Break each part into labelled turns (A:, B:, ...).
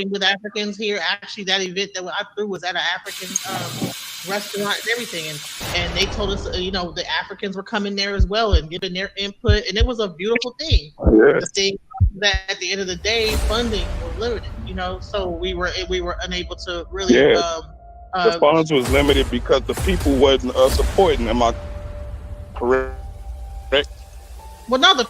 A: with Africans here. Actually, that event that I threw was at an African restaurant and everything, and they told us, the Africans were coming there as well and giving their input, and it was a beautiful thing.
B: Yeah.
A: The thing that at the end of the day, funding was limited, so we were unable to really
B: Yeah. The
A: uh,
B: funds was limited because the people wasn't supporting. Am I correct?
A: well, no, the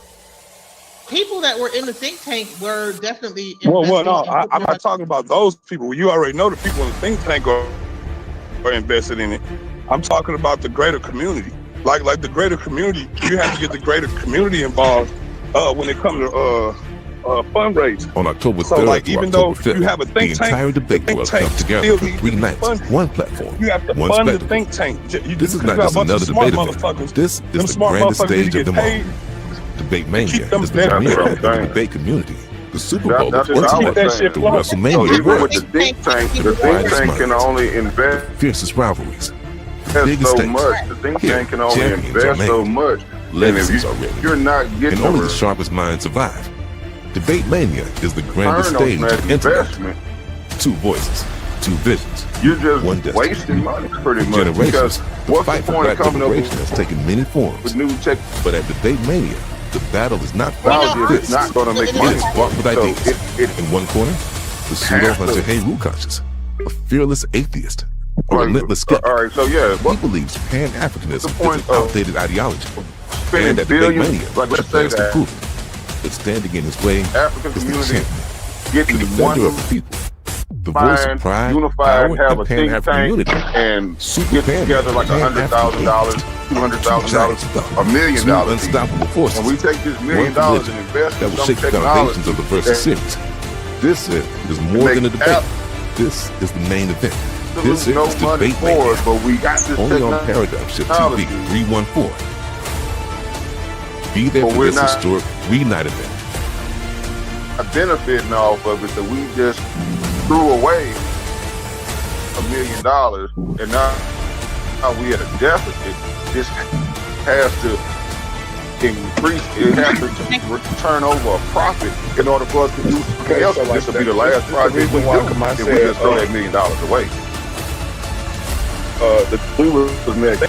A: people that were in the think tank were definitely
B: Well,
A: investing
B: no,
A: and putting
B: I'm
A: their
B: not
A: money.
B: talking about those people. You already know the people in the think tank are invested in it. I'm talking about the greater community. Like the greater community, you have to get the greater community involved when it comes to fundraising.
C: On October
B: So
C: 3rd
B: like
C: through
B: even
C: October
B: though you
C: 5th,
B: have a
C: the
B: think tank,
C: entire
B: the
C: debate
B: think
C: will
B: tank
C: come together
B: still
C: for
B: needs to
C: 3
B: be
C: nights,
B: funded.
C: one platform,
B: You have to
C: one
B: fund the
C: spectacle.
B: think tank.
C: This is
B: You
C: not
B: got a
C: just
B: bunch of
C: another
B: smart
C: debate event.
B: motherfuckers.
C: This
B: Them
C: is the
B: smart
C: grandest
B: motherfuckers need
C: stage
B: to
C: of
B: get
C: them all.
B: paid
C: Debate
B: to keep
C: Mania
B: them
C: is the
B: damn
D: That's
C: premier
D: what
B: people.
D: I'm
C: of the
D: saying.
C: debate community. The Super Bowl
D: That's
C: of
D: what
B: Let's
D: I
B: keep
D: was
B: that
C: intellect,
B: shit
C: the
D: saying.
B: flowing.
D: So
C: WrestleMania of
D: even with
C: words,
D: the
A: Think
D: think
A: tank might
D: tank,
A: be
C: the
D: the
A: the right
D: think
C: brightest
D: tank
A: word.
D: can
C: minds,
D: only
C: the
D: invest
C: fiercest rivalries, the
D: so
C: biggest
D: much.
C: stakes.
D: The think
C: Here,
D: tank can only
C: champions are
D: invest so
C: made,
D: much. And if
C: legacies are written,
D: you're not
C: and
D: getting a
C: only the sharpest minds survive. Debate Mania is the grandest
D: return on
C: stage
D: that
C: of intellect.
D: investment,
C: Two voices, two visions,
D: you're just
C: one destiny.
D: wasting money pretty
C: For
D: much. Because
C: generations, the
D: what's the
C: fight for
D: point of
C: black
D: coming up
C: liberation has taken many forms.
D: with new
C: But at Debate Mania, the battle is not
A: Well,
C: fought
D: technology
C: with
D: if it's
C: fists.
D: not going to make
A: it
C: It
A: is
D: money
C: is
D: for
C: fought
D: you?
C: with
D: So
C: ideas.
D: it
C: In one corner, the pseudo
D: has
C: Hunter
D: to.
C: Hayru conscious, a fearless atheist, a
D: Like,
C: relentless
D: all
C: skeptic.
D: right, so yeah,
C: He
D: what's
C: believes
D: the
C: Pan-Africanism is
D: point
C: an
D: of
C: outdated ideology.
D: spending
C: And at Debate
D: billions?
C: Mania,
D: Like,
C: he
D: let's say
C: plans to
D: that
C: prove it. But standing in his way
D: African
C: is the
D: community
C: champion, the
D: getting
C: defender
D: one
C: of the people, the voice of
D: mind,
C: pride,
D: unified,
C: power,
D: have
C: and
D: a think
C: Pan-African
D: tank,
C: unity.
D: and
C: Super
D: get
C: Pan Man,
D: together like
C: Pan-African
D: $100,000,
C: atheist. Two
D: $200,000,
C: giants of thought, two
D: $1 million each.
C: unstoppable
D: And
C: forces,
D: we take this
C: one
D: $1 million
C: religion
D: and invest
C: that
D: in
C: will
D: some
C: shake the foundations
D: technology
C: of the Versus
D: that
C: series. This is more
D: makes
C: than a debate. This is the main event. This
D: absolutely no
C: is
D: money
C: Debate
D: for
C: Mania,
D: us, but we got this
C: only on Paradigm Shift TV
D: technology,
C: 314. Be there
D: but
C: for
D: we're
C: this
D: not
C: historic reunited event.
D: benefiting off of it. So we just threw away $1 million, and now we at a deficit. This has to increase. It has to turn over a profit in order for us to do something
B: Okay,
D: else.
B: so
D: And
B: like
D: this will be
B: that,
D: the last
B: this
D: project
B: the
D: we
B: reason why
D: do
B: I
D: if we
B: said
D: just throw that $1 million away.
B: we was next.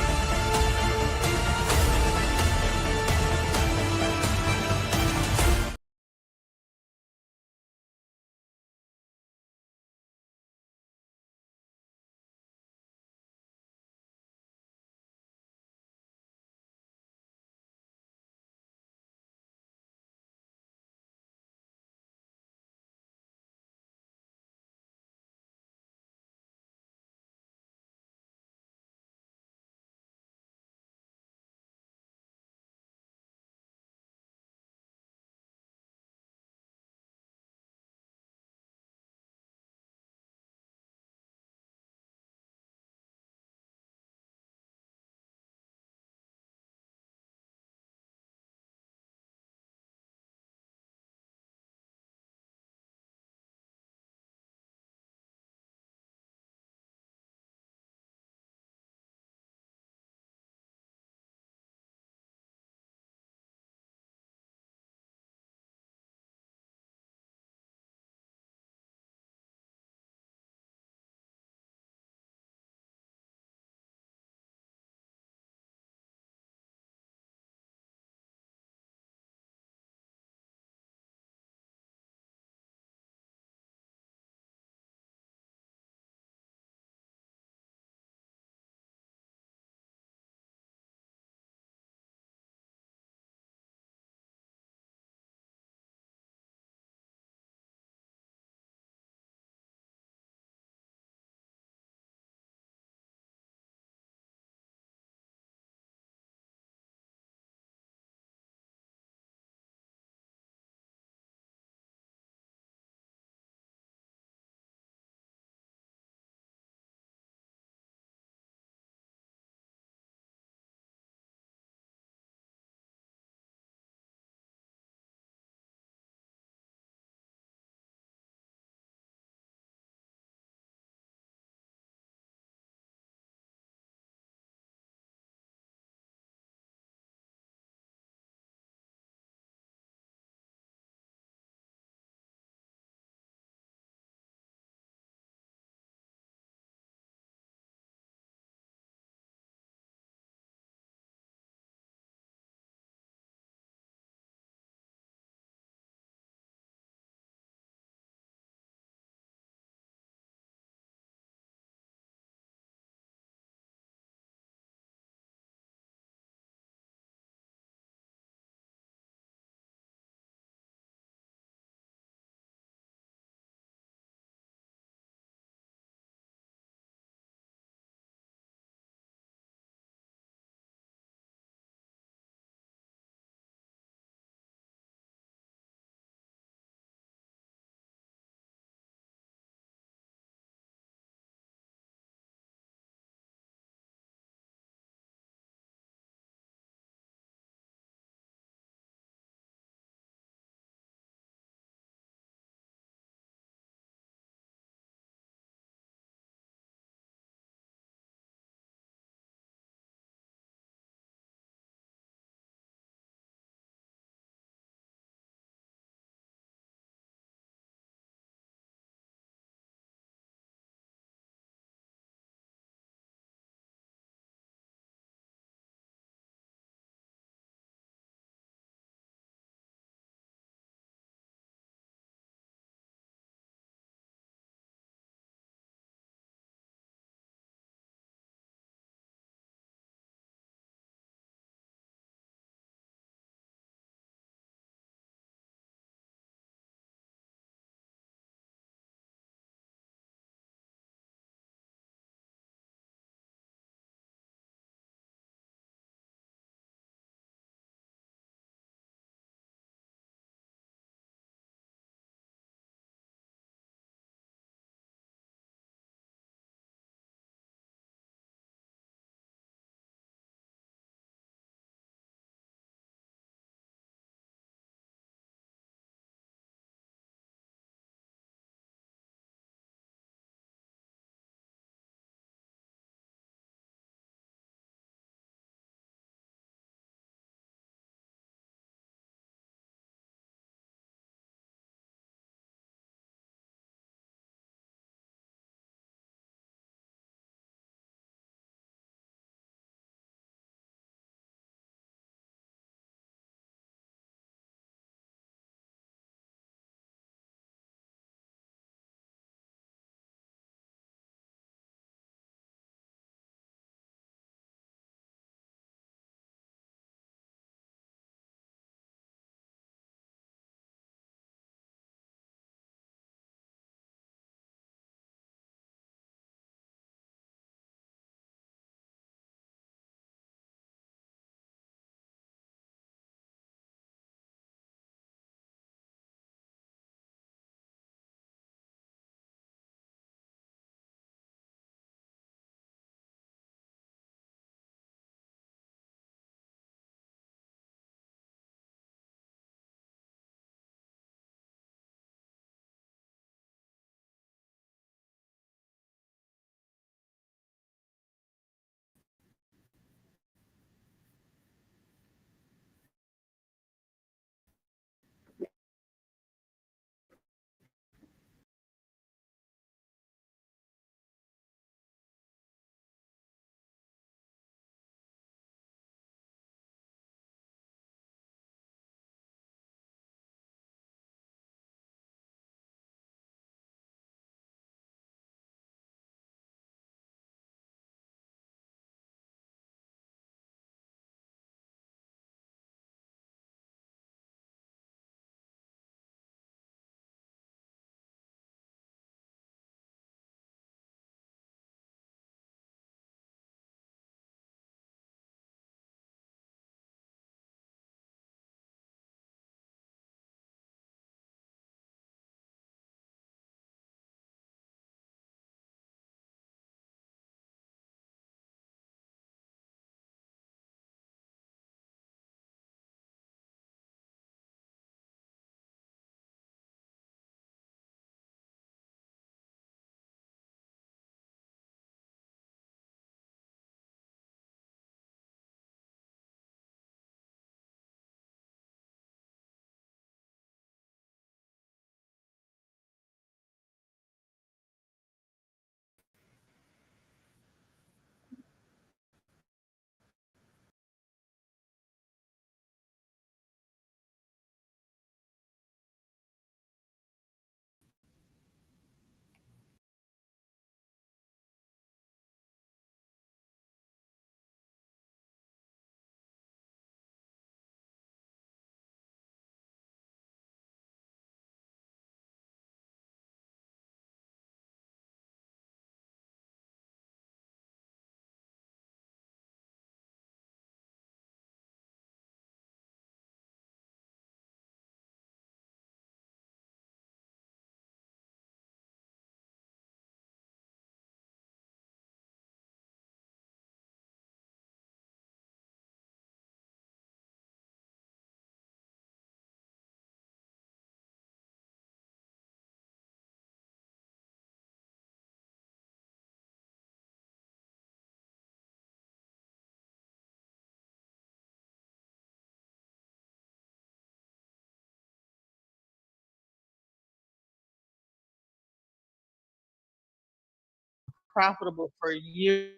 A: profitable for years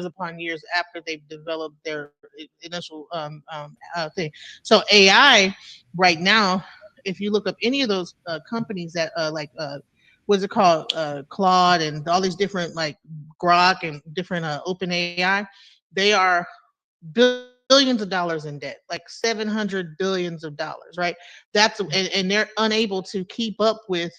A: upon years after they've developed their initial thing. So AI right now, if you look up any of those companies that what's it called, Claude and all these different like Grok and different open AI, they are billions of dollars in debt, like 700 billions of dollars, right? And they're unable to keep up with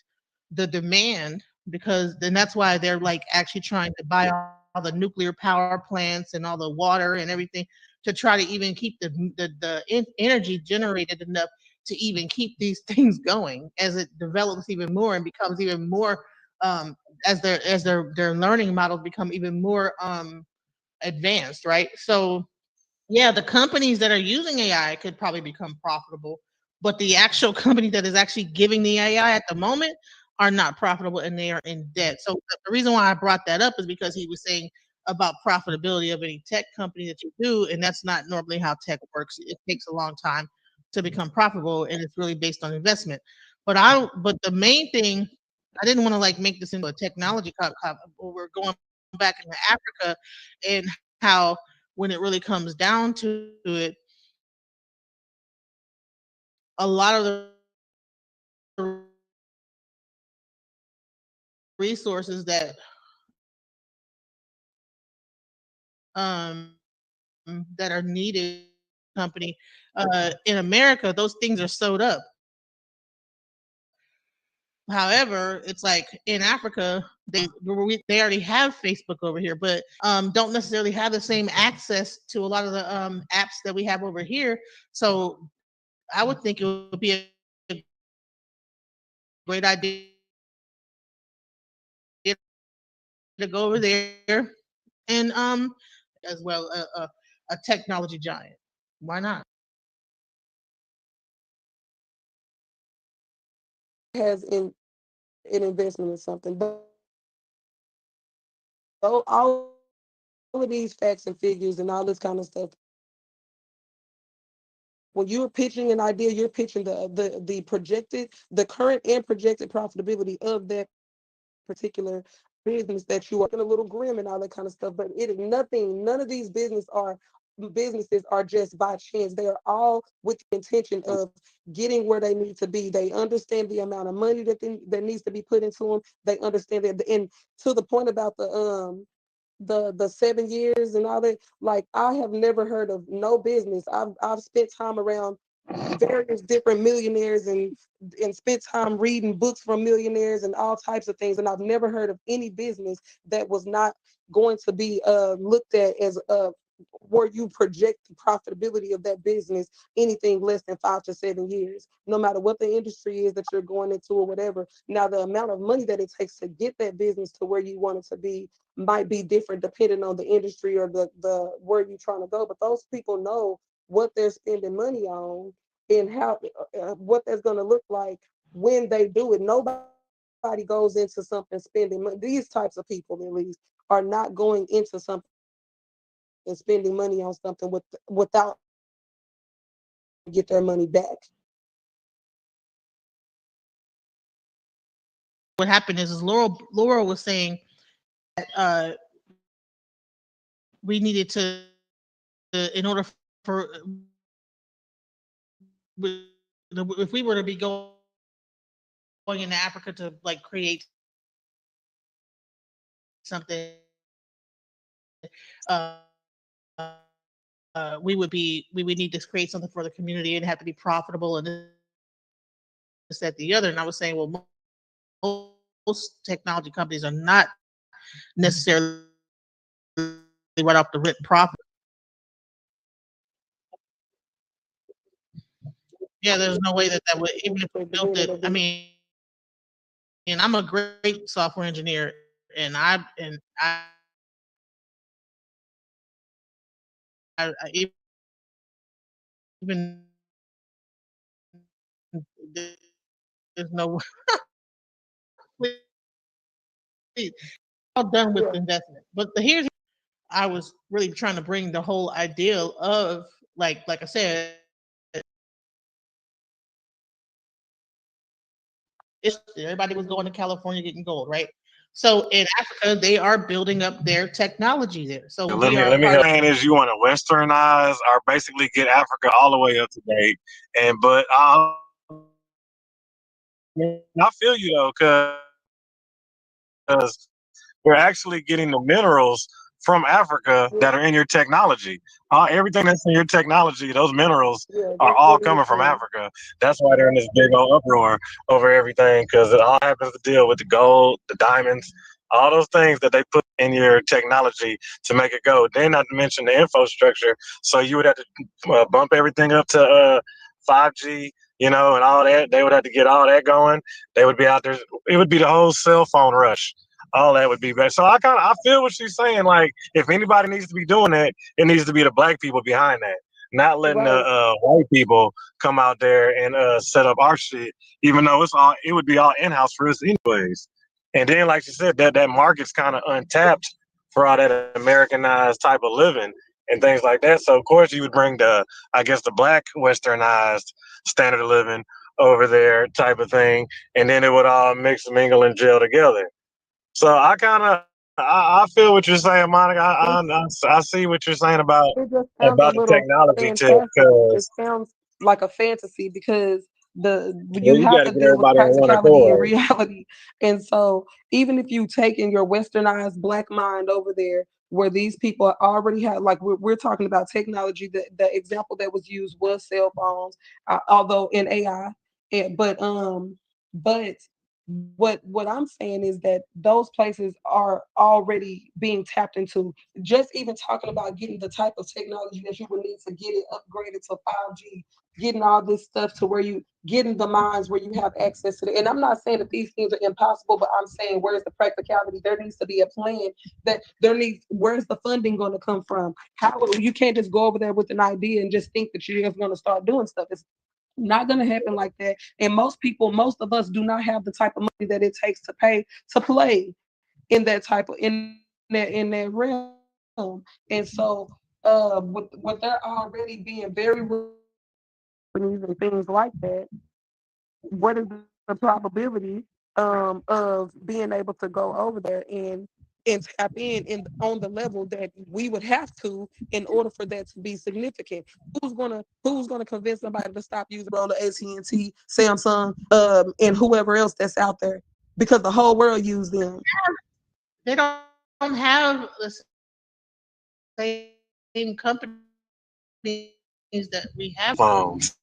A: the demand, because then that's why they're like actually trying to buy all the nuclear power plants and all the water and everything to try to even keep the energy generated enough to even keep these things going as it develops even more and becomes even more as their learning models become even more advanced, right? So yeah, the companies that are using AI could probably become profitable, but the actual company that is actually giving the AI at the moment are not profitable and they are in debt. So the reason why I brought that up is because he was saying about profitability of any tech company that you do, and that's not normally how tech works. It takes a long time to become profitable, and it's really based on investment. But the main thing, I didn't want to like make this into a technology we're going back into Africa and how when it really comes down to it, a lot of the resources um, that are needed company in America, those things are sewed up. However, it's like in Africa, they already have Facebook over here, but don't necessarily have the same access to a lot of the apps that we have over here. So I would think it would be a great idea to go over there and as well a technology giant. Why not?
E: has in an investment in something. But all of these facts and figures and all this kind of stuff, when you're pitching an idea, you're pitching the projected, the current and projected profitability of that particular business that you are looking a little grim and all that kind of stuff. But it is nothing, none of these businesses are just by chance. They are all with the intention of getting where they need to be. They understand the amount of money that needs to be put into them. They understand that, and to the point about the 7 years and all that, like I have never heard of no business. I've spent time around various different millionaires and spent time reading books from millionaires and all types of things, and I've never heard of any business that was not going to be looked at as where you project the profitability of that business anything less than 5 to 7 years, no matter what the industry is that you're going into or whatever. Now the amount of money that it takes to get that business to where you want it to be might be different depending on the industry or the where you're trying to go, but those people know what they're spending money on and how what that's going to look like when they do it. Nobody goes into something spending money. These types of people, at least, are not going into something and spending money on something without get their money back.
A: What happened is Laurel was saying that we needed to in order for if we were to be going into Africa to like create something, uh, we would need to create something for the community and have to be profitable and this that the other. And I was saying, well, most technology companies are not necessarily right off the rip profit. Yeah, there's no way that would, even if we built it. I mean, and I'm a great software engineer, and I even there's no all done with
E: Yeah.
A: investment. But here's I was really trying to bring the whole idea of like I said, it's everybody was going to California getting gold, right? So in Africa, they are building up their technology there. So
F: Let
A: we
F: me
A: are
F: let me
A: part of.
F: saying is you want to westernize or basically get Africa all the way up to date. And but I feel you though, because we're actually getting the minerals from Africa
E: Yeah,
F: that are in your technology. Everything that's in your technology, those minerals
E: yeah,
F: are
E: that's
F: all
E: what it
F: coming from
E: is.
F: Africa. That's why they're in this big old uproar over everything, because it all happens to deal with the gold, the diamonds, all those things that they put in your technology to make it go. Then not to mention the infrastructure. So you would have to bump everything up to 5G, and all that. They would have to get all that going. They would be out there. It would be the whole cell phone rush. All that would be better. So I feel what she's saying. Like if anybody needs to be doing that, it needs to be the black people behind that, not letting the
E: Right.
F: white people come out there and set up our shit. Even though it would be all in house for us anyways. And then, like you said, that market's kind of untapped for all that Americanized type of living and things like that. So of course you would bring I guess the black westernized standard of living over there type of thing, and then it would all mix, mingle, and gel together. So I feel what you're saying, Monica.
E: It,
F: I see what you're saying about
E: it just sounds a
F: the
E: little
F: technology too,
E: fantastic. It
F: because
E: sounds like a fantasy because you
F: you
E: have
F: got
E: to
F: to get
E: deal with
F: everybody on one
E: practicality and
F: accord.
E: reality. And so even if you take in your westernized black mind over there, where these people already have, like we're talking about technology, the example that was used was cell phones, although in AI, but what I'm saying is that those places are already being tapped into. Just even talking about getting the type of technology that you would need to get it upgraded to 5G, getting all this stuff to where you getting the mines where you have access to it. And I'm not saying that these things are impossible, but I'm saying where's the practicality? There needs to be a plan. That there needs Where's the funding going to come from? How you can't just go over there with an idea and just think that you're just going to start doing stuff. It's not going to happen like that. And most of us do not have the type of money that it takes to pay to play in that type of in that realm. And so with there already being very and things like that, what is the probability of being able to go over there and tap in on the level that we would have to in order for that to be significant? Who's gonna convince somebody to stop using roller AT&T, Samsung, and whoever else that's out there because the whole world use them?
A: They don't have the same companies that we have.
F: Phones.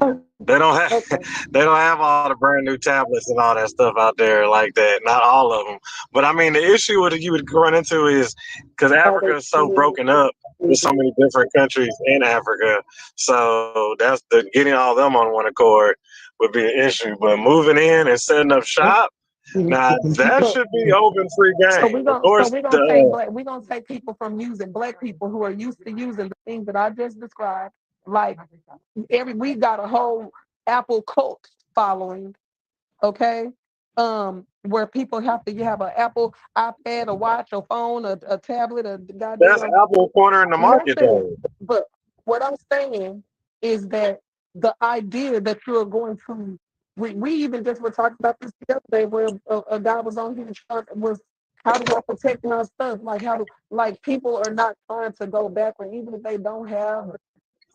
E: Oh,
F: They don't have
E: okay.
F: they don't have all the brand new tablets and all that stuff out there like that. Not all of them. But I mean, the issue with you would run into is because
E: Are
F: Africa
E: they
F: is so broken up with so many different countries in Africa. So that's getting all them on one accord would be an issue. But moving in and setting up shop, now that
E: so,
F: should be open free
E: so
F: game.
E: we're
F: Of
E: gonna so
F: course,
E: we're gonna take black we're gonna take people from using black people who are used to using the things that I just described. Like we got a whole Apple cult following, okay? Where people have to you have an Apple iPad, a watch, a phone, a tablet, a
F: that's
E: goddamn.
F: Apple corner in the market
E: Listen,
F: though.
E: but what I'm saying is that the idea that you're going to, we even just were talking about this the other day where a guy was on here was how do I protect my stuff? Like like people are not trying to go backward, even if they don't have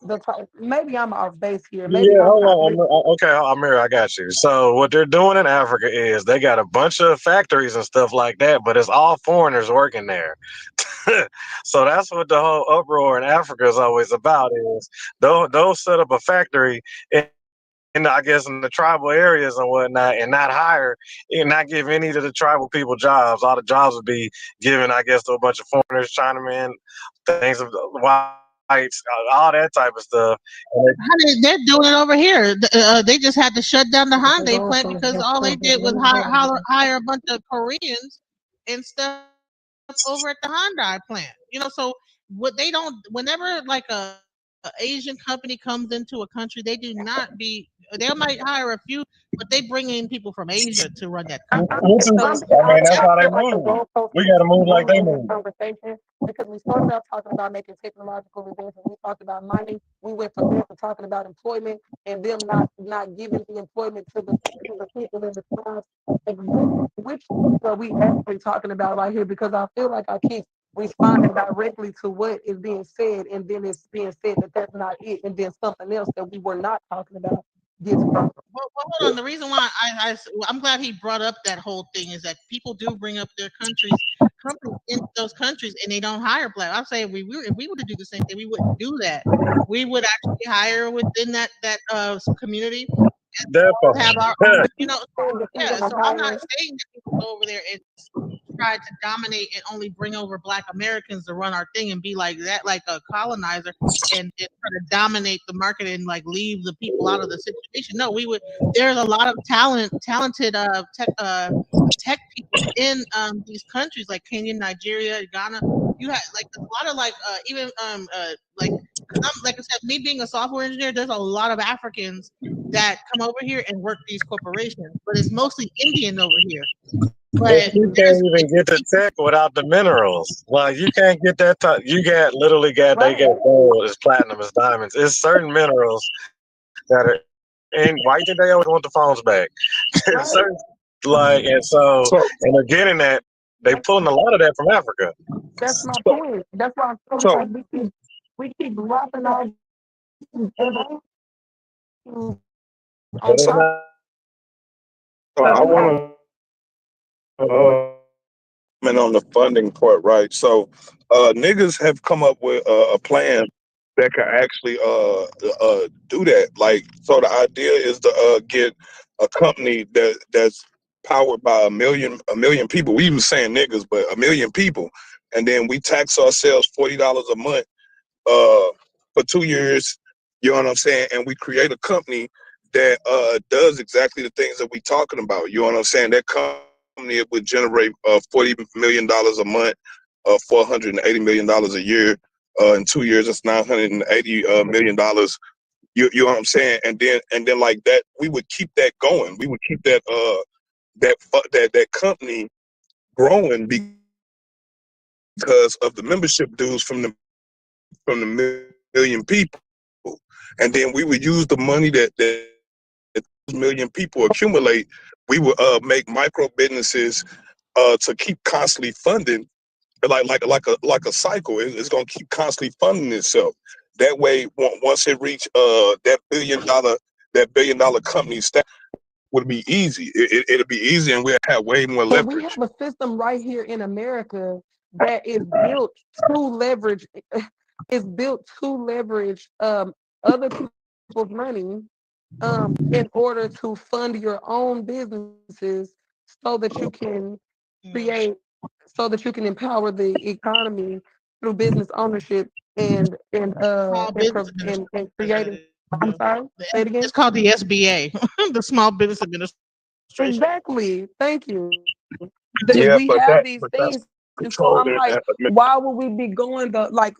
E: the type. Maybe I'm off base here. Maybe
F: Yeah,
E: I'm
F: hold
E: not
F: on. Okay, Amir, I got you. So what they're doing in Africa is they got a bunch of factories and stuff like that, but it's all foreigners working there. So that's what the whole uproar in Africa is always about is they'll set up a factory I guess in the tribal areas and whatnot and not hire and not give any of the tribal people jobs. All the jobs would be given, I guess, to a bunch of foreigners, Chinamen, things of whites, all that type of stuff. And
A: They're doing it over here. They just had to shut down the
E: They're
A: Hyundai
E: going
A: plant
E: from
A: because all they did was hire a bunch of Koreans and stuff over at the Hyundai plant. So what they don't, whenever like a Asian company comes into a country, they do not be. They might hire a few, but they bring in people from Asia to run that
E: I
A: country.
F: Which is,
E: I
F: I mean, that's how they
E: feel like the
F: move.
E: goalposts
F: We
E: keep
F: got to move like they
E: moving in this
F: move.
E: conversation because we started out talking about making technological advances. We talked about money. We went from there to talking about employment and them not giving the employment to the people in the tribes. Like, which are we actually talking about right here? Because I feel like I keep responding directly to what is being said, and then it's being said that that's not it, and then something else that we were not talking about gets brought up.
A: Well, hold on. The reason why I'm glad he brought up that whole thing is that people do bring up their companies in those countries, and they don't hire black. I'm saying if we were to do the same thing, we wouldn't do that. We would actually hire within that community,
F: That
A: have our
F: part.
A: own,
E: If you're
A: yeah.
E: gonna
A: So I'm not
E: hire
A: saying that people go over there and try to dominate and only bring over Black Americans to run our thing and be like that, like a colonizer, and try to dominate the market and like leave the people out of the situation. No, we would. There's a lot of talented tech people in these countries like Kenya, Nigeria, Ghana. You have like a lot of like even like because I'm like I said, me being a software engineer, there's a lot of Africans that come over here and work these corporations, but it's mostly Indian over here. But
F: You can't even get the tech without the minerals. Like you can't get that. You got literally got they got gold, it's platinum, it's diamonds. It's certain minerals that are. And why you think they always want the phones back? It's certain, like and so
B: So,
F: and they're getting that they pulling a lot of that from Africa.
E: That's my
B: so,
E: point. That's why I'm so
B: so,
E: like we keep dropping all these other things
F: But
E: on
F: it's
E: top
F: not.
B: so
E: of
B: I
E: we have
B: want to comment on the funding part, right? So, niggas have come up with a plan that can actually do that. Like, so the idea is to get a company that's powered by a million people. We even saying niggas, but a million people, and then we tax ourselves $40 a month for 2 years. You know what I'm saying? And we create a company that does exactly the things that we talking about. You know what I'm saying? That company would generate $40 million a month, $480 million a year. In 2 years, that's $980 million. You know what I'm saying? And then like that, we would keep that going. We would keep that company growing because of the membership dues from the million people, and then we would use the money that million people accumulate. We would make micro businesses to keep constantly funding, like a cycle. It's gonna keep constantly funding itself. That way, once it reach that billion dollar company stack, would be easy. It'll be easy, and we'll have way more
E: but we
B: leverage.
E: have a system right here in America that is built to leverage is built to leverage other people's money in order to fund your own businesses so that you can create so that you can empower the economy through business ownership
A: small business
E: and creating.
A: administration.
E: I'm sorry, say it
A: It's
E: again.
A: called the SBA, the Small Business Administration.
E: Exactly. Thank you.
B: Yeah,
E: We
B: but
E: have
B: that
E: these
B: but that's
E: things, and so
B: controlled.
E: I'm like, why would we be going the like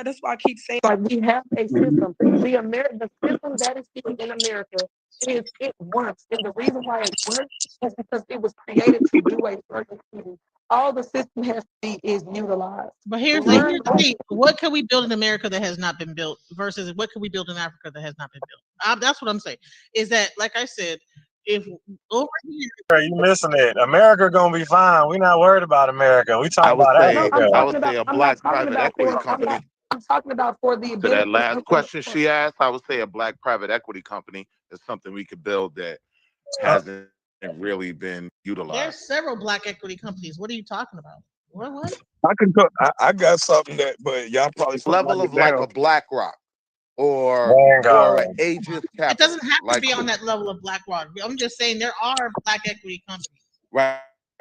E: that's why I keep saying like we have a system. The system that is here in America it works, and the reason why it works is because it was created to do a certain thing. All the system has to be is utilized.
A: But here's
E: Learn
A: the thing: what can we build in America that has not been built versus what can we build in Africa that has not been built? That's what I'm saying. Is that like I said, if over here,
F: You missing it. America gonna be fine. We not worried about America. We
D: I
F: talking
D: would
F: about
E: No,
D: say
E: I'm
F: Africa.
D: I
E: talking
D: would say
E: about.
D: a
E: I'm not
D: black
E: talking
D: private
E: about
D: equity
E: for.
D: company.
E: I'm talking about for the
D: To that
E: benefit
D: last
E: of.
D: question she asked, I would say a black private equity company is something we could build that
B: Uh,
D: hasn't really been utilized.
A: there's several black equity companies. What are you talking about? What?
B: I can go. I got something that, but y'all probably can't write
D: Level
B: it
D: of like
B: down.
D: a BlackRock or an
F: Vanguard.
D: Aegis
A: It doesn't
D: Capital,
A: have to
D: like
A: be on that level of BlackRock. I'm just saying there are black equity companies.
D: right.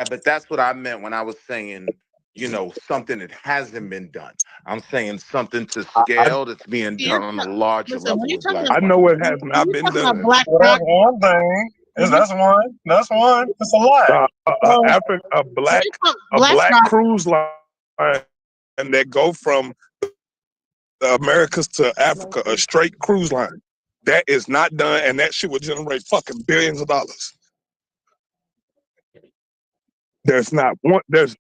D: But that's what I meant when I was saying, something that hasn't been done. I'm saying something to
B: I
D: scale that's being
A: You're
D: done on a larger
A: listen when
D: level
A: you're
D: with
A: talking about
B: I
D: BlackRock.
B: know what has
A: when
B: not
A: you're
B: been
A: talking about
B: done.
F: Well, that's
A: BlackRock,
F: one thing.
A: when you
F: That's one. That's one. It's a lot.
A: well,
B: A
A: when
B: black
A: you talk
B: a black
A: BlackRock,
B: cruise line, and they go from the Americas to Africa, a straight cruise line. That is not done, and that shit would generate fucking billions of dollars. There's not one. There's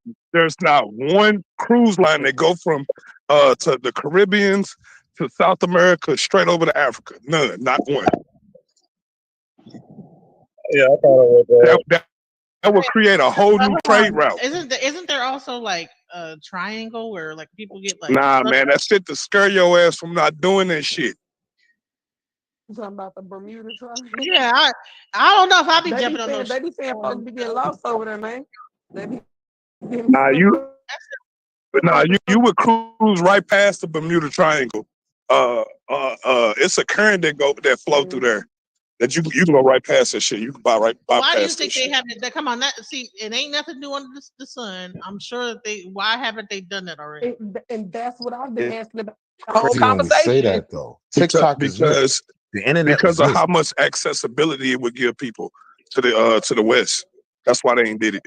B: not one cruise line that go from to the Caribbeans to South America straight over to Africa. None, not one.
F: Yeah, I thought it was
B: That would create a whole new trade route.
A: Isn't there also like a triangle where like people get like?
B: Nah, man, that shit to scare your ass from not doing that shit.
E: You talking about the Bermuda Triangle?
A: Yeah, I don't know if I'll be jumping on those.
E: They be saying folks be getting lost over there, man. They be
B: Nah, you would cruise right past the Bermuda Triangle. It's a current that flow through there. That you can go right past that shit. You can buy right by.
A: Why do you think they haven't? Come on, see, it ain't nothing new under the sun. I'm sure that why haven't they done that already?
E: And that's what I've been asking about.
C: Crazy when they say that though. TikTok
B: because
C: the internet
B: because of how much accessibility it would give people to the West. That's why they ain't did it.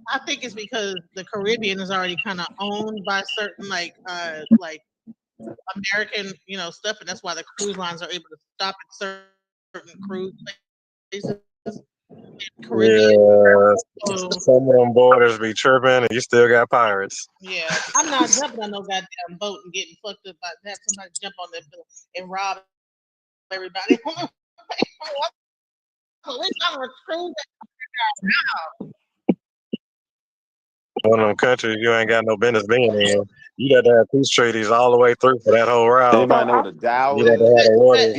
A: I think it's because the Caribbean is already kind of owned by certain like American, stuff, and that's why the cruise lines are able to stop at certain cruise places.
F: Yeah, some of them borders be chirping, and you still got pirates.
A: Yeah, I'm not jumping on no goddamn boat and getting fucked up by have somebody jump on that boat and rob everybody.
F: One of them countries you ain't got no business being in. You got to have peace treaties all the way through for that whole route.
D: Anybody know what a Dow
F: You got to have the water.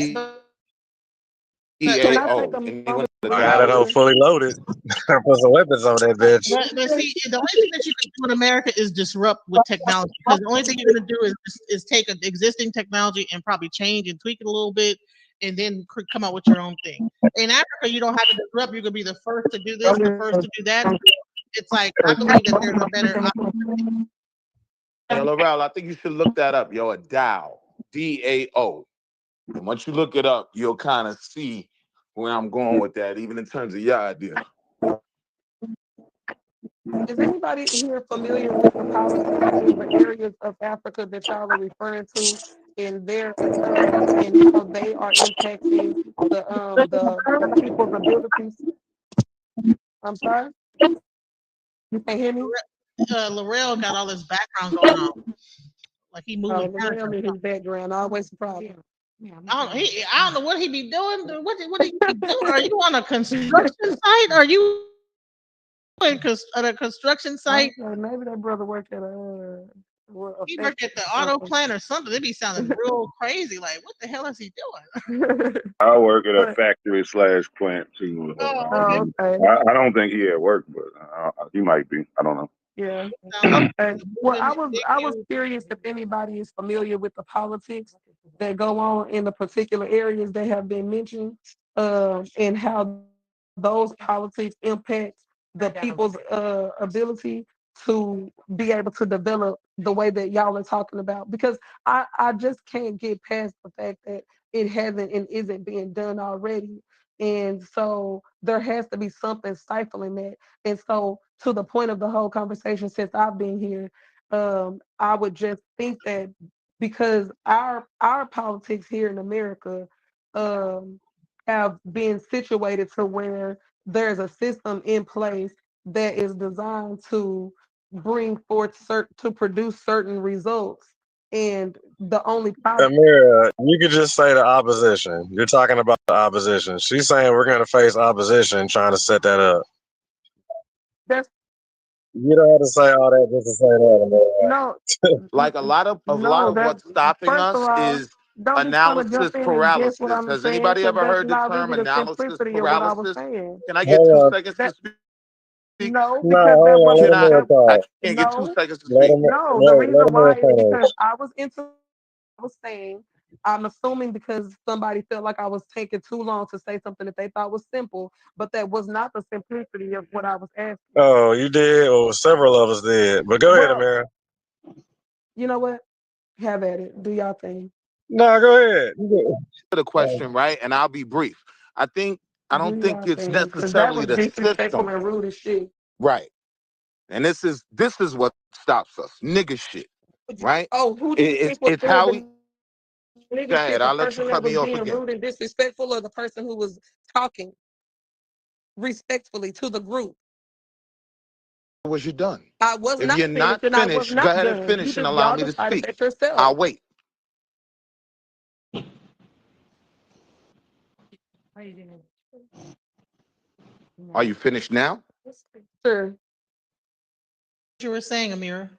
D: DAO.
F: Got it all fully loaded. Put some weapons on that bitch.
A: But see, the only thing that you can do in America is disrupt with technology. Because the only thing you're going to do is take an existing technology and probably change and tweak it a little bit, and then come out with your own thing. In Africa, you don't have to disrupt. You're going to be the first to do this, the first to do that. It's like I believe that there's a better opportunity.
D: Yo, Laurel, I think you should look that up. Yo, a Dow, DAO. And once you look it up, you'll kind of see where I'm going with that, even in terms of your idea.
E: Is anybody here familiar with the politics in the areas of Africa that y'all are referring to in their and how they are impacting the people's abilities? I'm sorry? You can't hear me?
A: Laurel got all this background going on. Like he moving.
E: Laurel in his background, always a problem.
A: I don't know what he be doing. What he be doing? Are you on a construction site? Are you at a construction site?
E: Maybe that brother worked at
A: he worked at the auto plant or something. It be sounding real crazy. Like, what the hell is he doing?
D: I work at a factory / plant too.
E: Okay.
D: I don't think he at work, but he might be. I don't know.
E: Yeah. Well, I was curious if anybody is familiar with the politics that go on in the particular areas that have been mentioned, and how those politics impact the people's ability to be able to develop the way that y'all are talking about. Because I just can't get past the fact that it hasn't and isn't being done already. And so there has to be something stifling that. And so to the point of the whole conversation since I've been here, I would just think that because our politics here in America have been situated to where there's a system in place that is designed to bring forth to produce certain results. And the only problem,
F: Amira, you could just say the opposition. You're talking about the opposition. She's saying we're going to face opposition trying to set that up. You don't have to say all that just to say that, Amira.
E: No,
D: like a lot of what's stopping us is analysis paralysis. Has anybody ever heard the term analysis paralysis? Can I get 2 seconds to speak?
E: No, because
D: I can't get 2 seconds to speak.
E: No, the reason why is because I was saying, I'm assuming because somebody felt like I was taking too long to say something that they thought was simple, but that was not the simplicity of what I was asking.
F: Oh, you did? Or several of us did. But go ahead, Amira.
E: You know what? Have at it. Do y'all thing.
F: No, go ahead.
D: The question, right? And I'll be brief. I don't think it's necessarily the system.
E: And rude as shit.
D: Right. And this is what stops us. Nigga shit. right?
E: Oh, who do you think was
D: It's
E: doing
D: how
E: the
D: we.
E: nigga
D: Go
E: shit?
D: ahead.
E: The
D: I'll let you
E: person that
D: cut me
E: was
D: off
E: being
D: again.
E: rude and disrespectful, or the person who was talking respectfully to the group?
D: Was you done?
E: I was
D: If
E: not
D: you're
E: finished,
D: not
E: and I was
D: finished, go
E: not
D: ahead and
E: done.
D: finish and allow
E: Y'all
D: me to
E: decided
D: speak.
E: that yourself.
D: I'll wait. Are you finished now?
E: Sure.
A: You were saying, Amira.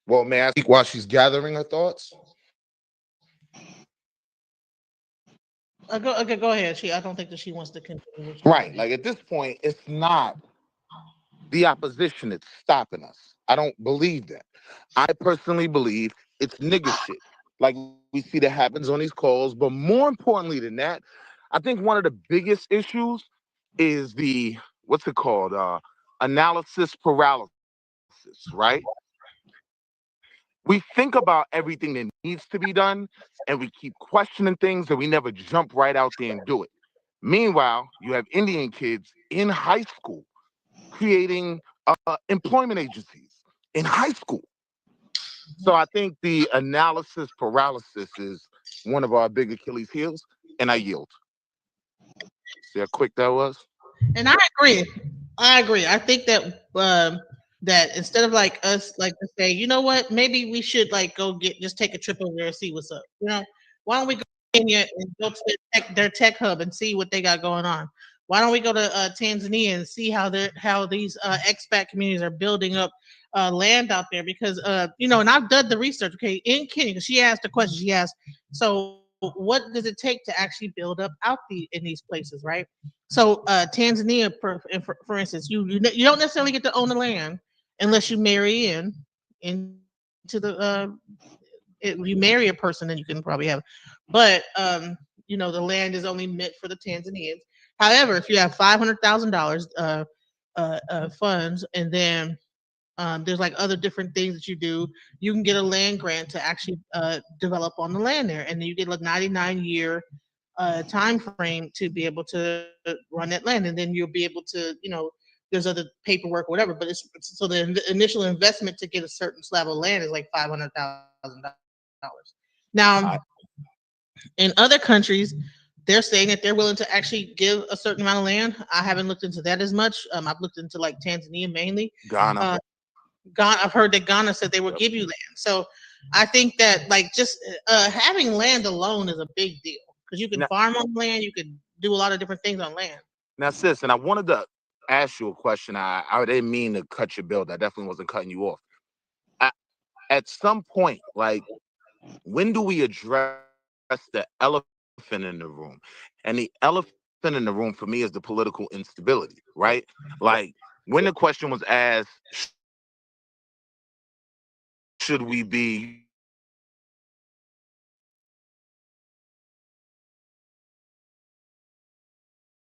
D: Well, may I speak while she's gathering her thoughts?
A: Okay, go ahead. I don't think that she wants to continue what she's
D: Right.
A: saying.
D: Like at this point, it's not the opposition that's stopping us. I don't believe that. I personally believe it's nigga shit. Like we see that happens on these calls. But more importantly than that, I think one of the biggest issues is the what's it called? Analysis paralysis, right? We think about everything that needs to be done and we keep questioning things and we never jump right out there and do it. Meanwhile, you have Indian kids in high school creating employment agencies in high school. So I think the analysis paralysis is one of our big Achilles heels, and I yield. See how quick that was?
A: And I agree. I think that that instead of like us like to say, you know what, maybe we should like go just take a trip over there and see what's up. You know, why don't we go to Kenya and go to their tech hub and see what they got going on? Why don't we go to Tanzania and see how these expat communities are building up land out there? Because you know, and I've done the research. Okay, in Kenya, 'cause she asked the question. She asked, so what does it take to actually build up in these places, right? So Tanzania, for instance, you don't necessarily get to own the land unless you marry into the you marry a person, then you can probably have. But you know, the land is only meant for the Tanzanians. However, if you have $500,000 funds, and then there's like other different things that you do. You can get a land grant to actually develop on the land there, and then you get a 99-year time frame to be able to run that land, and then you'll be able to, you know, there's other paperwork, whatever. But so the initial investment to get a certain slab of land is like $500,000. Now, in other countries, they're saying that they're willing to actually give a certain amount of land. I haven't looked into that as much. I've looked into like Tanzania mainly.
D: Ghana.
A: Ghana, I've heard that Ghana said they will
D: Yep.
A: give you land. So I think that like just having land alone is a big deal because you can
D: Now,
A: farm on land, you can do a lot of different things on land.
D: now, sis, and I wanted to ask you a question. I didn't mean to cut your build. I definitely wasn't cutting you off. At some point, like, when do we address the elephant in the room? And the elephant in the room for me is the political instability, right? Like, when the question was asked, should we be,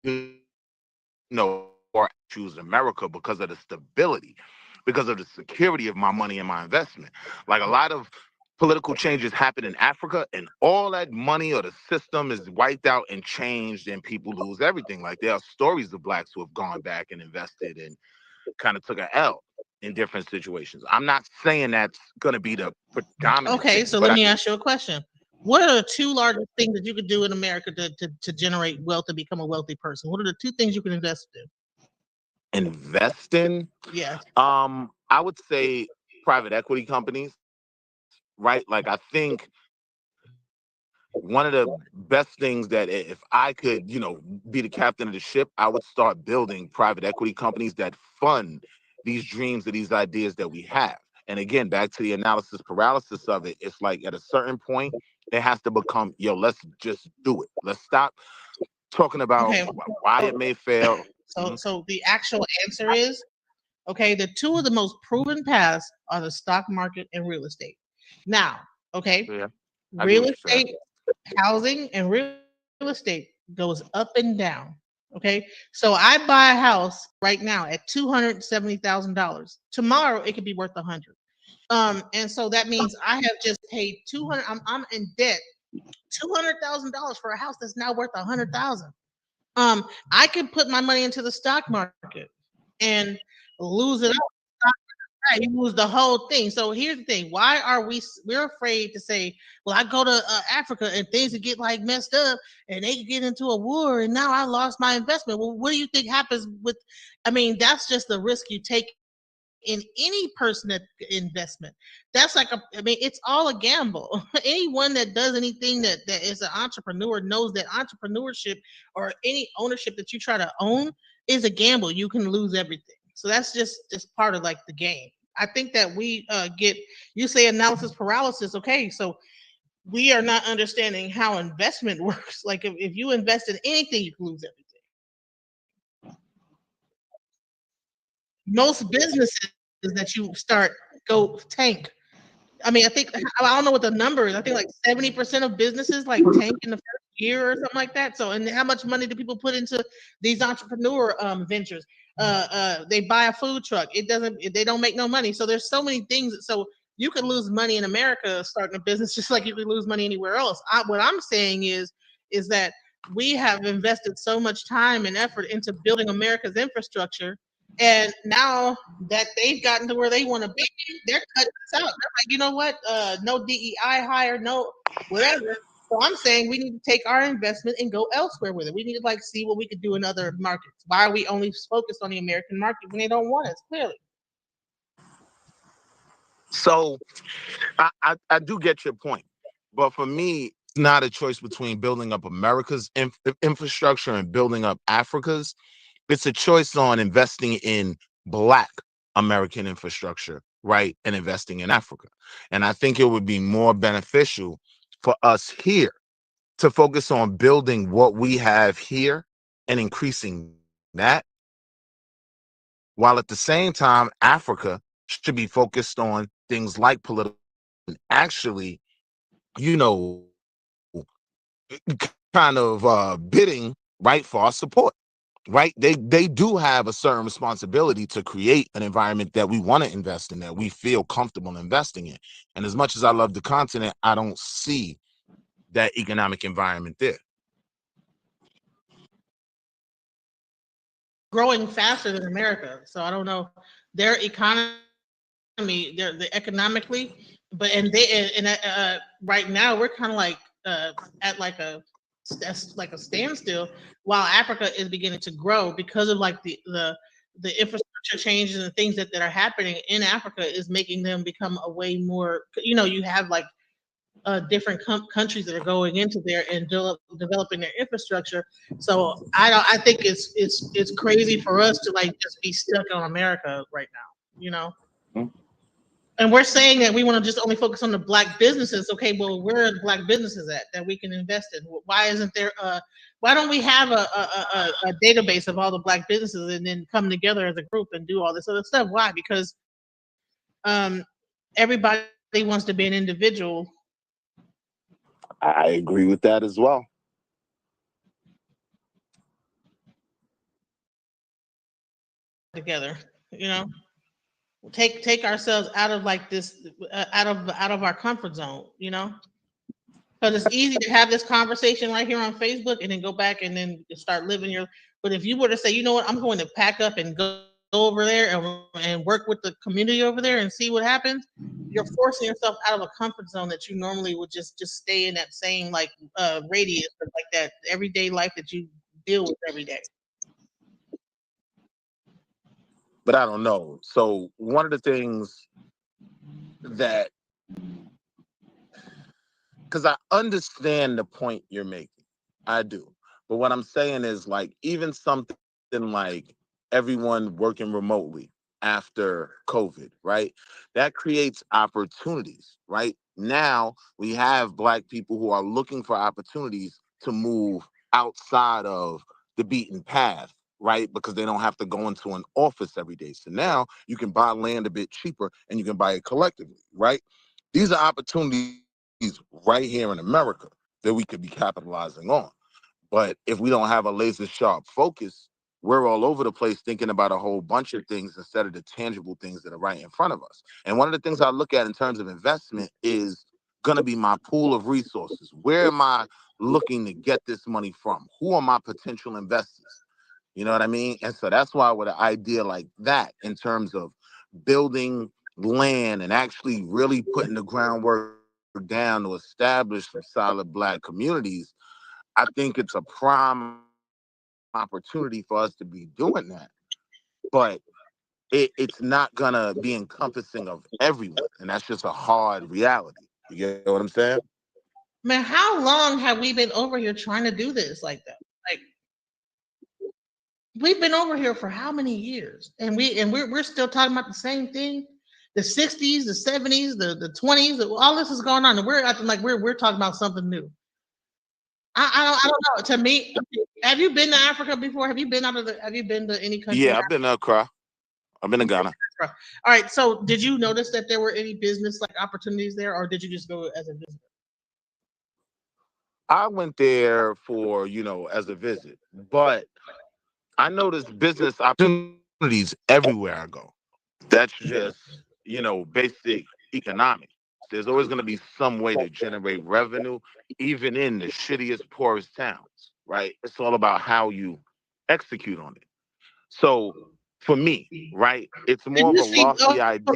D: you know, or choose America because of the stability, because of the security of my money and my investment? Like, a lot of political changes happen in Africa, and all that money or the system is wiped out and changed, and people lose everything. Like, there are stories of blacks who have gone back and invested and kind of took an L in different situations. I'm not saying that's going to be the predominant
A: Okay,
D: thing,
A: so
D: but
A: let me ask you a question. What are the two largest things that you could do in America to generate wealth and become a wealthy person? What are the two things you can invest
D: invest in,
A: in? Yeah.
D: I would say private equity companies, right? Like, I think one of the best things that if I could, you know, be the captain of the ship, I would start building private equity companies that fund these dreams or these ideas that we have. And again, back to the analysis paralysis of it, it's like at a certain point, it has to become, yo, let's just do it. Let's stop talking about
A: Okay.
D: why it may fail.
A: So the actual answer is okay. The two of the most proven paths are the stock market and real estate. Now, okay,
D: Yeah, I get
A: real
D: what you're saying.
A: estate, housing, and real estate goes up and down. Okay, so I buy a house right now at $270,000. Tomorrow it could be worth 100. And so that means I have just paid 200. I'm in debt $200,000 for a house that's now worth 100,000. I could put my money into the stock market, and lose it all. Right, you lose the whole thing. So here's the thing: why are we're afraid to say, "Well, I go to Africa and things would get like messed up, and they could get into a war, and now I lost my investment." Well, what do you think happens with? I mean, that's just the risk you take in any person that investment. That's like I mean, it's all a gamble. Anyone that does anything that is an entrepreneur knows that entrepreneurship or any ownership that you try to own is a gamble. You can lose everything. So that's just part of like the game. I think that we get you say analysis paralysis. Okay, so we are not understanding how investment works. Like if you invest in anything, you can lose everything. Most businesses that you start go tank. I mean, I think I don't know what the number is. I think like 70% of businesses like tank in the first year or something like that. So, and how much money do people put into these entrepreneur ventures? They buy a food truck. It doesn't. They don't make no money. So there's so many things. So you could lose money in America starting a business just like you could lose money anywhere else. What I'm saying is that we have invested so much time and effort into building America's infrastructure, and now that they've gotten to where they want to be, they're cutting us out. They're like, you know what? No DEI hire, no whatever. So I'm saying we need to take our investment and go elsewhere with it. We need to like see what we could do in other markets. Why are we only focused on the American market when they don't want us? Clearly,
D: So I do get your point, but for me, it's not a choice between building up America's infrastructure and building up Africa's. It's a choice on investing in Black American infrastructure, right, and investing in Africa. And I think it would be more beneficial for us here to focus on building what we have here and increasing that, while at the same time, Africa should be focused on things like political and actually, you know, kind of bidding right for our support. Right, they do have a certain responsibility to create an environment that we want to invest in, that we feel comfortable investing in. And as much as I love the continent, I don't see that economic environment there.
A: growing faster than America. So I don't know their economy, they're economically, but and they and right now we're kind of like at like a that's like a standstill while Africa is beginning to grow because of like the infrastructure changes and things that are happening in Africa is making them become a way more. You know, you have like different countries that are going into there and developing their infrastructure. So I don't. I think it's crazy for us to like just be stuck on America right now. You know. And we're saying that we want to just only focus on the black businesses. Okay, well, where are the black businesses at that we can invest in? Why isn't there? Why don't we have a database of all the black businesses and then come together as a group and do all this other stuff? Why? Because everybody wants to be an individual
D: I agree with that as well.
A: together. You know, take ourselves out of like this, out of our comfort zone. You know, because it's easy to have this conversation right here on Facebook and then go back and then start living your. But if you were to say, you know what, I'm going to pack up and go over there and work with the community over there and see what happens, you're forcing yourself out of a comfort zone that you normally would just stay in that same like radius of like that everyday life that you deal with every day.
D: But I don't know. So one of the things that, because I understand the point you're making, I do. But what I'm saying is like even something like everyone working remotely after COVID, right? That creates opportunities, right? Now we have Black people who are looking for opportunities to move outside of the beaten path, right? Because they don't have to go into an office every day. So now you can buy land a bit cheaper and you can buy it collectively, right? These are opportunities right here in America that we could be capitalizing on. But if we don't have a laser sharp focus, we're all over the place thinking about a whole bunch of things instead of the tangible things that are right in front of us. And one of the things I look at in terms of investment is going to be my pool of resources. Where am I looking to get this money from? Who are my potential investors? You know what I mean? And so that's why with an idea like that, in terms of building land and actually really putting the groundwork down to establish some solid Black communities, I think it's a prime opportunity for us to be doing that. But it's not gonna be encompassing of everyone, and that's just a hard reality. You get what I'm saying?
A: Man, how long have we been over here trying to do this like that? Like we've been over here for how many years? And we're still talking about the same thing. The 60s, the 70s, the 20s, all this is going on. And we're acting like we're talking about something new. I don't know. To me, have you been to Africa before? Have you been to any country in
D: Yeah, I've been to Accra. I've been to Ghana.
A: Africa? All right. So did you notice that there were any business like opportunities there, or did you just go as a visitor?
D: I went there for, as a visit, but I noticed business opportunities everywhere I go. That's just, basic economics. There's always going to be some way to generate revenue, even in the shittiest, poorest towns, right? It's all about how you execute on it. So for me, right, it's
A: Did
D: more of
A: you
D: a
A: see? Oh,
D: lofty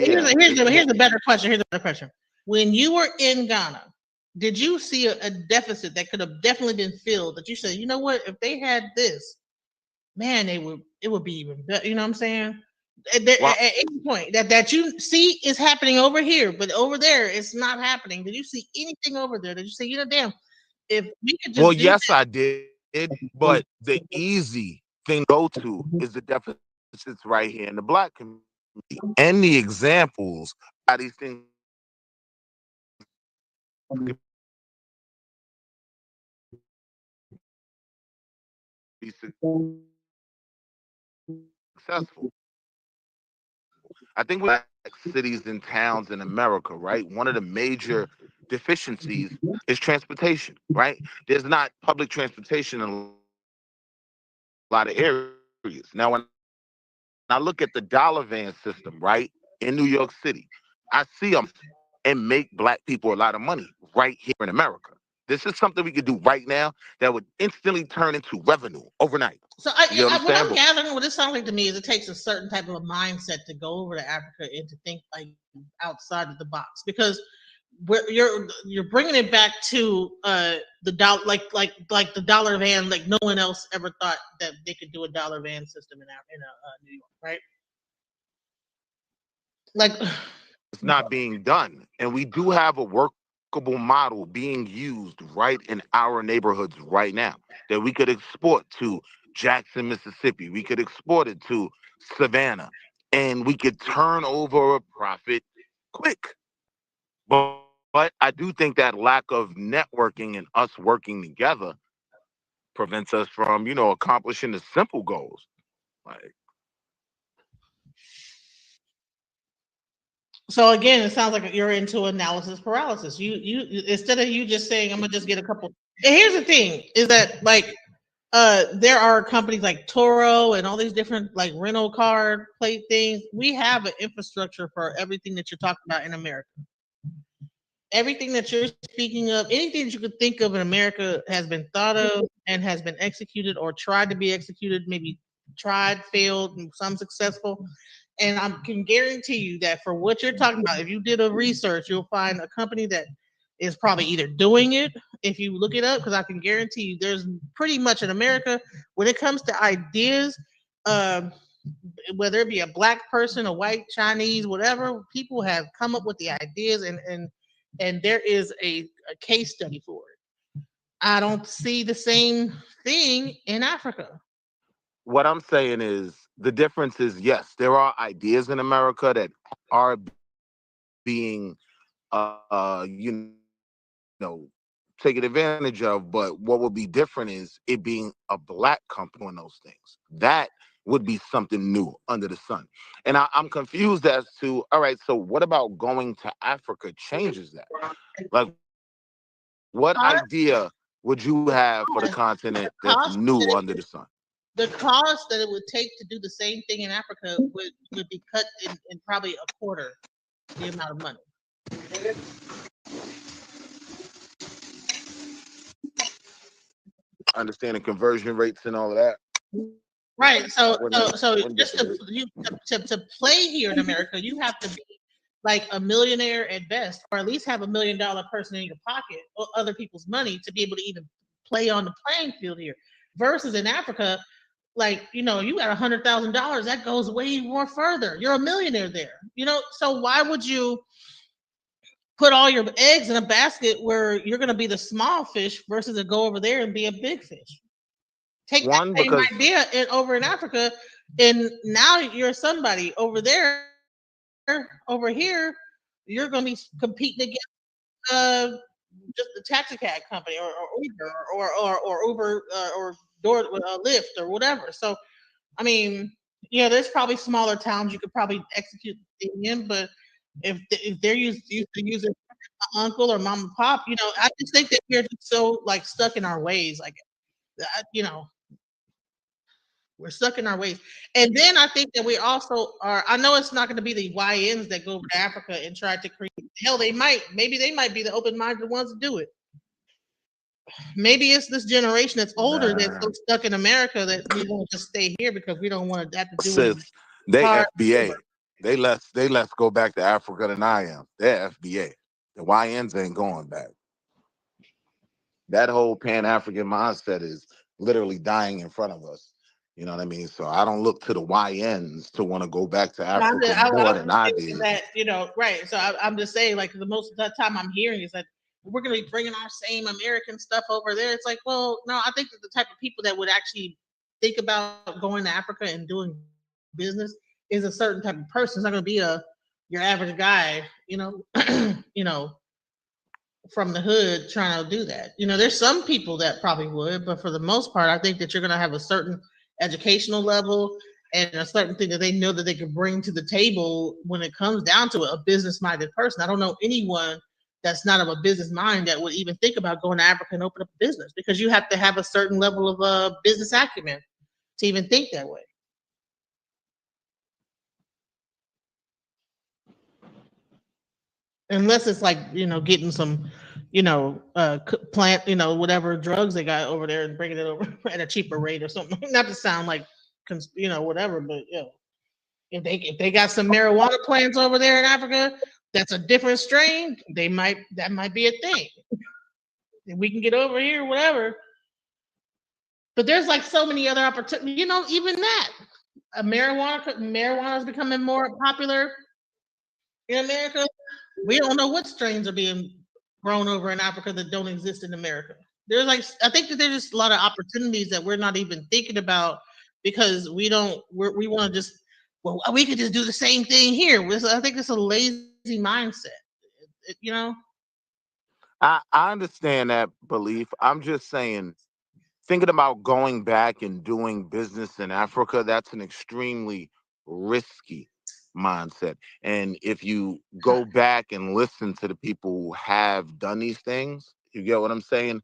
A: here's
D: idea.
A: here's a better question. Here's a better question. When you were in Ghana, did you see a deficit that could have definitely been filled? That you said, you know what, if they had this, man, it would be even better. You know what I'm saying?
D: Well,
A: At any point that you see is happening over here, but over there it's not happening. Did you see anything over there? Did you say, damn, if we could
D: well,
A: just do
D: yes, I did, but the easy thing to go to is the deficits right here in the Black community and the examples how these things could be successful. I think with cities and towns in America, right, one of the major deficiencies is transportation, right? There's not public transportation in a lot of areas. Now, when I look at the dollar van system, right, in New York City, I see them and make Black people a lot of money right here in America. This is something we could do right now that would instantly turn into revenue overnight.
A: so.
D: You get what I'm
A: What
D: saying?
A: I'm gathering, what it sounds like to me is it takes a certain type of a mindset to go over to Africa and to think like outside of the box because you're bringing it back to the dollar like the dollar van like no one else ever thought that they could do a dollar van system in New York, right? Like
D: It's not being done. And we do have a workable model being used right in our neighborhoods right now that we could export to Jackson, Mississippi. We could export it to Savannah and we could turn over a profit quick. But I do think that lack of networking and us working together prevents us from, accomplishing the simple goals. Like,
A: so again, it sounds like you're into analysis paralysis. You instead of you just saying I'm gonna just get a couple. And here's the thing: is that like there are companies like Toro and all these different like rental car plate things. We have an infrastructure for everything that you're talking about in America. Everything that you're speaking of, anything that you could think of in America has been thought of and has been executed or tried to be executed, maybe tried, failed, and some successful. And I can guarantee you that for what you're talking about, if you did a research, you'll find a company that is probably either doing it, if you look it up, because I can guarantee you there's pretty much in America, when it comes to ideas, um, whether it be a black person, a white, Chinese, whatever, people have come up with the ideas and there is a case study for it. I don't see the same thing in Africa.
D: what I'm saying is the difference is yes, there are ideas in America that are being, taken advantage of. But what would be different is it being a Black company on those things. That would be something new under the sun. And I'm confused as to, all right, so what about going to Africa changes that? Like, what idea would you have for the
A: The
D: continent that's
A: cost that
D: new
A: it
D: under the sun?
A: the cost that it would take to do the same thing in Africa would be cut in probably a quarter the amount of money.
D: Understanding conversion rates and all of that.
A: Right. So,
D: Wouldn't
A: so, so
D: wouldn't
A: just to
D: disagree.
A: you to play here in America, you have to be like a millionaire at best, or at least have $1 million person in your pocket or other people's money to be able to even play on the playing field here. Versus in Africa, like you got $100,000, that goes way more further. You're a millionaire there. So why would you put all your eggs in a basket where you're going to be the small fish versus to go over there and be a big fish? Take that
D: One,
A: same
D: because
A: idea over in Africa, and now you're somebody over there. Over here, you're going to be competing against just the taxi cab company, or Uber, or Uber, or Door Lyft, or whatever. So, I mean, yeah, there's probably smaller towns you could probably execute the thing in, but if they're used to using uncle or mom and pop, I just think that we're just so like stuck in our ways. Like, I- you know, we're stuck in our ways. And then I think that we also are. I know it's not going to be the YNs that go over to Africa and try to create. Hell, they might. Maybe they might be the open-minded ones to do it. Maybe it's this generation that's older that's
D: nah,
A: so stuck in America that we want to just stay here because we don't want to have to do any
D: sis, they
A: hard
D: FBA.
A: labor.
D: They less go back to Africa than I am. They're FBA. The YNs ain't going back. That whole Pan African mindset is literally dying in front of us. You know what I mean? So I don't look to the YNs to want to go back to
A: No,
D: Africa more
A: I'm
D: than
A: just
D: I
A: thinking
D: did.
A: that, right. So I'm just saying, like, the most of the time I'm hearing is that we're going to be bringing our same American stuff over there. It's like, well, no, I think that the type of people that would actually think about going to Africa and doing business is a certain type of person. It's not going to be your average guy, you know, from the hood trying to do that. There's some people that probably would, but for the most part, I think that you're going to have a certain educational level and a certain thing that they know that they can bring to the table when it comes down to it, a business-minded person. I don't know anyone that's not of a business mind that would even think about going to Africa and open up a business, because you have to have a certain level of business acumen to even think that way. Unless it's like getting some plant whatever drugs they got over there and bringing it over at a cheaper rate or something. Not to sound like whatever, but if they got some marijuana plants over there in Africa, that's a different strain. That might be a thing. If we can get over here, whatever. But there's like so many other opportunities. Even that marijuana is becoming more popular in America. We don't know what strains are being grown over in Africa that don't exist in America. I think that there's just a lot of opportunities that we're not even thinking about because we want to just, well, we could just do the same thing here. I think it's a lazy mindset. It- you know,
D: I understand that belief. I'm just saying, thinking about going back and doing business in Africa, that's an extremely risky mindset. And if you go back and listen to the people who have done these things, you get what I'm saying?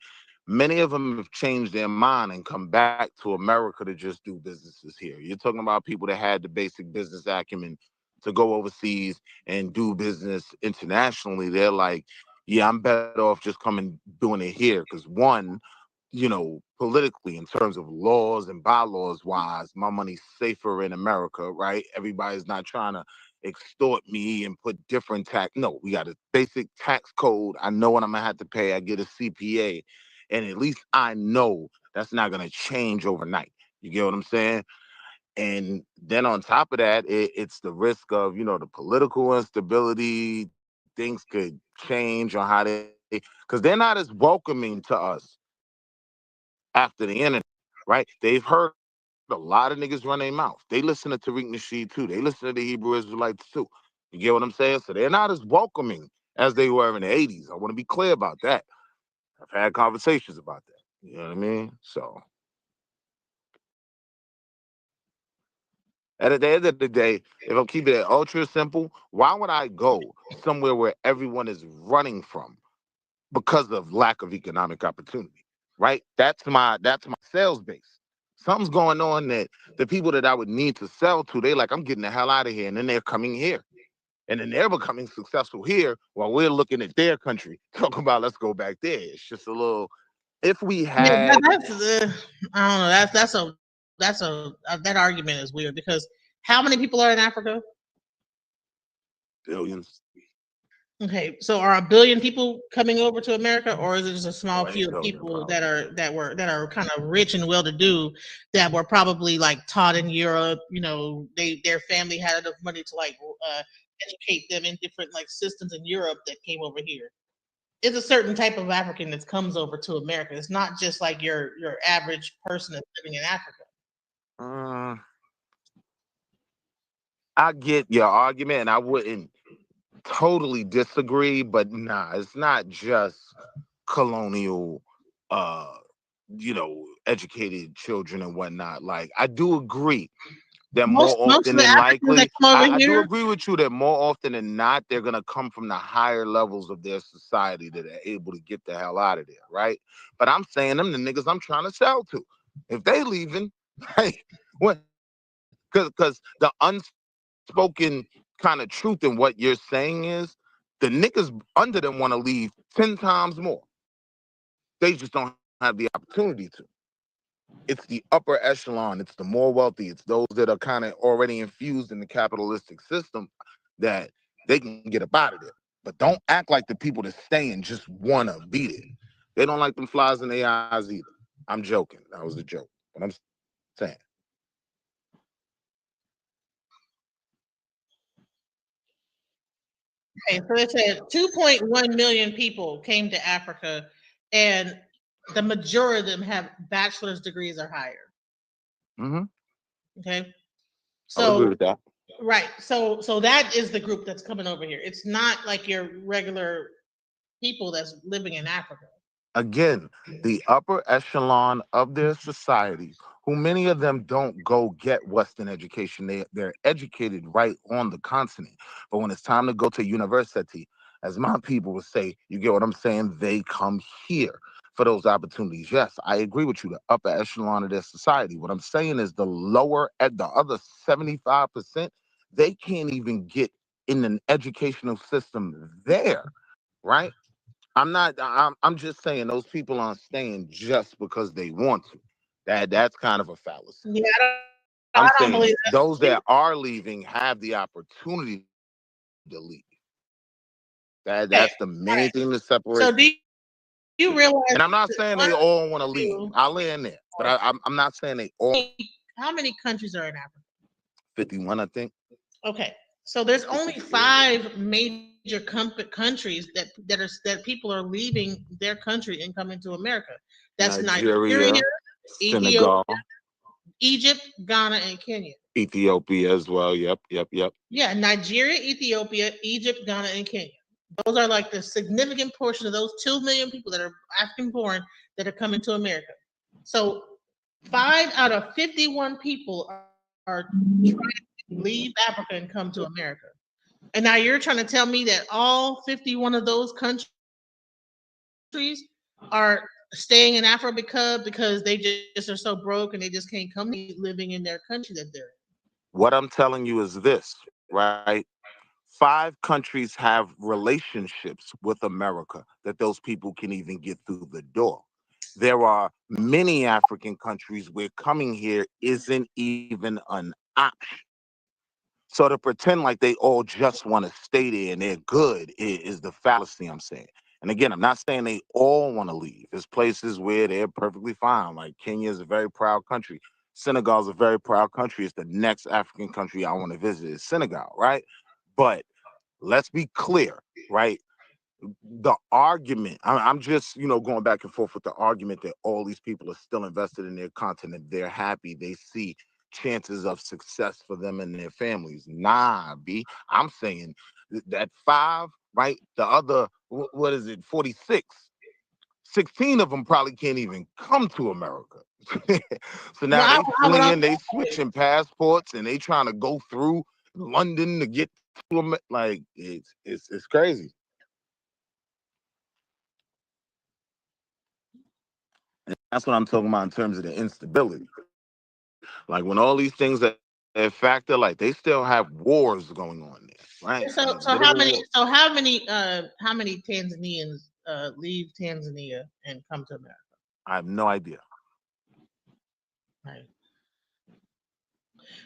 D: Many of them have changed their mind and come back to America to just do businesses here. You're talking about people that had the basic business acumen to go overseas and do business internationally. They're like, yeah, I'm better off just coming doing it here. Because one, politically, in terms of laws and bylaws wise, my money's safer in America, right? Everybody's not trying to extort me and put different tax. No, we got a basic tax code. I know what I'm gonna have to pay. I get a CPA, and at least I know that's not gonna change overnight. You get what I'm saying? And then on top of that, it's the risk of the political instability. Things could change on how because they're not as welcoming to us after the internet, right? They've heard a lot of niggas run their mouth. They listen to Tariq Nasheed too. They listen to the Hebrew Israelites too. You get what I'm saying? So they're not as welcoming as they were in the 80s. I want to be clear about that. I've had conversations about that. You know what I mean? So at the end of the day, if I'm keeping it ultra simple, why would I go somewhere where everyone is running from because of lack of economic opportunity? Right? That's my sales base. Something's going on that the people that I would need to sell to, they like, I'm getting the hell out of here. And then they're coming here. And then they're becoming successful here while we're looking at their country, talking about let's go back there. It's just a little, if we
A: yeah,
D: had,
A: that's I don't know. That's a that argument is weird because how many people are in Africa?
D: Billions.
A: Okay, so are a billion people coming over to America, or is it just a small
D: Oh,
A: few
D: 8
A: of
D: billion
A: people
D: probably.
A: that are kind of rich and well to do that were probably like taught in Europe? You know, their family had enough money to like educate them in different like systems in Europe that came over here. It's a certain type of African that comes over to America. It's not just like your average person that's living in Africa.
D: Uh, I get your argument, and I wouldn't totally disagree, but nah, it's not just colonial, uh, educated children and whatnot. Like, I do agree that more
A: Most
D: often
A: of the
D: than
A: Africans that
D: likely,
A: come over
D: I do
A: here,
D: agree with you that more often than not, they're gonna come from the higher levels of their society that are able to get the hell out of there, right? But I'm saying them the niggas I'm trying to sell to. If they leaving, right? What? Because the unspoken kind of truth in what you're saying is the niggas under them want to leave 10 times more. They just don't have the opportunity to. It's the upper echelon, it's the more wealthy, it's those that are kind of already infused in the capitalistic system that they can get up out of there. But don't act like the people that stay and just want to beat it. They don't like them flies in their eyes either. I'm joking. That was a joke. But I'm saying.
A: okay, so it said 2.1 million people came to Africa, and the majority of them have bachelor's degrees or higher.
D: Mm-hmm.
A: Okay,
D: I would agree
A: so
D: with that.
A: right, so that is the group that's coming over here. It's not like your regular people that's living in Africa.
D: Again, the upper echelon of their society, who many of them don't go get Western education. They're educated right on the continent. But when it's time to go to university, as my people would say, you get what I'm saying? They come here for those opportunities. Yes, I agree with you, the upper echelon of their society. What I'm saying is the lower at the other 75%, they can't even get in an educational system there, right? I'm just saying those people aren't staying just because they want to. That's kind of a fallacy.
A: Yeah,
D: I'm
A: I don't
D: saying
A: believe
D: those
A: that.
D: that are leaving have the opportunity to leave.
A: Okay,
D: That's the
A: all
D: main
A: right.
D: thing that
A: So
D: separates
A: do you
D: two.
A: realize
D: And I'm not
A: that
D: saying
A: one,
D: they all want to leave.
A: two,
D: I'll land there. But
A: or
D: I'm not saying they all
A: how many countries are in Africa?
D: 51, I think.
A: Okay, so there's only
D: 52.
A: five major countries that people are leaving their country and coming to America. That's Nigeria,
D: Nigeria,
A: Ethiopia,
D: Senegal,
A: Egypt, Ghana, and Kenya.
D: Ethiopia as well. Yep.
A: Yeah, Nigeria, Ethiopia, Egypt, Ghana, and Kenya. Those are like the significant portion of those 2 million people that are African born that are coming to America. So 5 out of 51 people are trying to leave Africa and come to America. And now you're trying to tell me that all 51 of those countries are staying in Africa because they just are so broke and they just can't come living in their country that they're in.
D: What I'm telling you is this, right? 5 countries have relationships with America that those people can even get through the door. There are many African countries where coming here isn't even an option. So to pretend like they all just want to stay there and they're good is the fallacy I'm saying. And again, I'm not saying they all want to leave. There's places where they're perfectly fine. Like Kenya is a very proud country. Senegal is a very proud country. It's the next African country I want to visit is Senegal, right? But let's be clear, right? The argument, I'm just, going back and forth with the argument that all these people are still invested in their continent. They're happy. They see chances of success for them and their families. Nah, B. I'm saying that 5, right? The other, what is it, 46? 16 of them probably can't even come to America. So
A: Well,
D: now they
A: what I'm
D: fleeing, they switching passports, and they trying to go through London to get to them. Like it's crazy. And that's what I'm talking about in terms of the instability. Like when all these things are a factor, like they still have wars going on there, right?
A: so
D: Like literal war.
A: how many Tanzanians leave Tanzania and come to America?
D: I have no idea.
A: Right.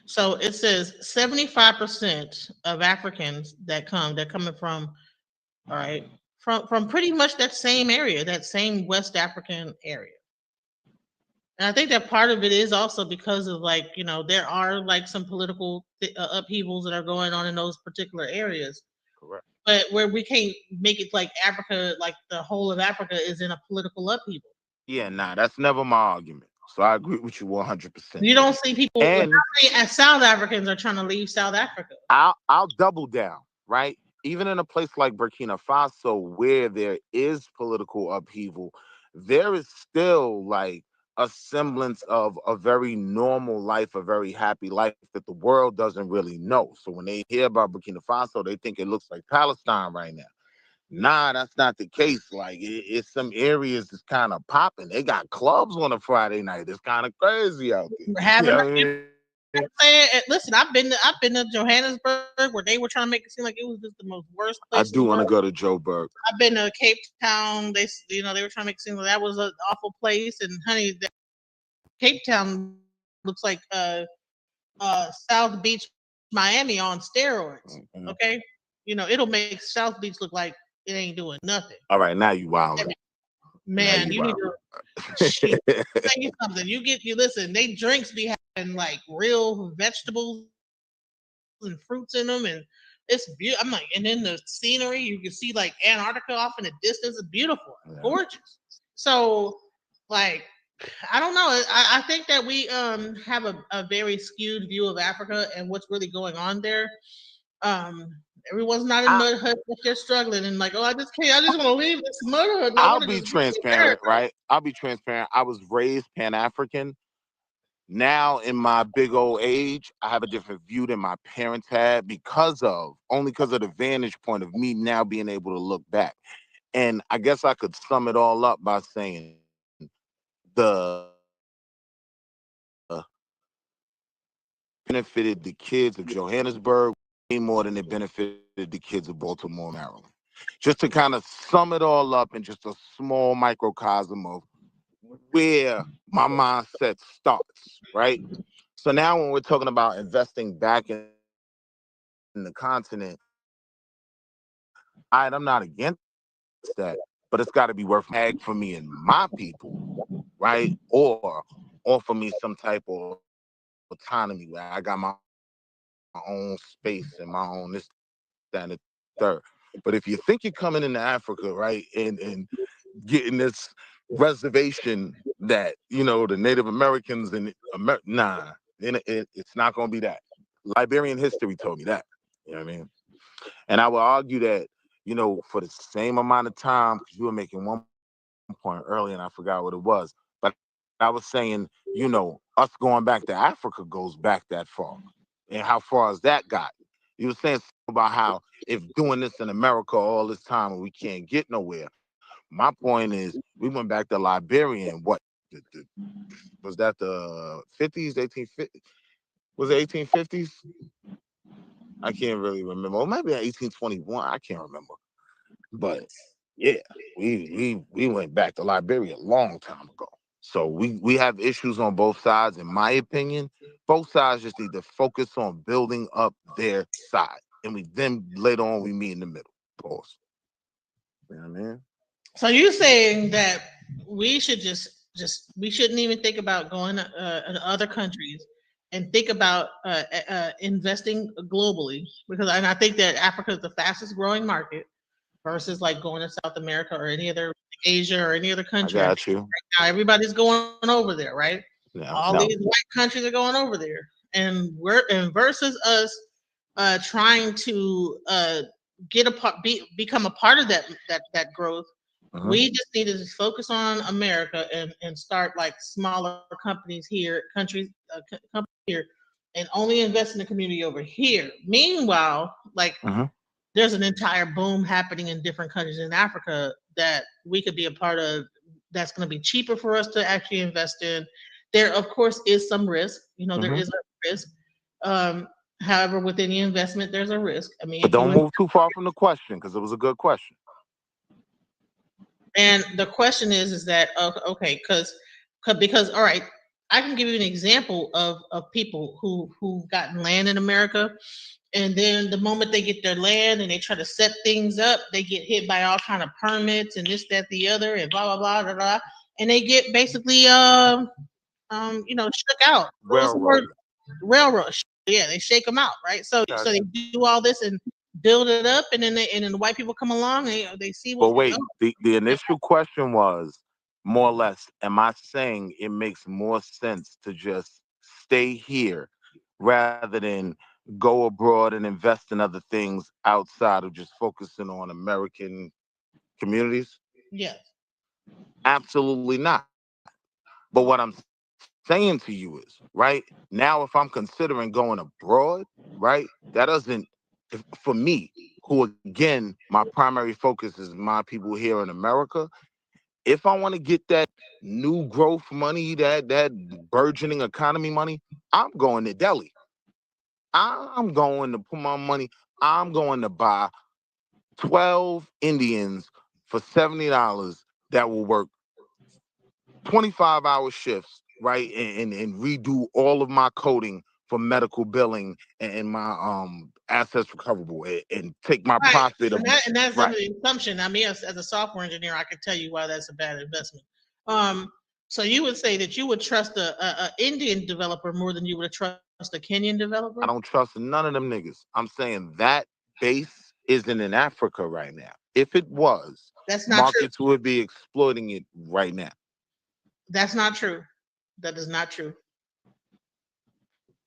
A: So it says 75% of Africans that come, they're coming from, all right, from pretty much that same area, that same West African area. And I think that part of it is also because of, like, there are like some political upheavals that are going on in those particular areas.
D: Correct.
A: But where we can't make it like Africa, like the whole of Africa is in a political upheaval.
D: Yeah, nah, that's never my argument. So I agree with you 100%
A: You
D: there.
A: don't see people. How
D: And
A: many South Africans are trying to leave South Africa?
D: I'll double down, right? Even in a place like Burkina Faso, where there is political upheaval, there is still like a semblance of a very normal life, a very happy life that the world doesn't really know. So when they hear about Burkina Faso, they think it looks like Palestine right now. Nah, that's not the case. Like it's some areas that's kind of popping. They got clubs on a Friday night. It's kind of crazy out there.
A: We're
D: You
A: having
D: know what I mean?
A: listen, I've been to Johannesburg where they were trying to make it seem like it was just the most worst
D: I
A: place in
D: do
A: the
D: want to
A: world.
D: go to Joburg.
A: I've been to Cape Town. They were trying to make it seem like that was an awful place. And honey, Cape Town looks like South Beach, Miami on steroids.
D: Mhm.
A: Okay, it'll make South Beach look like it ain't doing nothing.
D: All right, now you wild.
A: Man,
D: you
A: you need
D: wild.
A: to shit. Tell you something. You listen. They drinks be having like real vegetables and fruits in them, and it's beautiful. I'm like, and then the scenery, you can see like Antarctica off in the distance. It's beautiful, gorgeous. So, like, I don't know. I think that we have a very skewed view of Africa and what's really going on there. Um, Everyone's not in
D: I,
A: mud huts, but they're struggling and like, oh, I just can't. I just want to leave this mud hut. I
D: I'll
A: want to
D: be
A: just be in
D: transparent,
A: America.
D: right? I'll be transparent. I was raised Pan African. Now, in my big old age, I have a different view than my parents had only because of the vantage point of me now being able to look back. And I guess I could sum it all up by saying the benefited the kids of Johannesburg way more than it benefited the kids of Baltimore, Maryland. Just to kind of sum it all up in just a small microcosm of where my mindset starts, right? So now when we're talking about investing back in the continent, I'm not against that, but it's got to be worth ag for me and my people, right? Or offer me some type of autonomy where I got my own space and my own this, that, and the third. But if you think you're coming into Africa, right, and getting this reservation that the Native Americans and nah, it's not going to be that. Liberian history told me that. You know what I mean? And I would argue that for the same amount of time, because you were making one point earlier and I forgot what it was, but I was saying us going back to Africa goes back that far, and how far has that got? You were saying about how if doing this in America all this time and we can't get nowhere. My point is, we went back to Liberia and what was that the 50s, 1850s? Was it 1850s? I can't really remember. Or maybe 1821. I can't remember. But yeah, we went back to Liberia a long time ago. So we have issues on both sides, in my opinion. Both sides just need to focus on building up their side, and then later on we meet in the middle. Pause. You know what I mean?
A: So you're saying that we should we shouldn't even think about going to other countries and think about investing globally, because and I think that Africa is the fastest growing market versus like going to South America or any other Asia or any other
D: I
A: country.
D: got you.
A: Now everybody's going over there, right? All
D: No.
A: these white countries are going over there, and versus us trying to get a part, become a part of that growth. We just need to just focus on America and start like smaller companies here, companies here, and only invest in the community over here. Meanwhile, like there's an entire boom happening in different countries in Africa that we could be a part of. That's going to be cheaper for us to actually invest in. There, of course, is some risk. There is a risk. However, with any investment, there's a risk. I mean,
D: But don't move too far from the question, because it was a good question.
A: And the question is that okay, because all right, I can give you an example of people who've gotten land in America, and then the moment they get their land and they try to set things up, they get hit by all kind of permits and this, that, the other, and blah blah blah blah blah, and they get basically shook out. What's the word?
D: Railroad.
A: Railroad. Yeah, they shake them out, right? So
D: Gotcha.
A: they do all this and build it up, and then the white people come along, they see
D: But
A: what's going
D: wait,
A: on.
D: the initial question was more or less, am I saying it makes more sense to just stay here rather than go abroad and invest in other things outside of just focusing on American communities?
A: Yes,
D: Absolutely not. But what I'm saying to you is, right now, if I'm considering going abroad, right, that doesn't, for me, who again, my primary focus is my people here in America. If I want to get that new growth money, that burgeoning economy money, I'm going to Delhi. I'm going to put my money. I'm going to buy 12 Indians for $70 that will work 25-hour shifts, right? And redo all of my coding for medical billing and my assets recoverable and take my
A: right.
D: profit of
A: And that's
D: right.
A: under the assumption. I mean, as a software engineer, I can tell you why that's a bad investment. Um, so you would say that you would trust a Indian developer more than you would trust a Kenyan
D: I
A: developer?
D: don't trust none of them niggas. I'm saying that base isn't in Africa right now. If it was,
A: That's not true.
D: markets would be exploiting it right now.
A: That's not true. That is not true.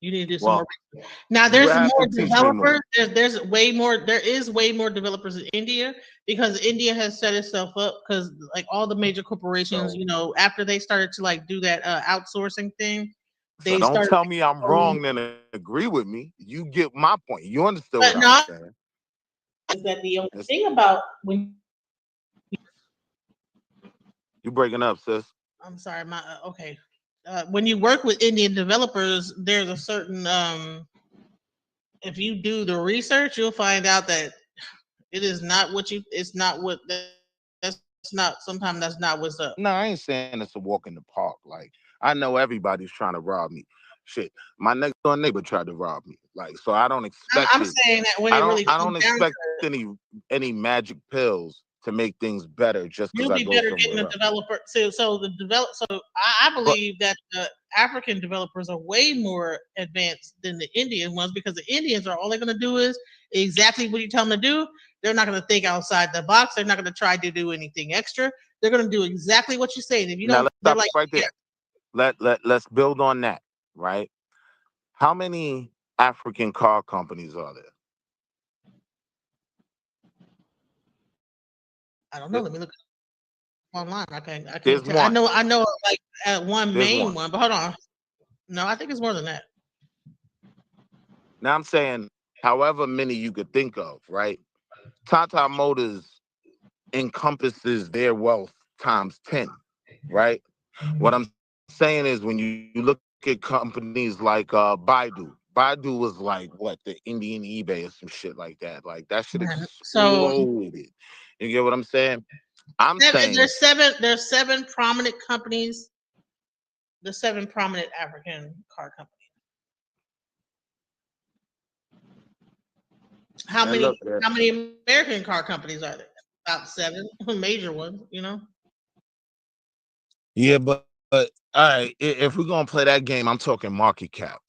A: You need to do some more.
D: Well,
A: Now
D: you
A: there's
D: have
A: more
D: to teach me more.
A: developers. There's way more. There is way more developers in India because India has set itself up because like all the major corporations,
D: So,
A: after they started to like do that outsourcing thing,
D: so
A: they
D: don't
A: started.
D: tell me I'm wrong, then agree with me. You get my point. You understood what
A: But
D: I was
A: no,
D: saying.
A: is that the only
D: It's,
A: thing about when
D: you breaking up, sis.
A: I'm sorry, my okay. When you work with Indian developers, there's a certain if you do the research, you'll find out that it is not what you. It's not what that's not. Sometimes that's not what's up.
D: No, I ain't saying it's a walk in the park. Like, I know everybody's trying to rob me. Shit, my next door neighbor tried to rob me. Like, so I don't expect
A: I'm
D: it.
A: saying that when
D: I
A: it
D: don't
A: really
D: I
A: comes
D: don't
A: down to
D: expect any magic pills to make things better just because
A: you'll
D: I
A: be
D: go
A: better getting a
D: somewhere else.
A: developer. So the develop. So I
D: But
A: believe that the African developers are way more advanced than the Indian ones because the Indians are all they're going to do is exactly what you tell them to do. They're not going to think outside the box. They're not going to try to do anything extra. They're going to do exactly what you say. And if you
D: now
A: don't,
D: let's
A: they're
D: stop
A: like,
D: right
A: yeah,
D: there. Let's build on that, right? How many African car companies are there?
A: I don't know.
D: There-
A: Let me look online. I
D: There's
A: can't tell.
D: one.
A: I know like one
D: There's
A: main
D: one.
A: one, but hold on. No, I think it's more than that.
D: Now I'm saying however many you could think of, right? Tata Motors encompasses their wealth times 10, right? What I'm saying is when you look at companies like Baidu was like what, the Indian eBay or some shit like that. Like that shit
A: So
D: exploded. You get what I'm saying? I'm saying
A: there's seven prominent companies. The seven prominent African car companies. How
D: and look,
A: many how many American car companies are there? About seven major ones.
D: yeah, but all right, if we're gonna play that game, I'm talking market cap,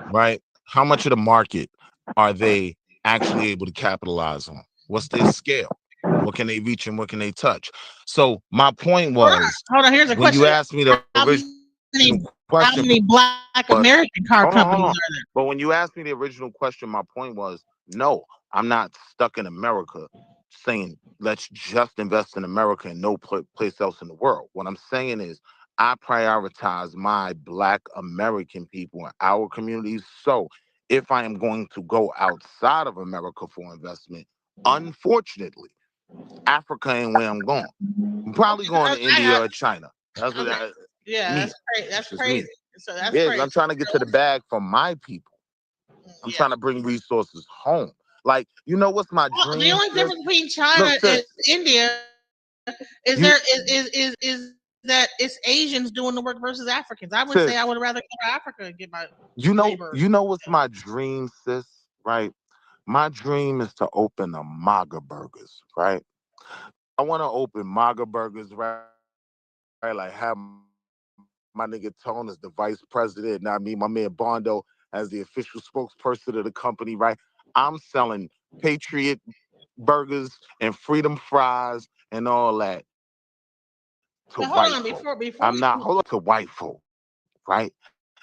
D: right? How much of the market are they actually able to capitalize on? What's their scale? What can they reach and what can they touch? So my point
A: Hold on,
D: was
A: hold on. Here's a
D: when you
A: question:
D: asked me the
A: How
D: original
A: many how
D: question,
A: many Black
D: but
A: American car
D: hold
A: companies
D: on.
A: are there?
D: But when you asked me the original question, my point was no, I'm not stuck in America saying let's just invest in America and no place else in the world. What I'm saying is I prioritize my Black American people in our communities. So if I am going to go outside of America for investment, unfortunately, Africa ain't where I'm going. I'm probably going to India or China. That's what
A: Okay, yeah,
D: me.
A: that's crazy.
D: It's
A: That's
D: just
A: crazy.
D: me.
A: So that's
D: Yeah, 'cause
A: crazy.
D: I'm trying to get to the bag for my people. I'm
A: Yeah.
D: trying to bring resources home. Like, you know what's my
A: Well, the
D: dream,
A: only
D: sis?
A: difference between China
D: Look,
A: and
D: sis,
A: India is
D: you
A: there is that it's Asians doing the work versus Africans. I would say I
D: Sis,
A: would rather go to Africa and get my
D: you
A: labor.
D: know what's my dream, sis, right? My dream is to open a MAGA burgers, right? I want to open MAGA burgers, right? Like have my nigga Tone as the vice president. Now I mean my man Bondo as the official spokesperson of the company, right? I'm selling Patriot burgers and freedom fries and all that to
A: But hold
D: white
A: on,
D: folk.
A: before
D: I'm
A: we
D: not hold up to white folk, right?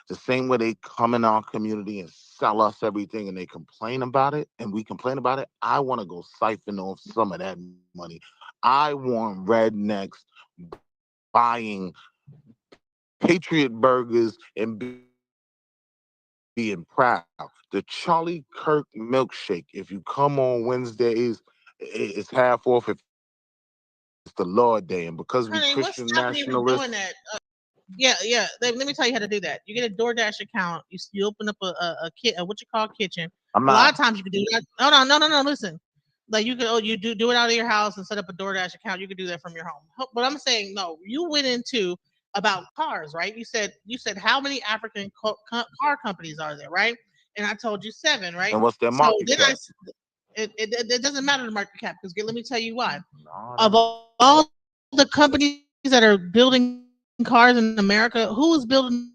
D: The same way they come in our community and sell us everything and they complain about it and we complain about it, I want to go siphon off some of that money. I want rednecks buying Patriot burgers and being proud. The Charlie Kirk milkshake, if you come on Wednesdays, it's half off if it's the Lord Day. And because we
A: honey, what's
D: Christian
A: stopping you from doing
D: nationalists,
A: that? Yeah, yeah. Let me tell you how to do that. You get a DoorDash account. You open up a what you call kitchen.
D: I'm
A: A lot
D: not,
A: of times you can do that. Hold on, no. Listen, like you can you do it out of your house and set up a DoorDash account. You can do that from your home. But I'm saying no. You went into about cars, right? You said how many African car companies are there, right? And I told you seven, right?
D: and what's their
A: So
D: market
A: then
D: cap?
A: it doesn't matter the market cap because let me tell you why.
D: No,
A: Of all the companies that are building cars in America, who is building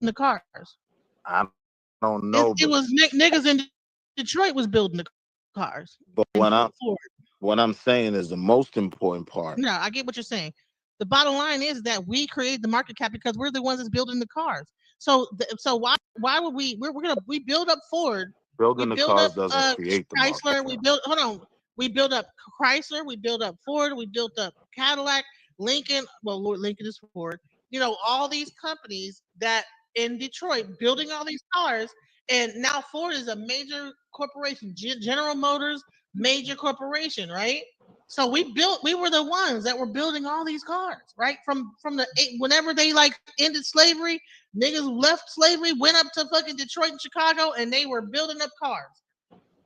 A: the cars?
D: I don't
A: It
D: know,
A: was niggas in Detroit was building the cars and
D: but
A: Ford.
D: what I'm saying is the most important
A: No,
D: part.
A: I get what you're saying. The bottom line is that we create the market cap because we're the ones that's building the cars. So why would we build up Ford, we
D: Building the
A: build up
D: cars doesn't create the market
A: Chrysler, we
D: cap.
A: build hold on, we build up Chrysler, we build up Ford, we built up Cadillac, Lincoln. Well, Lincoln is Ford. All these companies that in Detroit building all these cars, and now Ford is a major corporation. General Motors, major corporation, right? So we were the ones that were building all these cars, right? From whenever they like ended slavery, niggas left slavery, went up to fucking Detroit and Chicago, and they were building up cars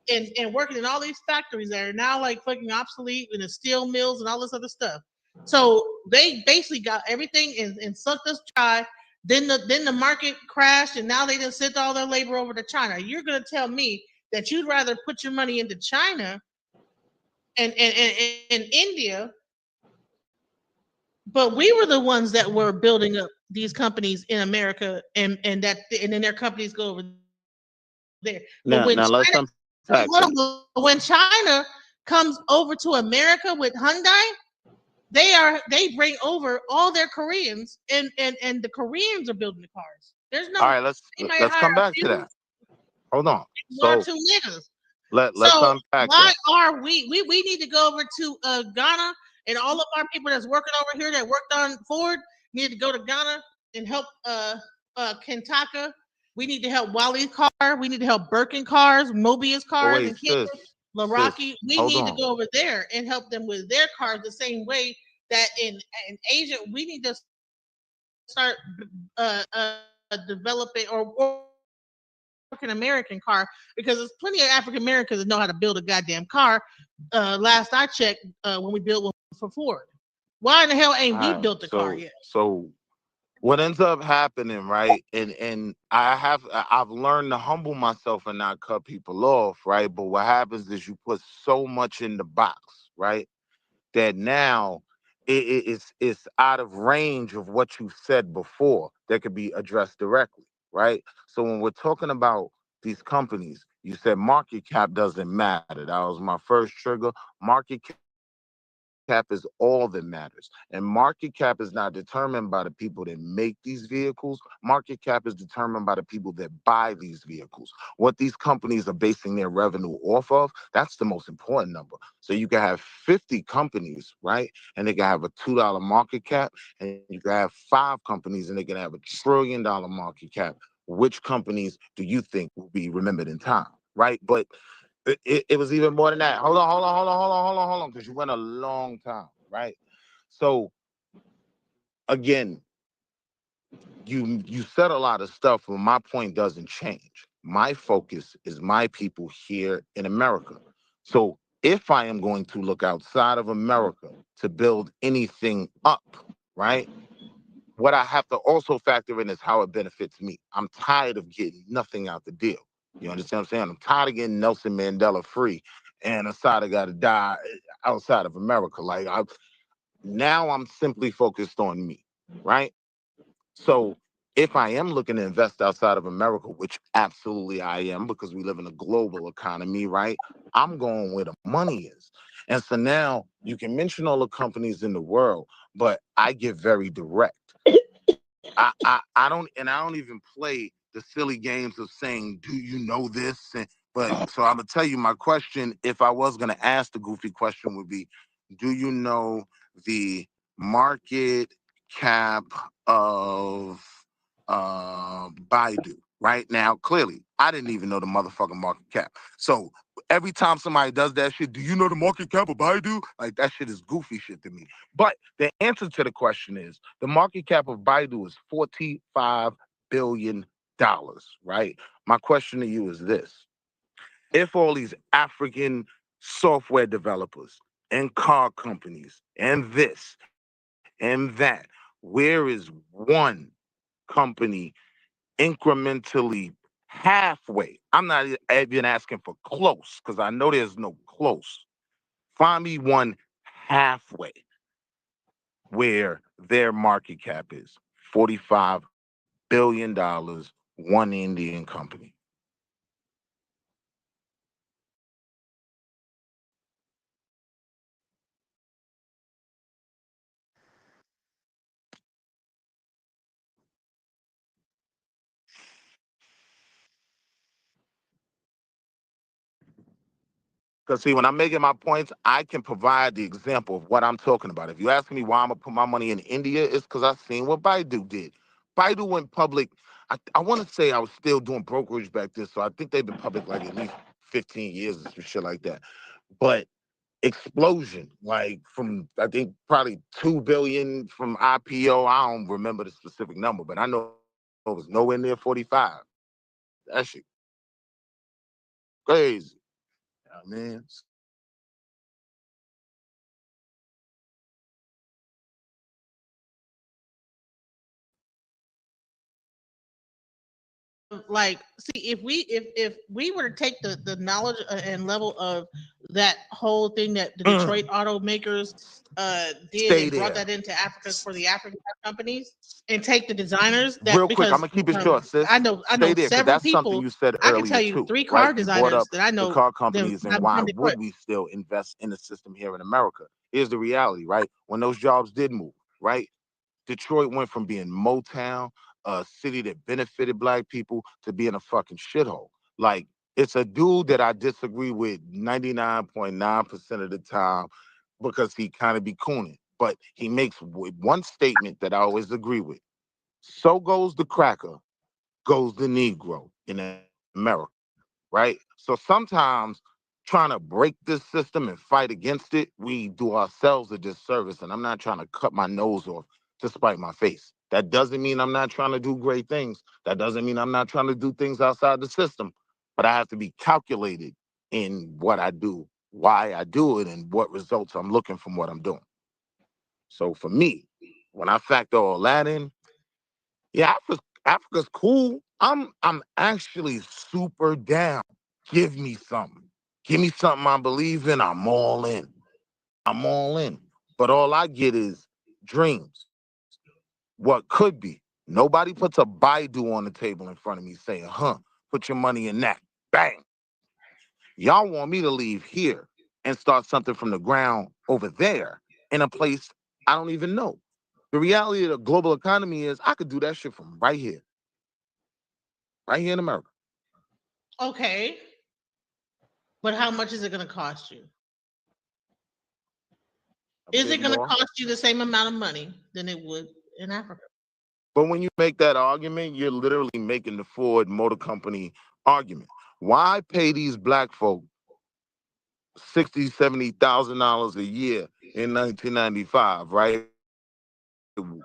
A: and working in all these factories that are now like fucking obsolete and the steel mills and all this other stuff. So they basically got everything and sucked us dry. Then the market crashed, and now they just sent all their labor over to China. You're gonna tell me that you'd rather put your money into China and India, but we were the ones that were building up these companies in America, and then their companies go over there. But when China,
D: Now let's unpack
A: hold on,
D: that.
A: when China comes over to America with Hyundai, they bring over all their Koreans, and the Koreans are building the cars. There's
D: All
A: no,
D: right,
A: they might
D: let's
A: hire
D: come
A: a
D: back to
A: few,
D: that. Hold on.
A: one or
D: So
A: two niggas.
D: let's
A: So
D: unpack
A: why
D: that.
A: are we need to go over to Ghana, and all of our people that's working over here that worked on Ford need to go to Ghana and help Kentaka. We need to help Wally Car. We need to help Birkin cars, Mobius
D: But
A: cars,
D: wait,
A: and Kent
D: sis,
A: Laraki. We
D: hold
A: need to
D: on.
A: go over there and help them with their cars the same way that in Asia we need to start developing or working American car, because there's plenty of African Americans that know how to build a goddamn car. Last I checked, when we built one for Ford. Why in the hell ain't we built the car
D: All
A: yet?
D: right. So what ends up happening, right? And I've learned to humble myself and not cut people off, right? But what happens is you put so much in the box, right? That now it's out of range of what you said before that could be addressed directly, right? So when we're talking about these companies, you said market cap doesn't matter. That was my first trigger. Market cap is all that matters. And market cap is not determined by the people that make these vehicles. Market cap is determined by the people that buy these vehicles. What these companies are basing their revenue off of, that's the most important number. So you can have 50 companies, right? And they can have a $2 market cap, and you can have 5 companies and they can have $1 trillion market cap. Which companies do you think will be remembered in time, right? But it was even more than that. Hold on, because you went a long time, right? So again, you said a lot of stuff, but my point doesn't change. My focus is my people here in America. So if I am going to look outside of America to build anything up, right? What I have to also factor in is how it benefits me. I'm tired of getting nothing out the deal. You understand what I'm saying? I'm tired of getting Nelson Mandela free and Assata got to die outside of America. Now I'm simply focused on me, right? So if I am looking to invest outside of America, which absolutely I am because we live in a global economy, right? I'm going where the money is. And so now you can mention all the companies in the world, but I get very direct. I don't even play the silly games of saying, do you know this? But so I'm gonna tell you my question, if I was gonna ask the goofy question would be, do you know the market cap of Baidu? Right now, clearly, I didn't even know the motherfucking market cap. So every time somebody does that shit, do you know the market cap of Baidu? Like that shit is goofy shit to me. But the answer to the question is the market cap of Baidu is $45 billion, right? My question to you is this. If all these African software developers and car companies and this and that, where is one company incrementally halfway? I'm not even asking for close because I know there's no close. Find me one halfway where their market cap is $45 billion, one Indian company. Because see, when I'm making my points, I can provide the example of what I'm talking about. If you ask me why I'm gonna put my money in India, it's because I've seen what Baidu did. Baidu went public. I want to say I was still doing brokerage back then, so I think they've been public like at least 15 years or some shit like that. But explosion, like from I think probably 2 billion from IPO. I don't remember the specific number, but I know it was nowhere near 45. That shit crazy. I mean,
A: Like, see, if we were to take the knowledge and level of that whole thing that the Detroit automakers did
D: stay
A: and brought
D: there.
A: that into Africa for the African companies, and take the designers that,
D: Real quick, I'm
A: because
D: gonna keep it short, sis.
A: I
D: Stay
A: know
D: there, because
A: several
D: that's something
A: people.
D: you said
A: I can
D: earlier
A: tell you
D: too,
A: three
D: right?
A: car
D: You brought
A: designers
D: up
A: that I
D: the
A: know
D: car
A: that
D: companies and
A: I'm
D: why
A: in Detroit.
D: would we still invest in the system here in America? Here's the reality, right? When those jobs did move, right? Detroit went from being Motown, a city that benefited black people, to being a fucking shithole. Like, it's a dude that I disagree with 99.9% of the time because he kind of be cooning. But he makes one statement that I always agree with. So goes the cracker, goes the Negro in America, right? So sometimes trying to break this system and fight against it, we do ourselves a disservice. And I'm not trying to cut my nose off to spite my face. That doesn't mean I'm not trying to do great things. That doesn't mean I'm not trying to do things outside the system. But I have to be calculated in what I do, why I do it, and what results I'm looking from what I'm doing. So for me, when I factor all that in, yeah, Africa's cool. I'm actually super down. Give me something. Give me something I believe in. I'm all in. I'm all in. But all I get is dreams. What could be. Nobody puts a Baidu on the table in front of me saying, put your money in that. Bang. Y'all want me to leave here and start something from the ground over there in a place I don't even know. The reality of the global economy is I could do that shit from right here in America.
A: Okay, but how much is it going to cost you?
D: A
A: Is
D: bit
A: it going to
D: more.
A: cost you the same amount of money than it would in Africa?
D: But when you make that argument, you're literally making the Ford Motor Company argument. Why pay these black folk 70,000 $70,000 a year in 1995, right?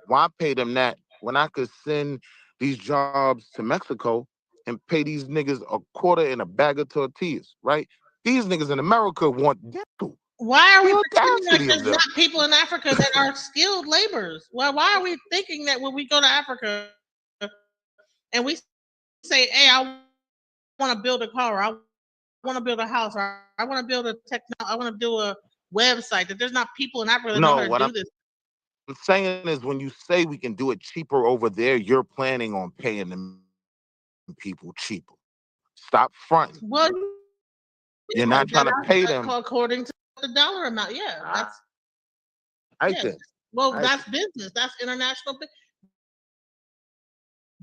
D: Why pay them that when I could send these jobs to Mexico and pay these niggas a quarter in a bag of tortillas, right? These niggas in America want you.
A: Why are we
D: The
A: pretending like
D: audacity of
A: there's
D: them.
A: not people in Africa that are skilled laborers? Well, why are we thinking that when we go to Africa and we say, "Hey, I want to build a car, I want to build a house, or I want to build I want to do a website," that there's not people in Africa that know
D: No,
A: how to
D: what
A: do this?
D: I'm saying is when you say we can do it cheaper over there, you're planning on paying them people cheaper. Stop fronting.
A: Well,
D: You're not trying to pay
A: that's
D: them.
A: according to the dollar amount. Yeah, that's
D: I
A: yes.
D: think.
A: Well,
D: I
A: that's
D: think.
A: business. That's international.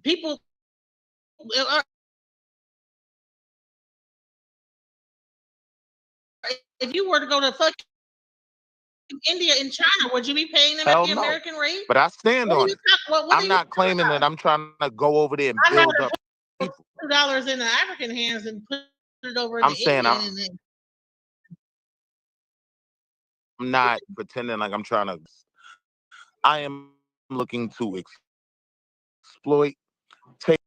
A: People, uh, if you were to go to fucking India and China, would you be paying them at
D: Hell
A: the
D: no.
A: American rate?
D: But I stand
A: What are
D: on
A: you
D: it.
A: what are
D: I'm
A: you
D: not
A: talking
D: claiming that
A: about?
D: I'm trying to go over there and
A: I'd
D: build up
A: rather
D: people.
A: put $2 in the African hands and put it over in
D: I'm
A: the
D: saying
A: Indian, and then
D: I'm not pretending like I'm trying to. I am looking to exploit, take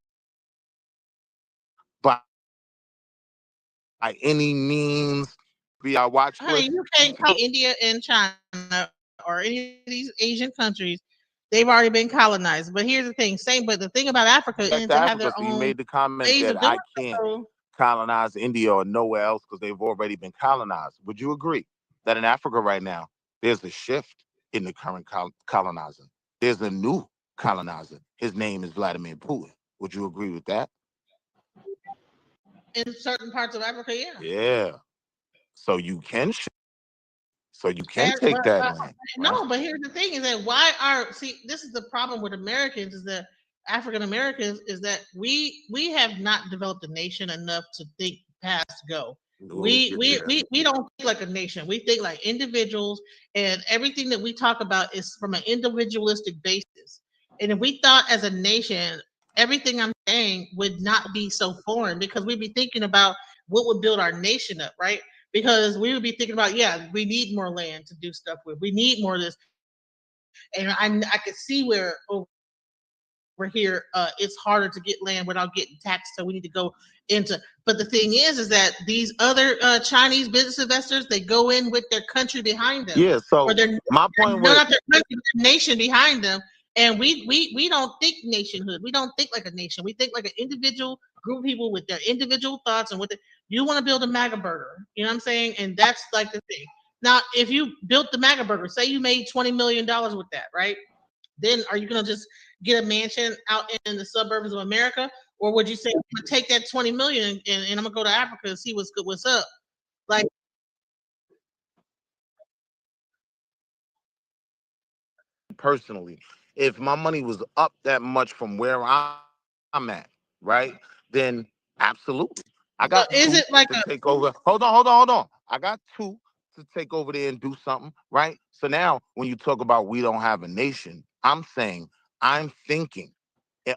D: by any means be our watch
A: honey,
D: list.
A: you can't call India and China or any of these Asian countries. They've already been colonized. But here's the thing, same. But the thing about Africa
D: Back
A: is
D: to
A: to have
D: Africa.
A: their
D: So you
A: own
D: made the comment
A: ways
D: that
A: of doing
D: I
A: it.
D: can't
A: So
D: colonize India or nowhere else because they've already been colonized. Would you agree that in Africa right now, there's a shift in the current colonizer? There's a new colonizer. His name is Vladimir Putin. Would you agree with that?
A: in certain parts of Africa, yeah.
D: Yeah. So you can
A: And,
D: take that
A: but
D: land, right?
A: no, but here's the thing: is that why are see? This is the problem with Americans is that African Americans is that we have not developed a nation enough to think past go.
D: We'll get there.
A: We don't think like a nation. We think like individuals, and everything that we talk about is from an individualistic basis. And if we thought as a nation, everything I'm saying would not be so foreign because we'd be thinking about what would build our nation up, right? Because we would be thinking about, yeah, we need more land to do stuff with. We need more of this, and I could see where over here it's harder to get land without getting taxed. So we need to go into. But the thing is that these other Chinese business investors they go in with their country behind them,
D: Yeah. So
A: or their
D: my point
A: no,
D: was
A: not their country, their nation behind them. And we don't think nationhood. We don't think like a nation. We think like an individual group of people with their individual thoughts and what you want to build a MAGA burger. You know what I'm saying? And that's like the thing. Now, if you built the MAGA burger, say you made $20 million with that, right? Then are you gonna just get a mansion out in the suburbs of America, or would you say I'm gonna take that 20 million and I'm gonna go to Africa and see what's good, what's up? Like,
D: personally, if my money was up that much from where I'm at, right, then absolutely. I
A: but
D: got
A: is
D: two
A: it like
D: to
A: a
D: take over. Hold on. I got two to take over there and do something, right? So now when you talk about we don't have a nation, I'm saying I'm thinking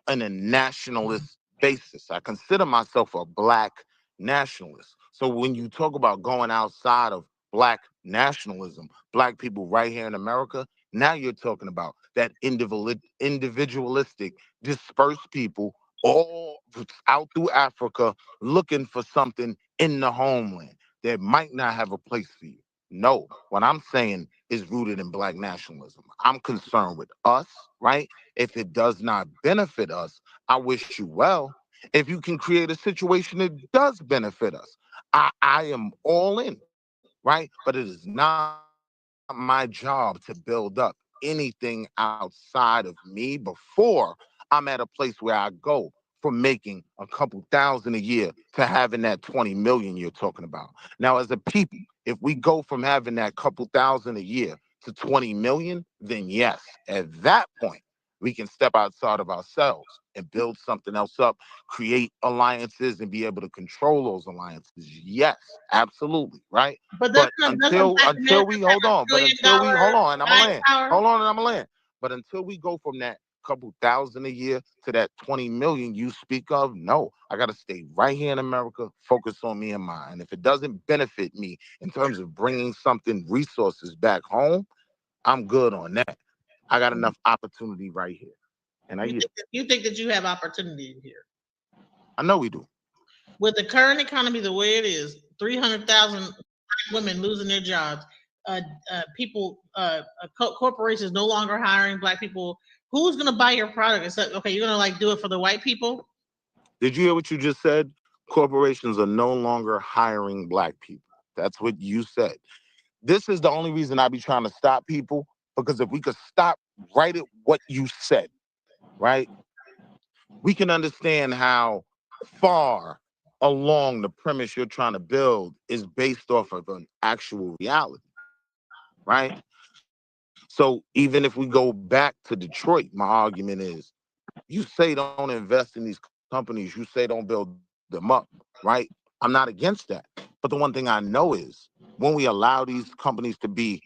D: in a nationalist basis. I consider myself a black nationalist. So when you talk about going outside of black nationalism, black people right here in America, now you're talking about that individualistic, dispersed people all out through Africa looking for something in the homeland that might not have a place for you. No, what I'm saying is rooted in black nationalism. I'm concerned with us, right? If it does not benefit us, I wish you well. If you can create a situation that does benefit us, I am all in, right? But it is not my job to build up anything outside of me before I'm at a place where I go from making a couple thousand a year to having that 20 million you're talking about. Now, as a people, if we go from having that couple thousand a year to 20 million, then yes, at that point, we can step outside of ourselves and build something else up, create alliances and be able to control those alliances. Yes, absolutely, right?
A: but
D: But
A: doesn't Black
D: until
A: America
D: we
A: have
D: hold
A: a
D: on, but
A: trillion
D: until we
A: dollar
D: hold on, and I'm gonna
A: buying
D: land.
A: power?
D: Hold on, and I'm gonna land. But until we go from that couple thousand a year to that 20 million you speak of, no, I gotta stay right here in America, focus on me and mine. And if it doesn't benefit me in terms of bringing something resources back home, I'm good on that. I got enough opportunity right here, and I yield.
A: You think that you have opportunity here?
D: I know we do.
A: With the current economy the way it is, 300,000 women losing their jobs. Corporations no longer hiring black people. Who's gonna buy your product? It's like, okay, you're gonna like do it for the white people.
D: Did you hear what you just said? Corporations are no longer hiring black people. That's what you said. This is the only reason I be trying to stop people, because if we could stop right at what you said, right, we can understand how far along the premise you're trying to build is based off of an actual reality, right? So even if we go back to Detroit, my argument is, you say don't invest in these companies, you say don't build them up, right? I'm not against that. But the one thing I know is, when we allow these companies to be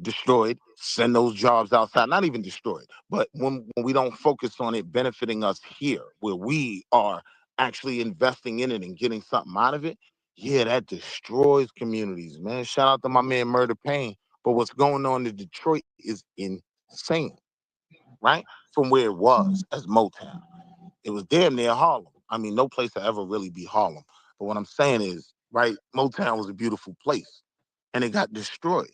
D: destroyed, send those jobs outside, not even destroyed, but when we don't focus on it benefiting us here, where we are actually investing in it and getting something out of it, yeah, that destroys communities, man. Shout out to my man Murder Payne. But what's going on in Detroit is insane, right? From where it was as Motown. It was damn near Harlem. I mean, no place will ever really be Harlem. But what I'm saying is, right, Motown was a beautiful place, and it got destroyed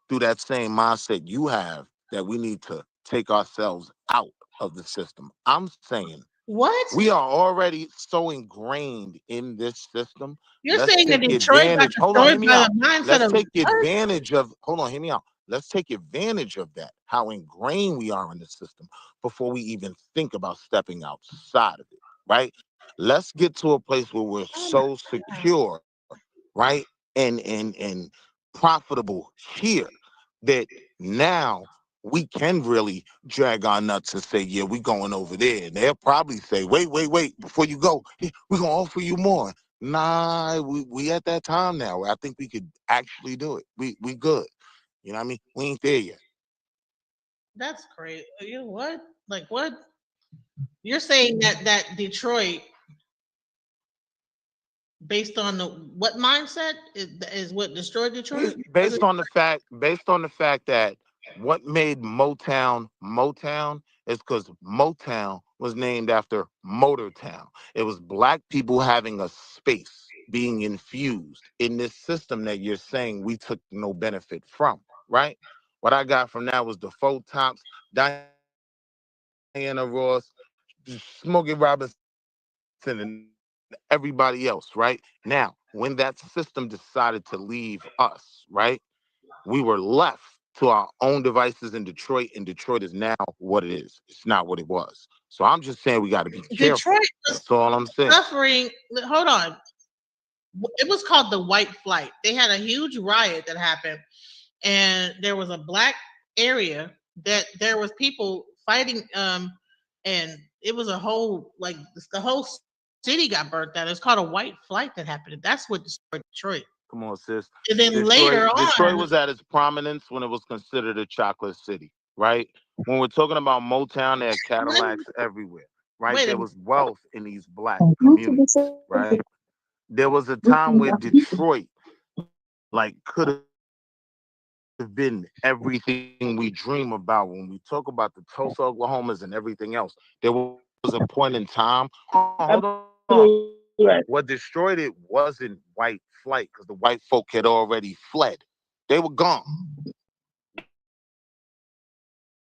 D: through that same mindset you have, that we need to take ourselves out of the system. I'm saying
A: What?
D: we are already so ingrained in this system.
A: You're
D: Let's
A: saying that
D: take
A: Detroit got
D: advantage. Hold on, hear
A: destroyed
D: me
A: by
D: out.
A: the mindset
D: Let's
A: of
D: take
A: what?
D: advantage of, hold on, hear me out. Let's take advantage of that, how ingrained we are in the system, before we even think about stepping outside of it, right? Let's get to a place where we're
A: Oh my
D: so
A: God.
D: secure, right? And profitable here, that now we can really drag our nuts and say, yeah, we going over there. And they'll probably say, wait, before you go, we're gonna offer you more. Nah, we at that time now where I think we could actually do it. We good. You know what I mean? We ain't there yet.
A: That's great. You know what? Like what? You're saying that Detroit, based on the what mindset is what destroyed Detroit?
D: Based on the fact that what made Motown Motown is because Motown was named after Motortown. It was black people having a space, being infused in this system that you're saying we took no benefit from, right? What I got from that was the Four Tops, Diana Ross, Smokey Robinson, and everybody else, right? Now, when that system decided to leave us, right, we were left to our own devices in Detroit, and Detroit is now what it is. It's not what it was. So I'm just saying we got to be careful.
A: Detroit was
D: That's all I'm saying.
A: suffering. Hold on. It was called the White Flight. They had a huge riot that happened, and there was a black area that there was people fighting. And it was a whole like the whole city got burnt down. It's called a White Flight that happened. That's what destroyed Detroit.
D: Come on, sis.
A: And then
D: Detroit,
A: later
D: Detroit
A: on,
D: was at its prominence when it was considered a chocolate city, right? When we're talking about Motown, there are Cadillacs everywhere, right?
A: wait a
D: There
A: minute.
D: was wealth in these black communities, right? There was a time where Detroit, like, could have been everything we dream about. When we talk about the Tulsa, Oklahomas, and everything else, there was a point in time. Hold on. What destroyed it wasn't white flight, because the white folk had already fled. They were gone.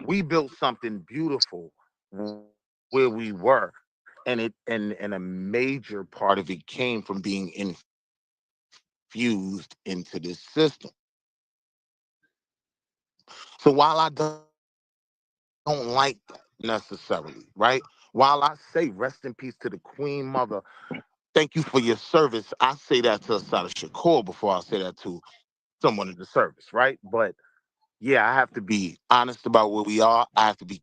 D: We built something beautiful where we were, and a major part of it came from being infused into this system. So while I don't like that necessarily, right? While I say rest in peace to the Queen Mother, thank you for your service, I say that to Asada Shakur before I say that to someone in the service, right? But yeah, I have to be honest about where we are. I have to be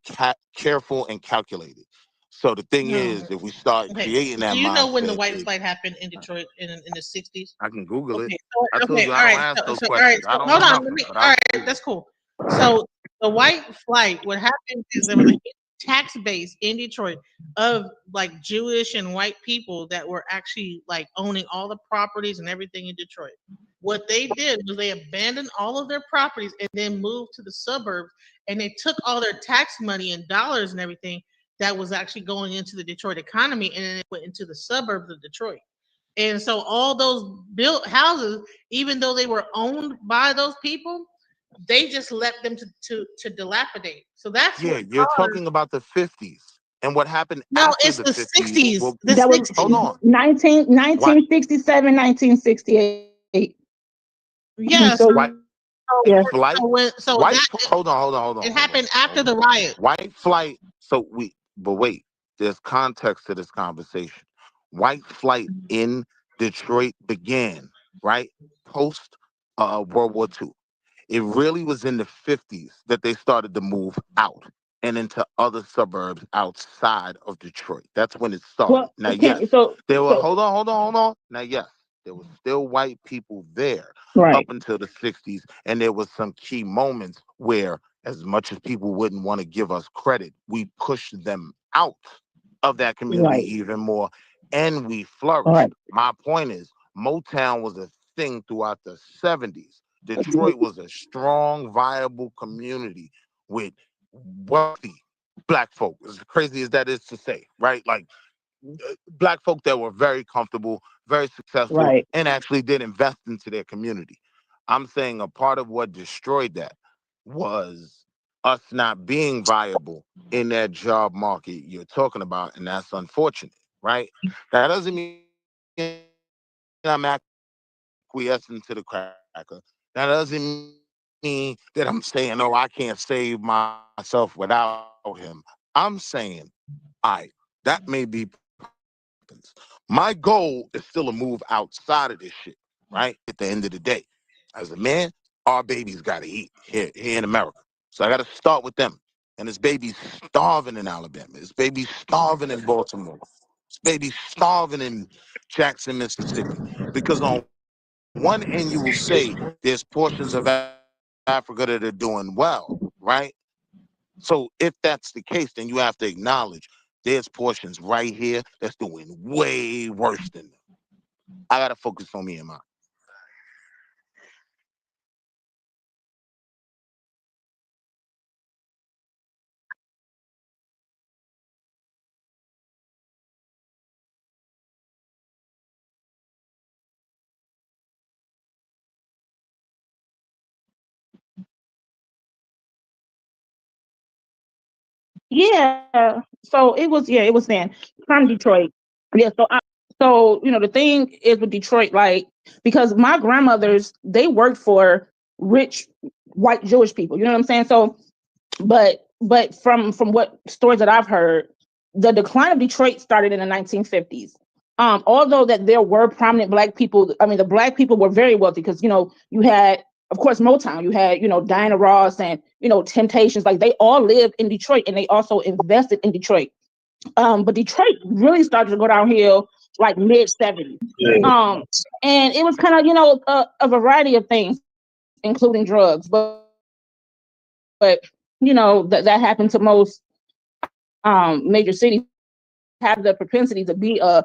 D: careful and calculated. So the thing
A: No.
D: is, if we start
A: Okay.
D: creating that
A: Do you know when the
D: mindset,
A: White Flight happened in Detroit in the 60s?
D: I can Google it.
A: Okay.
D: I told
A: Okay.
D: you I
A: All
D: don't
A: right.
D: ask those
A: All right.
D: questions. I
A: So
D: don't
A: hold
D: know
A: on. Let
D: nothing,
A: me.
D: but
A: All
D: I
A: right.
D: Google.
A: That's cool. So the White Flight, what happened is there was a tax base in Detroit of like Jewish and white people that were actually like owning all the properties and everything in Detroit. What they did was they abandoned all of their properties and then moved to the suburbs, and they took all their tax money and dollars and everything that was actually going into the Detroit economy, and then it went into the suburbs of Detroit. And so all those built houses, even though they were owned by those people, they just left them to dilapidate. So that's
D: Yeah,
A: what
D: you're
A: caused.
D: talking about the 50s. And what happened
A: No,
D: after
A: it's
D: the
A: the
D: 50s?
A: '60s.
D: Well,
A: The
G: That was
D: hold
A: '60s.
D: on.
G: 1967, 1968.
A: Yes.
G: So
D: White
A: So,
D: flight,
A: so when so
D: white.
A: that
D: Hold on, hold on, hold
A: it
D: on, hold on,
A: happened after
D: hold
A: the
D: on.
A: riot.
D: White flight. But wait. There's context to this conversation. White flight in Detroit began right post World War II. It really was in the 50s that they started to move out and into other suburbs outside of Detroit. That's when it started.
G: well,
D: Now,
G: can
D: yes,
G: so
D: there were,
G: so
D: hold on. Now, yes, there were still white people there up
G: right,
D: until the 60s. And there was some key moments where, as much as people wouldn't want to give us credit, we pushed them out of that community
G: right,
D: even more and we
G: right,
D: flourished. My point is, Motown was a thing throughout the 70s. Detroit was a strong, viable community with wealthy black folk, as crazy as that is to say, right? Like black folk that were very comfortable, very successful,
G: right.
D: and actually did invest into their community. I'm saying a part of what destroyed that was us not being viable in that job market you're talking about, and that's unfortunate, right? That doesn't mean I'm acquiescing to the cracker. That doesn't mean that I'm saying, oh, I can't save myself without him. I'm saying, I that may be happens. My goal is still to move outside of this shit, right? At the end of the day, as a man, our babies got to eat here in America. So I got to start with them. And this baby's starving in Alabama. This baby's starving in Baltimore. This baby's starving in Jackson, Mississippi. Because on one end, you will say there's portions of Africa that are doing well, right? So if that's the case, then you have to acknowledge there's portions right here that's doing way worse than them. I gotta focus on me and mine.
G: Yeah. So it was, yeah, it was then from Detroit. Yeah. So the thing is with Detroit, like, because my grandmothers, they worked for rich white Jewish people. You know what I'm saying? So, but from what stories that I've heard, the decline of Detroit started in the 1950s. Although that there were prominent black people, I mean, the black people were very wealthy because you had, of course, Motown. You had Diana Ross and Temptations. Like they all lived in Detroit and they also invested in Detroit. But Detroit really started to go downhill like mid 70s.
F: Yeah.
G: Um, and it was kind of a variety of things, including drugs. But that happened to most major cities. Have the propensity to be a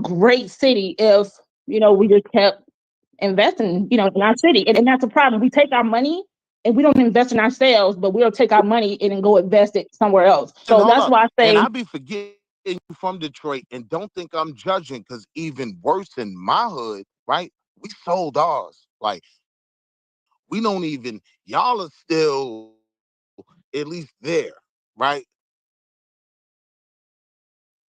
G: great city if we just kept investing in our city, and that's a problem. We take our money and we don't invest in ourselves, but we'll take our money and then go invest it somewhere else.
D: And
G: So
D: hold
G: that's
D: up,
G: why I
D: and
G: say,
D: I be forgetting you from Detroit, and don't think I'm judging, because even worse in my hood, right? We sold ours. Like we don't even. Y'all are still at least there, right?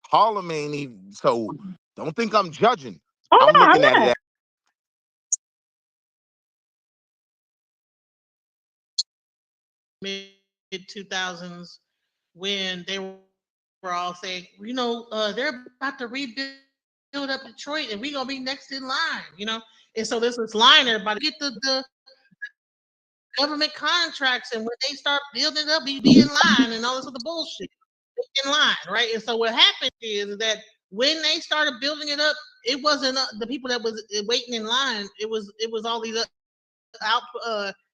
D: Harlem ain't even. So don't think I'm judging.
G: oh
D: I'm
G: no, I'm
D: looking at
G: not.
D: it
A: Mid 2000s when they were all saying, they're about to rebuild up Detroit and we're gonna be next in line, And so there's this line everybody get the government contracts, and when they start building it up, be in line and all this other bullshit. In line, right? And so what happened is that when they started building it up, it wasn't the people that was waiting in line. It was all these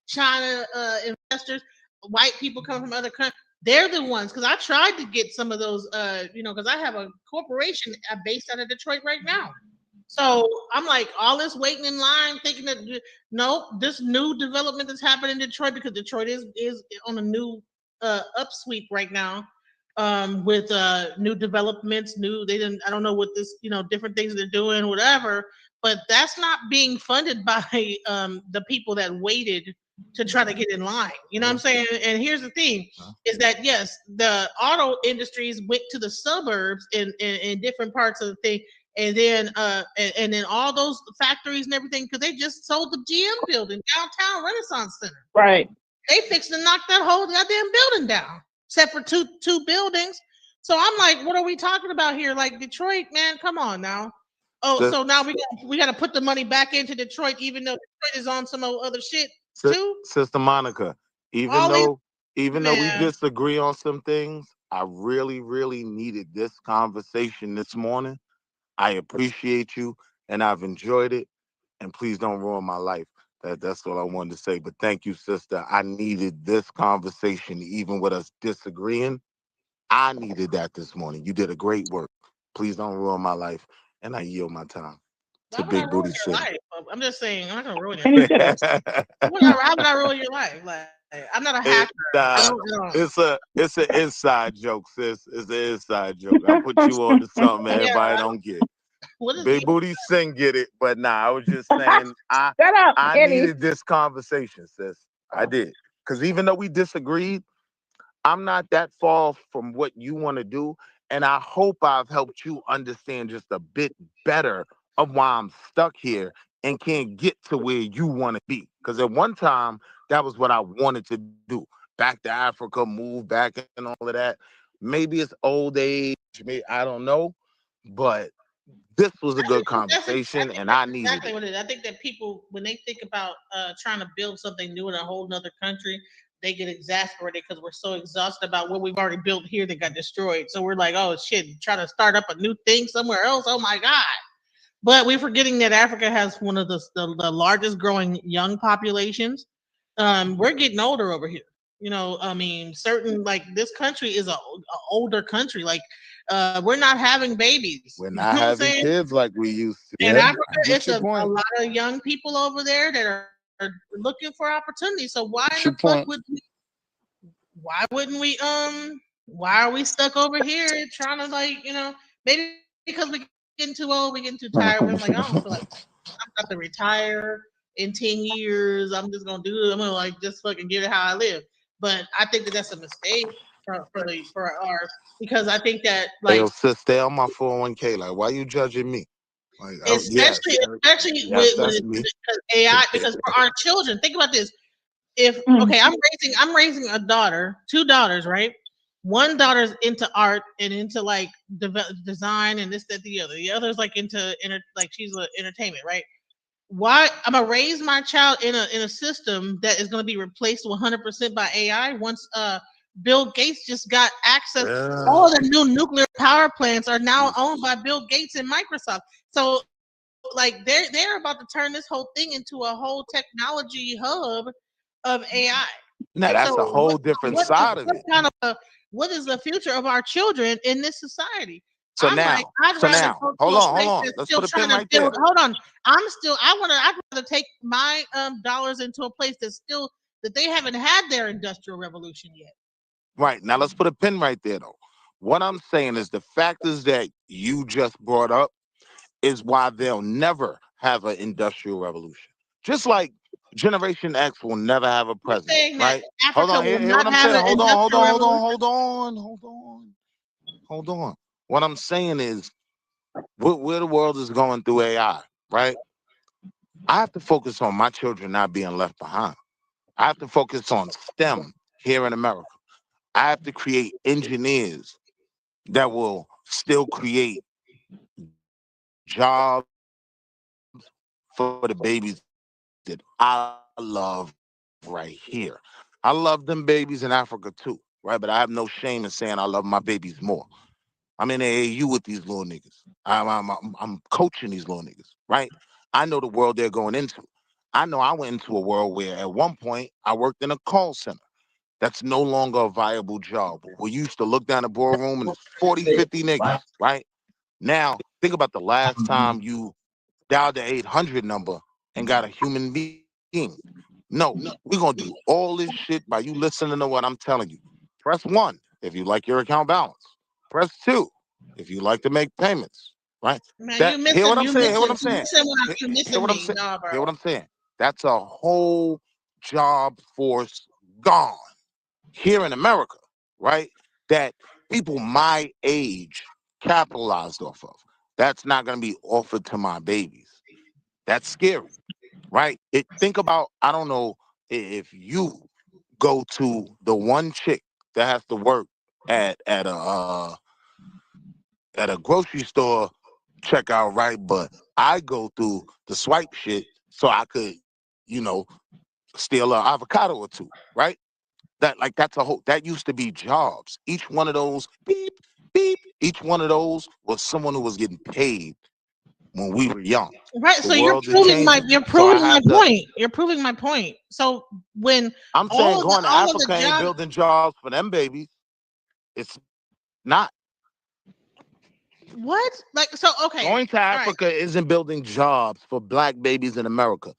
A: China investors, white people coming from other countries. They're the ones, because I tried to get some of those, because I have a corporation based out of Detroit right now. So I'm like, all this waiting in line, thinking that no, this new development that's happening in Detroit, because Detroit is on a new upsweep right now. with new developments, new they didn't I don't know what this, different things they're doing, whatever, but that's not being funded by the people that waited to try to get in line. You know what I'm saying? And here's the thing is that yes, the auto industries went to the suburbs in different parts of the thing, and then and then all those factories and everything, because they just sold the GM building downtown Renaissance Center.
G: Right.
A: They fixed to knock that whole goddamn building down, except for two buildings. So I'm like, what are we talking about here? Like Detroit, man, come on now. Oh,
D: Sis-
A: so now we got to put the money back into Detroit, even though Detroit is on some other shit
D: Si-
A: too.
D: Sister Monica, even
A: All these
D: though even though we
A: man,
D: disagree on some things, I really, really needed this conversation this morning. I appreciate you and I've enjoyed it. And please don't ruin my life. That's all I wanted to say. But thank you, sister. I needed this conversation, even with us disagreeing. I needed that this morning. You did a great work. Please don't ruin my life. And I yield my time
A: why
D: to
A: would I
D: Big Booty
A: ruin your
D: City.
A: life? I'm just saying, I'm not gonna ruin your
G: Any
A: life.
G: chips?
A: How would I ruin your life? Like, I'm not a
D: It,
A: hacker. I don't.
D: it's an inside joke, sis. It's an inside joke. I put you on to something
A: Yeah,
D: everybody don't get.
A: what is
D: Big
A: the
D: Booty Sing get it, but nah, I was just saying
G: Shut up,
D: I
G: Kenny.
D: needed this conversation, sis. I did. Because even though we disagreed, I'm not that far from what you want to do. And I hope I've helped you understand just a bit better of why I'm stuck here and can't get to where you want to be. Because at one time, that was what I wanted to do. Back to Africa, move back and all of that. Maybe it's old age, maybe I don't know. But this was a good
A: I
D: conversation
A: think
D: and
A: that's
D: I needed
A: exactly
D: it.
A: what it is. I think that people, when they think about trying to build something new in a whole nother country, they get exasperated because we're so exhausted about what we've already built here that got destroyed. So we're like, oh shit, trying to start up a new thing somewhere else. Oh my god! But we're forgetting that Africa has one of the largest growing young populations. We're getting older over here. I mean, certain like this country is a older country. Like, we're not having babies.
D: We're
A: You
D: not
A: know what I'm
D: having
A: saying?
D: kids like we used to.
A: In
D: Yeah,
A: Africa,
D: I get
A: it's
D: your
A: a
D: point.
A: lot of young people over there that are looking for opportunity. So
D: Get your point.
A: why are we stuck over here trying to like, maybe because we're getting too old, we're getting too tired. We're like, I don't feel like I'm about to retire in 10 years. I'm just gonna do it. I'm gonna like just fucking get it how I live. But I think that that's a mistake for our because I think that
D: Hey, yo,
A: like
D: sis, stay on my 401k. Like, why you judging me? Like, oh, yes,
A: especially
D: yes,
A: with
D: that's me.
A: because AI because for our children, think about this. If
G: Mm.
A: okay, I'm raising a daughter, two daughters, right? One daughter's into art and into like design and this, that, the other. The other's like into like she's a entertainment, right? Why I'm gonna raise my child in a system that is gonna be replaced 100% by AI once Bill Gates just got access.
D: Yeah.
A: All the new nuclear power plants are now owned by Bill Gates and Microsoft. So like they're about to turn this whole thing into a whole technology hub of AI.
D: Now
A: So
D: that's a whole different side of
A: what
D: it.
A: kind of what is the future of our children in this society?
D: So
A: I'm like,
D: now,
A: I'd
D: so
A: rather
D: now,
A: go to
D: hold
A: a
D: on, hold
A: place
D: on.
A: that's
D: Let's
A: still
D: put a
A: trying
D: pin
A: to
D: right
A: build.
D: there.
A: Hold on, I'd rather take my dollars into a place that's still that they haven't had their industrial revolution yet.
D: Right now, let's put a pin right there, though. What I'm saying is the factors that you just brought up is why they'll never have an industrial revolution. Just like Generation X will never have a
A: You're
D: president,
A: saying that
D: right? Hold
A: Africa
D: on,
A: will
D: hear what
A: not
D: I'm
A: have
D: saying.
A: an
D: Hold on, hold
A: industrial
D: on, hold on,
A: revolution?
D: hold on, hold on, hold on. What I'm saying is where the world is going through AI, right? I have to focus on my children not being left behind. I have to focus on STEM here in America. I have to create engineers that will still create jobs for the babies that I love right here. I love them babies in Africa too, right? But I have no shame in saying I love my babies more. I'm in the AAU with these little niggas. I'm coaching these little niggas, right? I know the world they're going into. I know I went into a world where at one point I worked in a call center. That's no longer a viable job. We used to look down the boardroom and there's 40, 50 niggas, right? Now, think about the last time you dialed the 800 number and got a human being. No, we're going to do all this shit by you listening to what I'm telling you. Press one. if you like your account balance. Press 2 if you like to make payments. Right?
A: Man,
D: That hear what I'm saying. Hear what I'm
A: you
D: saying.
A: missing what you
D: Hear
A: missing
D: what I'm
A: me.
D: saying.
A: Nah, bro.
D: Hear what I'm saying. That's a whole job force gone here in America, right? That people my age capitalized off of. That's not going to be offered to my babies. That's scary, right? Think about, I don't know if you go to the one chick that has to work at a grocery store checkout, right? But I go through the swipe shit so I could, you know, steal an avocado or two, right? That's a whole that used to be jobs. Each one of those beep, beep, each one of those was someone who was getting paid when we were young.
A: Right.
D: The
A: So you're
D: world is
A: proving
D: changing.
A: you're
D: So I
A: proving my
D: have to
A: point. You're proving my point. So when
D: I'm saying going to
A: all of the
D: Africa ain't
A: jobs,
D: building jobs for them babies. It's not.
A: what? Like, so okay,
D: Going to
A: all right.
D: Africa isn't building jobs for black babies in America.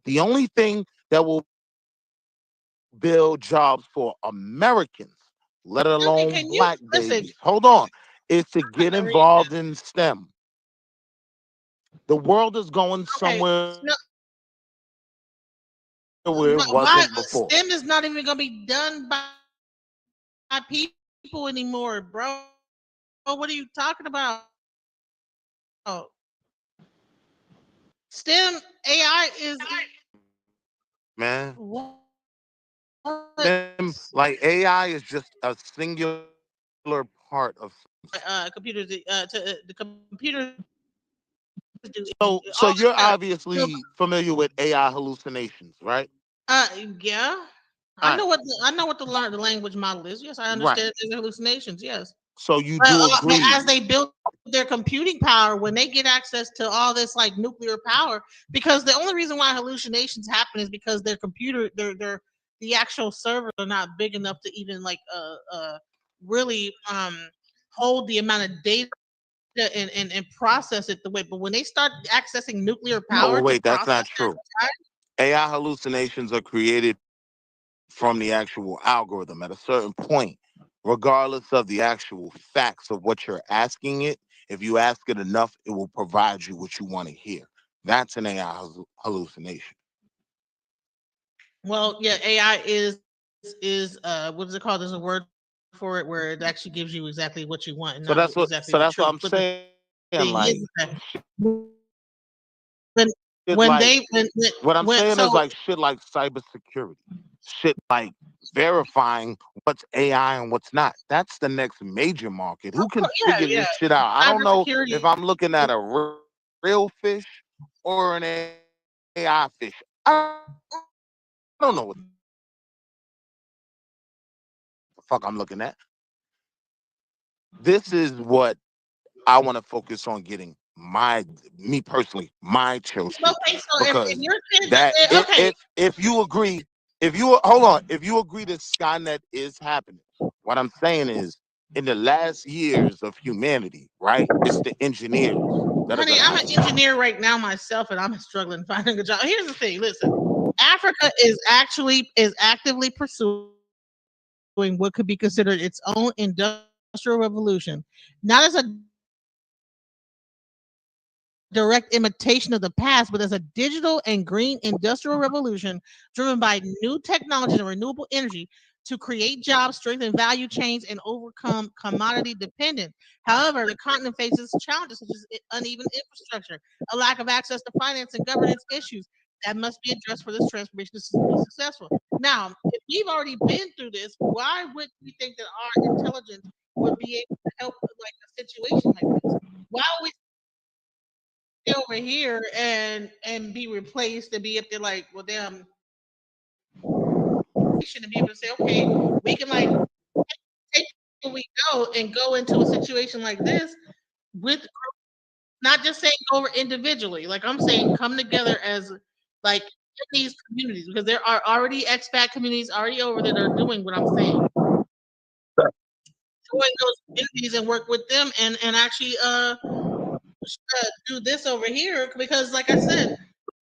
D: The only thing that will build jobs for Americans, let
A: Silky,
D: alone
A: can you
D: black
A: listen?
D: babies, hold on, is to
A: I'm
D: get
A: gonna read
D: involved
A: this.
D: in STEM. The world is going
A: Okay.
D: somewhere
A: No,
D: where it
A: why
D: wasn't before.
A: STEM is not even gonna be done by people anymore, bro? What are you talking about? STEM AI is
D: Man,
A: what?
D: STEM, like AI is just a singular part of.
A: Computers the computers do
D: So
A: all
D: you're
A: that stuff.
D: obviously familiar with AI hallucinations, right?
A: Uh, yeah,
D: All right,
A: I know what the language model is. Yes, I
D: right.
A: understand the hallucinations. Yes,
D: So you do
A: but
D: agree.
A: as they build their computing power, when they get access to all this like nuclear power, because the only reason why hallucinations happen is because their computer, the actual servers are not big enough to even like really hold the amount of data and process it the way. But when they start accessing nuclear
D: Oh,
A: power to
D: wait, that's
A: process
D: not true. AI hallucinations are created from the actual algorithm at a certain point, regardless of the actual facts of what you're asking it. If you ask it enough, it will provide you what you want to hear. That's an AI hallucination.
A: well, yeah, AI is what is it called? There's a word for it where it actually gives you exactly what you want and
D: So
A: not
D: that's what.
A: exactly
D: So
A: the
D: that's what
A: truth.
D: I'm
A: But the
D: saying.
A: thing
D: Like,
A: is that when
D: shit like what I'm
A: when
D: saying is
A: so
D: like shit like cybersecurity, shit like verifying what's AI and what's not. That's the next major market. Who can
A: yeah,
D: figure
A: yeah,
D: this shit out? I don't know if
A: cybersecurity.
D: I'm looking at a real fish or an AI fish. I don't know what the fuck I'm looking at. This is what I want to focus on getting me personally, my children,
A: Okay, so if
D: because
A: your kids
D: that
A: okay,
D: if you agree, if you hold on, if you agree that Skynet is happening, what I'm saying is in the last years of humanity, right? It's the engineers that are
A: honey,
D: gonna
A: I'm
D: have
A: an
D: to stop.
A: engineer right now myself, and I'm struggling finding a job. Here's the thing. Listen, Africa is actively pursuing what could be considered its own industrial revolution, not as a direct imitation of the past, but as a digital and green industrial revolution driven by new technologies and renewable energy to create jobs, strengthen value chains, and overcome commodity dependence. However, the continent faces challenges such as uneven infrastructure, a lack of access to finance, and governance issues that must be addressed for this transformation to be successful. Now, if we've already been through this, why would we think that our intelligence would be able to help like a situation like this? Why would we stay over here and be replaced and be up there like, well, damn, to be able to say, okay, we can like take where we go and go into a situation like this with not just saying go over individually. Like I'm saying, come together as like in these communities because there are already expat communities already over there that are doing what I'm saying. Join those communities and work with them and actually do this over here because, like I said,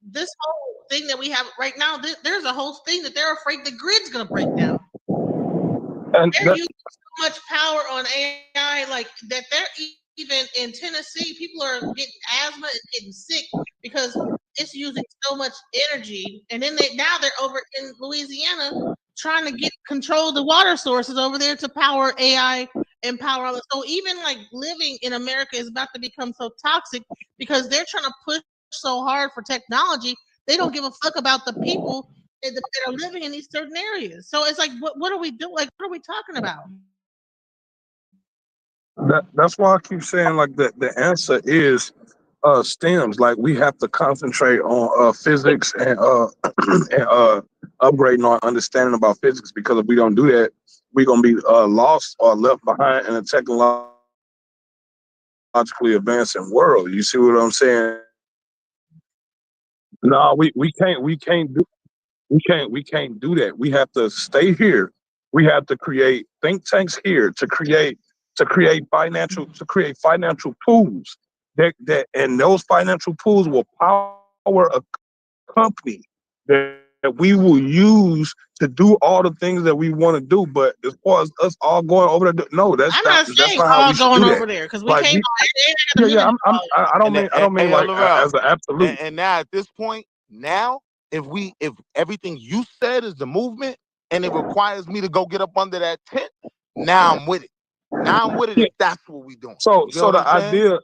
A: this whole thing that we have right now, there's a whole thing that they're afraid the grid's gonna break down.
B: And
A: They're
B: that,
A: using so much power on AI, like that. Even in Tennessee, people are getting asthma and getting sick because it's using so much energy. And then now they're over in Louisiana trying to get control the water sources over there to power AI and power all this. So even like living in America is about to become so toxic because they're trying to push so hard for technology. They don't give a fuck about the people that are living in these certain areas. So it's like, what are we doing? Like, what are we talking about?
B: that's why I keep saying like the answer is stems. Like we have to concentrate on physics and and upgrading our understanding about physics, because if we don't do that, we're gonna be lost or left behind in a technologically advancing world. You see what I'm saying? No, we can't do that. We have to stay here. We have to create think tanks here to create financial pools that and those financial pools will power a company that we will use to do all the things that we want to do. But as far as us all going over there, no,
A: I'm not
B: that's
A: saying
B: not how
A: all
B: we should
A: going
B: do that.
A: over there because we
B: Like
A: can't.
B: we,
A: They ain't got
B: yeah,
A: a
B: yeah,
A: million dollars.
B: I don't
D: And
B: mean
D: hey,
B: like
D: Laurel,
B: as an absolute.
D: and now at this point, now if everything you said is the movement, and it requires me to go get up under that tent, now I'm with it. Now I'm with it
B: Yeah.
D: if that's what we doing.
B: So
D: You get
B: so
D: what
B: the
D: I'm saying?
B: idea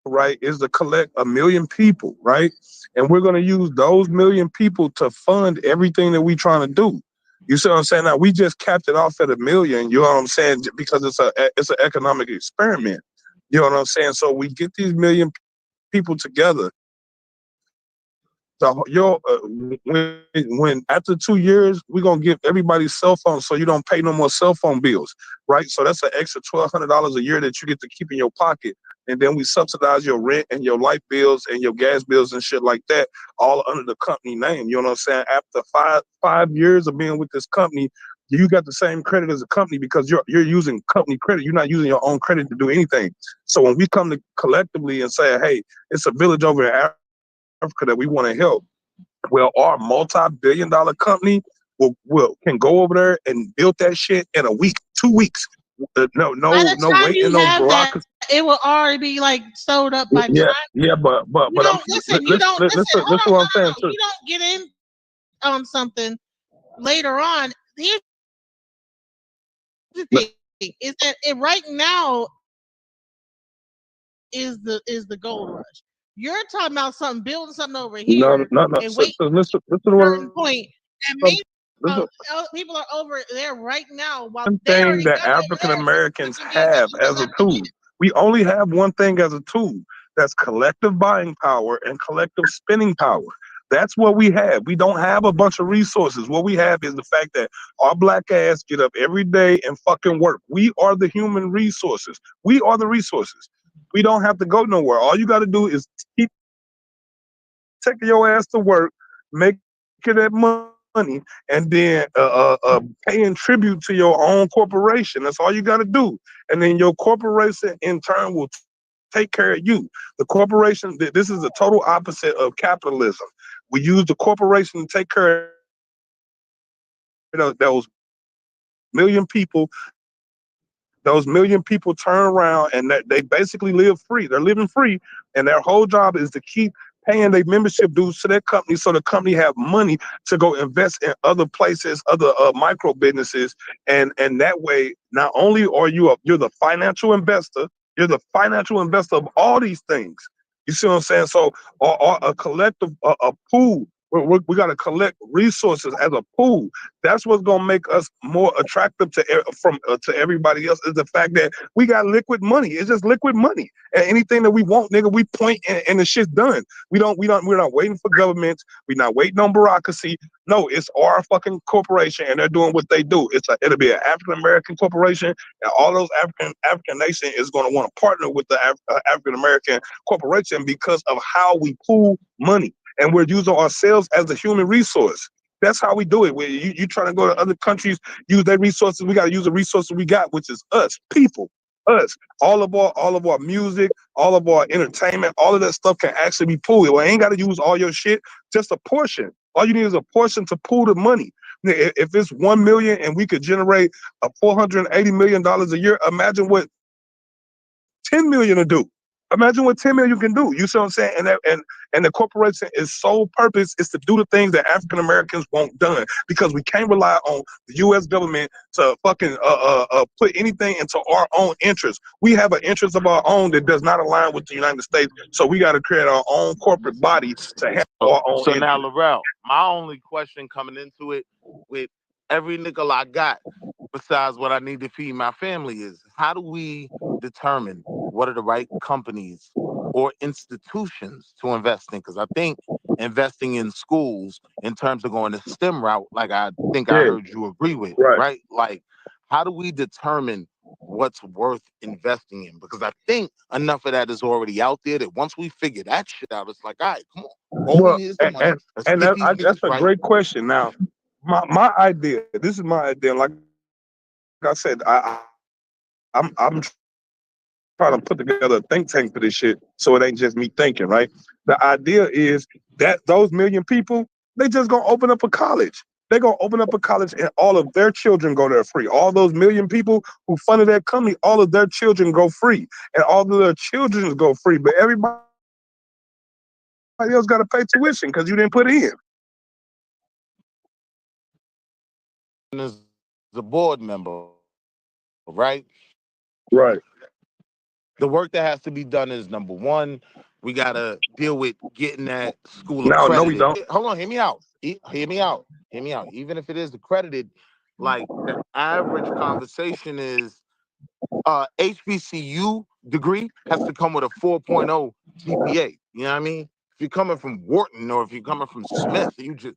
B: right, is to collect 1 million people, right? And we're going to use those 1 million people to fund everything that we're trying to do. You see what I'm saying? Now we just capped it off at 1 million. You know what I'm saying? Because it's an economic experiment. You know what I'm saying? So we get these 1 million people together. When after 2 years, we're gonna give everybody cell phones so you don't pay no more cell phone bills, right? So that's an extra $1,200 a year that you get to keep in your pocket, and then we subsidize your rent and your light bills and your gas bills and shit like that, all under the company name. You know what I'm saying? After five years of being with this company, you got the same credit as a company because you're using company credit. You're not using your own credit to do anything. So when we come to collectively and say, hey, it's a village over in Africa that we want to help, well, our multi-billion-dollar company will can go over there and build that shit in a week, 2 weeks. No,
A: By
B: no,
A: the
B: no
A: time
B: waiting
A: you
B: on
A: have that,
B: bureaucracy.
A: it will already be like sold up by
B: Yeah,
A: time.
B: yeah,
A: You
B: but I'm
A: don't listen. You don't listen. Hold
B: listen
A: on,
B: what
A: no,
B: I'm saying
A: no, no.
B: too.
A: You don't get in on something later on. Here's the thing: is that it right now is the gold rush. You're talking about something, building something over
B: No,
A: here
B: no, no.
A: and waiting
B: So listen
A: a
B: to
A: certain point, and maybe
B: listen.
A: people are over there right now while
B: One
A: they
B: thing
A: already
B: that
A: got it over
B: African
A: there. So
B: Americans
A: switching gears,
B: have
A: that's
B: as a
A: what
B: tool. We only have one thing as a tool. That's collective buying power and collective spending power. That's what we have. We don't have a bunch of resources. What we have is the fact that our black ass get up every day and fucking work. We are the human resources. We are the resources. We don't have to go nowhere. All you got to do is keep taking your ass to work, making that money, and then paying tribute to your own corporation. That's all you got to do. And then your corporation, in turn, will take care of you. The corporation, this is the total opposite of capitalism. We use the corporation to take care of those million people. Those 1 million people turn around and they basically live free. They're living free, and their whole job is to keep paying their membership dues to their company, so the company have money to go invest in other places, other micro businesses, and that way, not only are you're the financial investor, you're the financial investor of all these things. You see what I'm saying? So, or a collective, a pool. We got to collect resources as a pool. That's what's gonna make us more attractive to everybody else, is the fact that we got liquid money. It's just liquid money, and anything that we want, nigga, we point and the shit's done. We're not waiting for governments. We're not waiting on bureaucracy. No, it's our fucking corporation, and they're doing what they do. It'll be an African American corporation, and all those African nation is going to want to partner with the African American corporation because of how we pool money, and we're using ourselves as a human resource. That's how we do it. You trying to go to other countries, use their resources. We got to use the resources we got, which is us, people, us. All of our music, all of our entertainment, all of that stuff can actually be pooled. Well, I ain't got to use all your shit, just a portion. All you need is a portion to pool the money. If it's 1 million and we could generate a $480 million a year, imagine what 10 million to do. Imagine what 10 million can do. You see what I'm saying? And the corporation is sole purpose is to do the things that African Americans want done, because we can't rely on the U.S. government to fucking put anything into our own interest. We have an interest of our own that does not align with the United States, so we got to create our own corporate body to handle our own
D: So now,
B: interests.
D: Laurel, my only question coming into it with every nickel I got, besides what I need to feed my family, is how do we determine what are the right companies or institutions to invest in? Because I think investing in schools in terms of going the STEM route, like I think I
B: Yeah,
D: heard you agree with,
B: right.
D: right? Like, how do we determine what's worth investing in? Because I think enough of that is already out there that once we figure that shit out, it's like, all right, come on. All we
B: Well,
D: need is the money. Let's
B: and
D: get these
B: that's
D: niggas
B: a
D: right.
B: great question. Now, my idea. This is my idea. Like I said, I'm trying to put together a think tank for this shit, so it ain't just me thinking. Right. The idea is that those million people, they just gonna open up a college. They're gonna open up a college, and all of their children go there free. All those million people who funded that company, all of their children go free, and all of their children go free. But everybody else got to pay tuition because you didn't put in.
D: As a board member, right?
B: Right.
D: The work that has to be done is number one, we gotta deal with getting that school
B: No, we
D: accredited.
B: don't.
D: Hold on, hear me out. Hear me out. Hear me out. Even if it is accredited, like the average conversation is HBCU degree has to come with a 4.0 GPA. You know what I mean? If you're coming from Wharton or if you're coming from Smith, you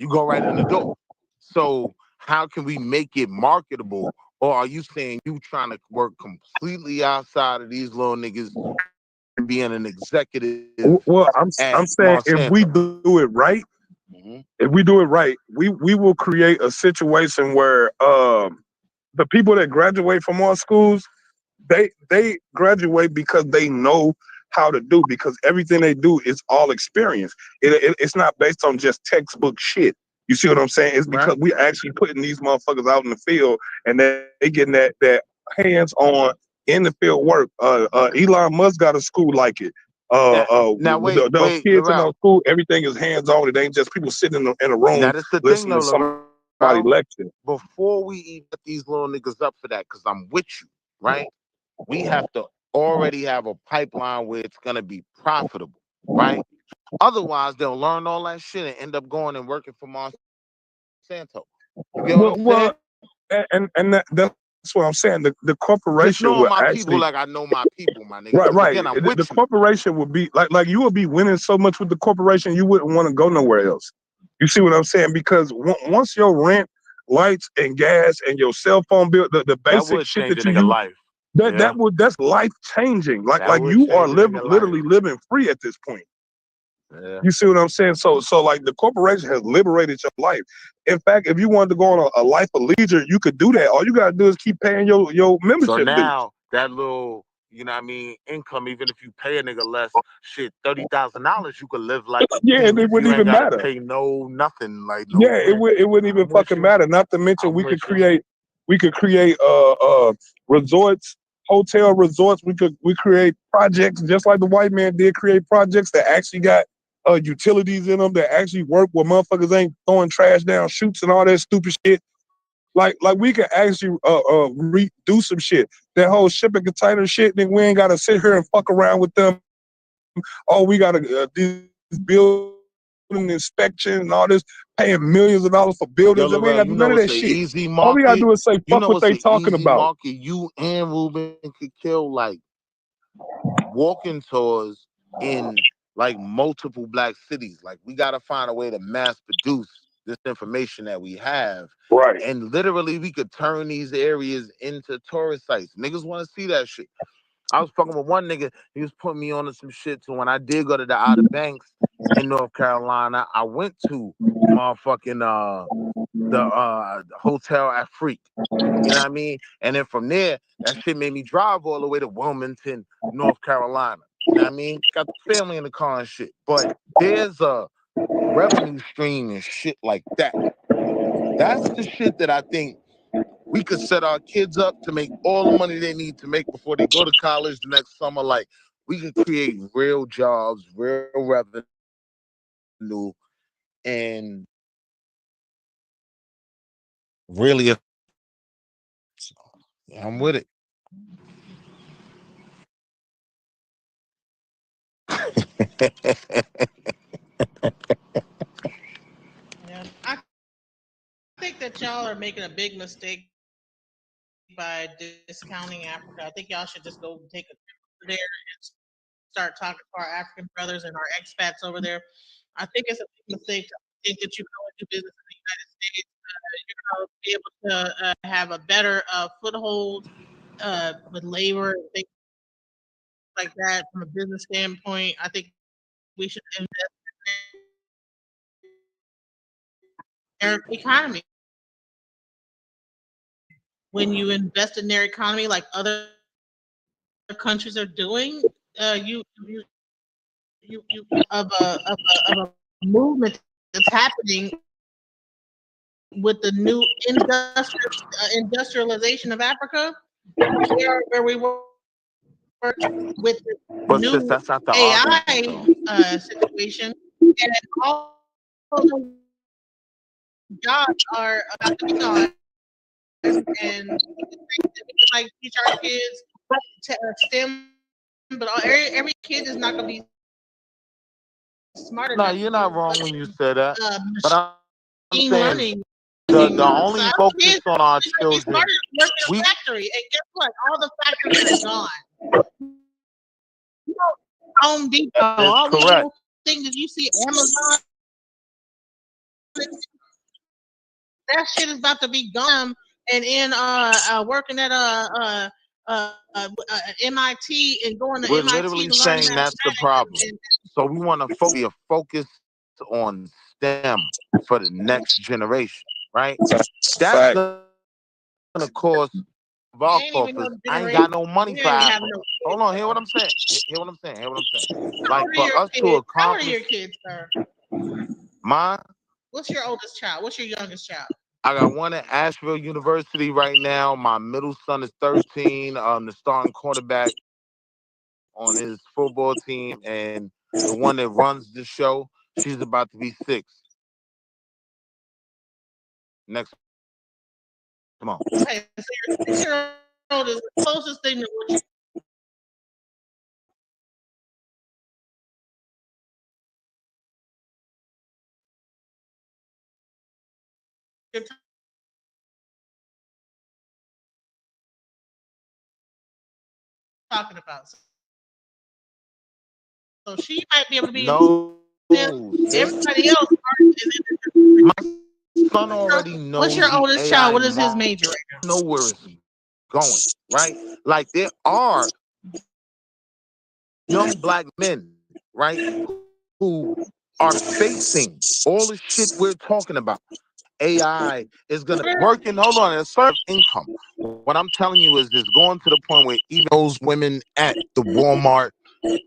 D: go right in the door. So how can we make it marketable? Or are you saying you trying to work completely outside of these little niggas being an executive
B: Well,
D: at
B: I'm saying if we
D: Monsanto?
B: do it right,
D: Mm-hmm.
B: if we do it right, we will create a situation where the people that graduate from our schools, they graduate because they know how to do, because everything they do is all experience. It's not based on just textbook shit. You see what I'm saying? It's because
D: Right?
B: we actually putting these motherfuckers out in the field, and they getting that hands on in the field work. Elon Musk got a school like it.
D: Now, now wait,
B: Those
D: wait,
B: kids in those
D: Laurel.
B: school, everything is hands on. It ain't just people sitting in a room
D: Now that's the thing
B: listening
D: though,
B: to somebody
D: Laurel.
B: lecture.
D: Before we even get these little niggas up for that, because I'm with you, right? We have to already have a pipeline where it's gonna be profitable, right? Otherwise, they'll learn all that shit and end up going and working for Monsanto. You get what I'm saying?
B: Well, that's what I'm saying. The
D: Just
B: corporation
D: knowing
B: will
D: my people
B: actually,
D: like I know my people, my nigga.
B: right,
D: Because
B: right.
D: again, I'm
B: The
D: with you.
B: corporation would be like you would be winning so much with the corporation, you wouldn't want to go nowhere else. You see what I'm saying? Because once your rent, lights, and gas, and your cell phone bill, the
D: That
B: basic
D: would
B: shit
D: change a
B: that you
D: nigga
B: use,
D: life. Yeah,
B: that's life changing.
D: that
B: Like
D: would
B: you are
D: change a nigga life.
B: literally living free at this point.
D: Yeah.
B: You see what I'm saying? So like the corporation has liberated your life. In fact, if you wanted to go on a life of leisure, you could do that. All you gotta do is keep paying your
D: So
B: membership dues.
D: now that little, you know what I mean, income, even if you pay a nigga less, shit, $30,000, you could live like a
B: Yeah, and
D: king.
B: it
D: You
B: wouldn't
D: ain't
B: even
D: gotta
B: matter.
D: pay no nothing, like no
B: Yeah,
D: rent.
B: it wouldn't even
D: I'm with
B: fucking
D: you.
B: matter. Not to mention
D: I'm with you.
B: we could create resorts, hotel resorts. We create projects just like the white man did, create projects that actually got utilities in them that actually work, where motherfuckers ain't throwing trash down chutes and all that stupid shit. Like we can actually do some shit. That whole shipping container shit, then we ain't gotta sit here and fuck around with them. Oh, we gotta these building inspection and all this, paying millions of dollars for
D: Yo,
B: buildings, and we ain't
D: Laurel,
B: got to
D: you
B: do none
D: know
B: of
D: it's
B: that
D: an
B: shit.
D: easy
B: All we gotta
D: market.
B: do is say
D: You
B: fuck
D: know
B: what
D: it's
B: they
D: an
B: talking
D: easy
B: about.
D: market. You and Ruben could kill like walking tours in like multiple black cities. Like we gotta find a way to mass produce this information that we have.
B: Right.
D: And literally we could turn these areas into tourist sites. Niggas want to see that shit. I was fucking with one nigga. He was putting me on to some shit. So when I did go to the Outer Banks in North Carolina, I went to motherfucking the Hotel Afrique. You know what I mean? And then from there, that shit made me drive all the way to Wilmington, North Carolina. You know what I mean? Got the family in the car and shit. But there's a revenue stream and shit like that. That's the shit that I think we could set our kids up to make all the money they need to make before they go to college the next summer. Like, we could create real jobs, real revenue, and really, I'm with it.
A: Yeah, I think that y'all are making a big mistake by discounting Africa. I think y'all should just go take a trip over there and start talking to our African brothers and our expats over there. I think it's a big mistake to think that you can only do business in the United States. You're going to be able to have a better foothold with labor and things like that from a business standpoint. I think we should invest in their economy. When you invest in their economy like other countries are doing, you of a movement that's happening with the new industrialization of Africa. We are where we were with the
D: But sis,
A: new
D: that's not the argument,
A: AI
D: though.
A: situation, and all of those jobs are about to be gone. And we can like teach our kids STEM, but every kid is not going to be smart
D: No,
A: enough to
D: you're
A: do
D: not wrong when you say that.
A: uh,
D: But I'm
A: machine
D: saying
A: learning.
D: the
A: So
D: only
A: our
D: focus
A: kids
D: on our
A: they might be smart
D: children,
A: enough to work in
D: we
A: a factory, and guess what? All the factories are gone. You know, Home Depot,
D: that is
A: all these
D: correct.
A: little things that you see, Amazon, that shit is about to be gone. And in working at MIT and going to
D: We're
A: MIT
D: literally
A: to learn
D: saying that's the
A: mathematics
D: problem.
A: and
D: So we want to focus on STEM for the next generation, right?
B: That's a
D: That's
B: fact.
D: going to cause
A: we
D: our
A: ain't even
D: coffers.
A: no
D: I ain't
A: generation.
D: got no money
A: We
D: for
A: ain't even have
D: Apple.
A: no
D: Hold
A: kids.
D: on, hear what I'm saying. Hear what I'm saying. Hear what I'm saying.
A: How
D: Like,
A: old are
D: for
A: your
D: us to
A: kids? How old are
D: accomplish
A: your kids, sir?
D: mine,
A: What's your oldest child? What's your youngest child?
D: I got one at Asheville University right now. My middle son is 13, the starting quarterback on his football team, and the one that runs the show, she's about to be 6 next month.
A: Okay, so your 6-year-old is the closest thing to what you're talking about. So she might be able to be in
D: No,
A: STEM.
D: sis.
A: Everybody else is in
D: My son already
A: What's
D: knows
A: your
D: the
A: oldest child?
D: AI
A: What is his major right now?
D: know where it's going, right? Like, there are young black men, right, who are facing all the shit we're talking about. AI is gonna work in, hold on, a certain income. What I'm telling you is it's going to the point where even those women at the Walmart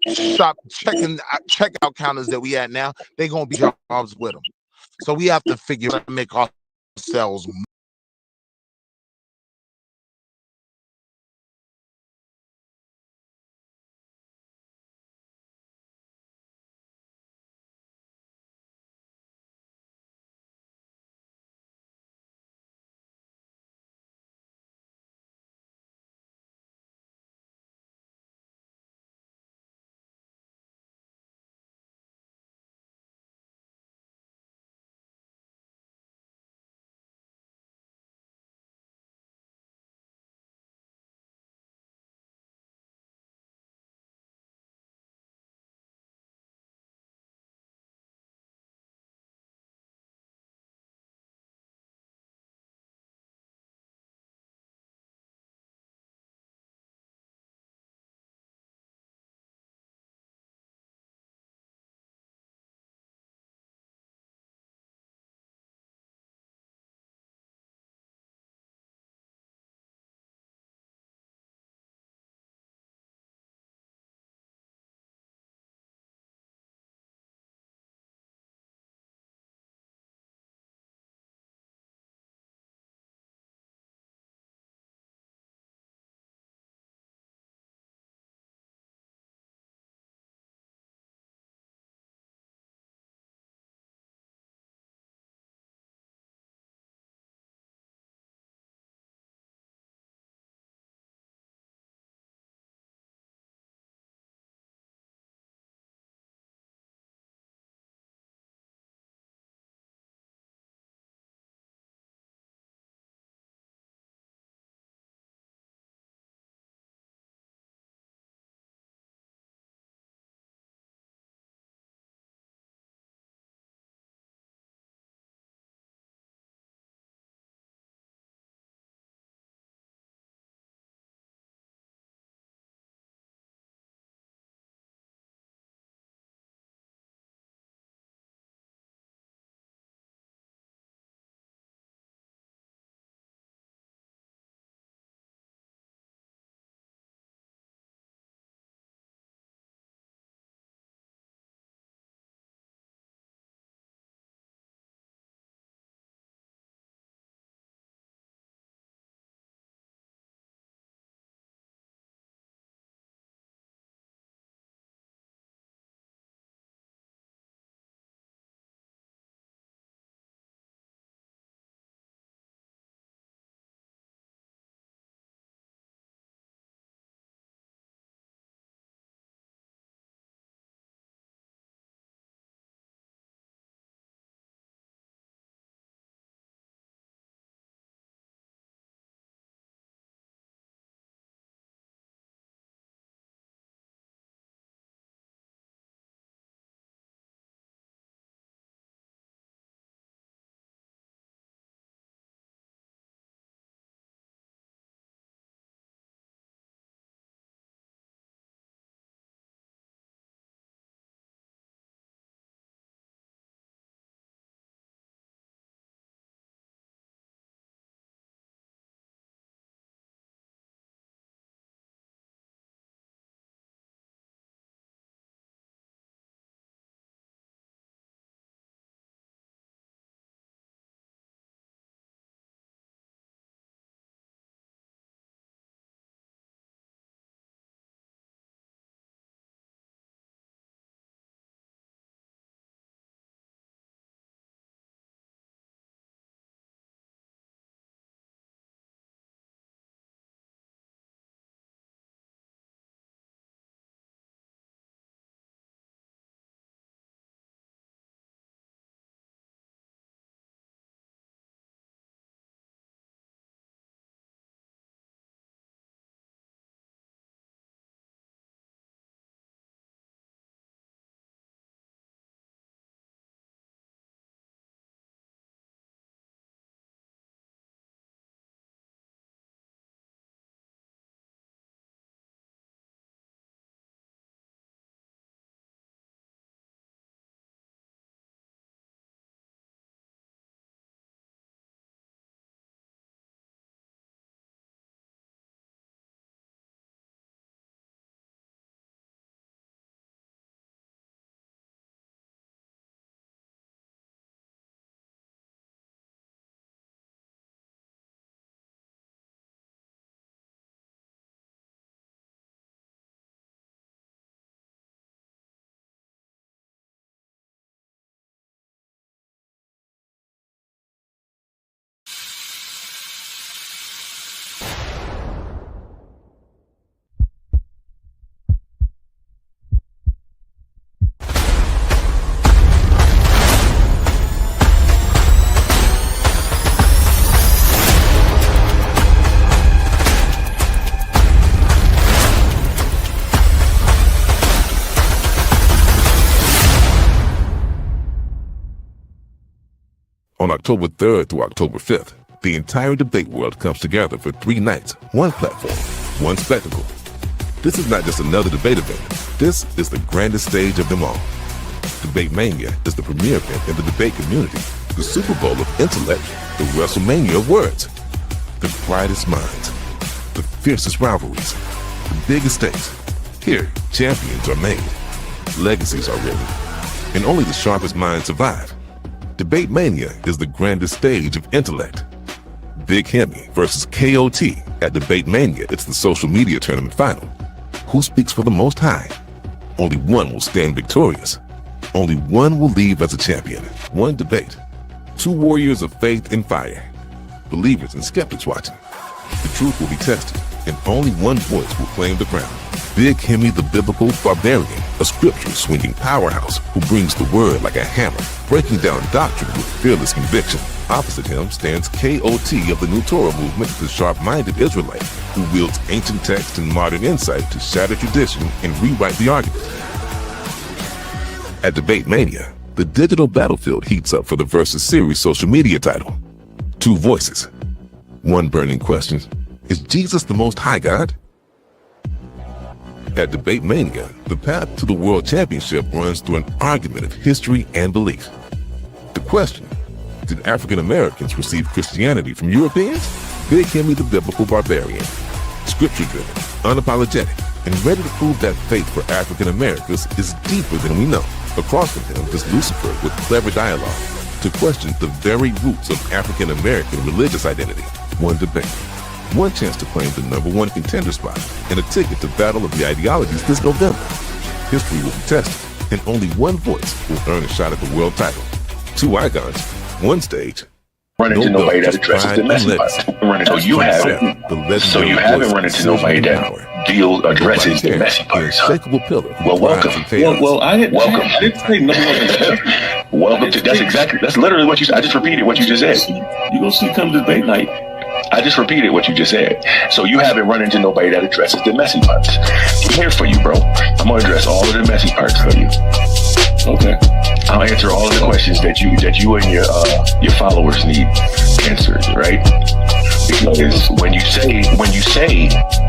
D: shop checkout counters that we at now, they're gonna be jobs with them. So we have to figure out how to make ourselves
C: On October 3rd through October 5th, the entire debate world comes together for 3 nights, 1 platform, 1 spectacle. This is not just another debate event. This is the grandest stage of them all. Debate Mania is the premier event in the debate community, the Super Bowl of intellect, the WrestleMania of words. The brightest minds, the fiercest rivalries, the biggest stakes. Here, champions are made, legacies are written, and only the sharpest minds survive. Debate Mania is the grandest stage of intellect. Big Hemi versus KOT at Debate Mania. It's the social media tournament final. Who speaks for the most high? Only one will stand victorious. Only one will leave as a champion. 1 debate. 2 warriors of faith and fire. Believers and skeptics watching. The truth will be tested, and only one voice will claim the crown. Big Hemi the biblical barbarian, a scripture-swinging powerhouse who brings the word like a hammer, breaking down doctrine with fearless conviction. Opposite him stands KOT of the New Torah movement, the sharp-minded Israelite who wields ancient text and modern insight to shatter tradition and rewrite the argument. At Debate Mania, the digital battlefield heats up for the Versus Series social media title. 2 voices. 1 burning question: is Jesus the Most High God? At Debate Mania, the path to the World Championship runs through an argument of history and belief. The question: did African Americans receive Christianity from Europeans? Big Hemi the biblical barbarian, scripture-driven, unapologetic, and ready to prove that faith for African Americans is deeper than we know. Across from him is Lucifer with clever dialogue to question the very roots of African American religious identity. 1 debate, 1 chance to claim the #1 contender spot, and a ticket to Battle of the Ideologies this November. History will be tested, and only 1 voice will earn a shot at the world title. 2 icons, 1 stage.
H: Run into nobody that addresses the messy part. So you haven't run into nobody that addresses the messy parts. Well, welcome.
I: Well, I didn't say #1.
H: Welcome to that's literally what you said. I just repeated what you just said.
I: You gonna see come debate night.
H: I just repeated what you just said. So you haven't run into nobody that addresses the messy parts. I'm here for you, bro. I'm gonna address all of the messy parts for you.
I: Okay.
H: I'll answer all of the questions that you and your followers need answered, right? Because when you say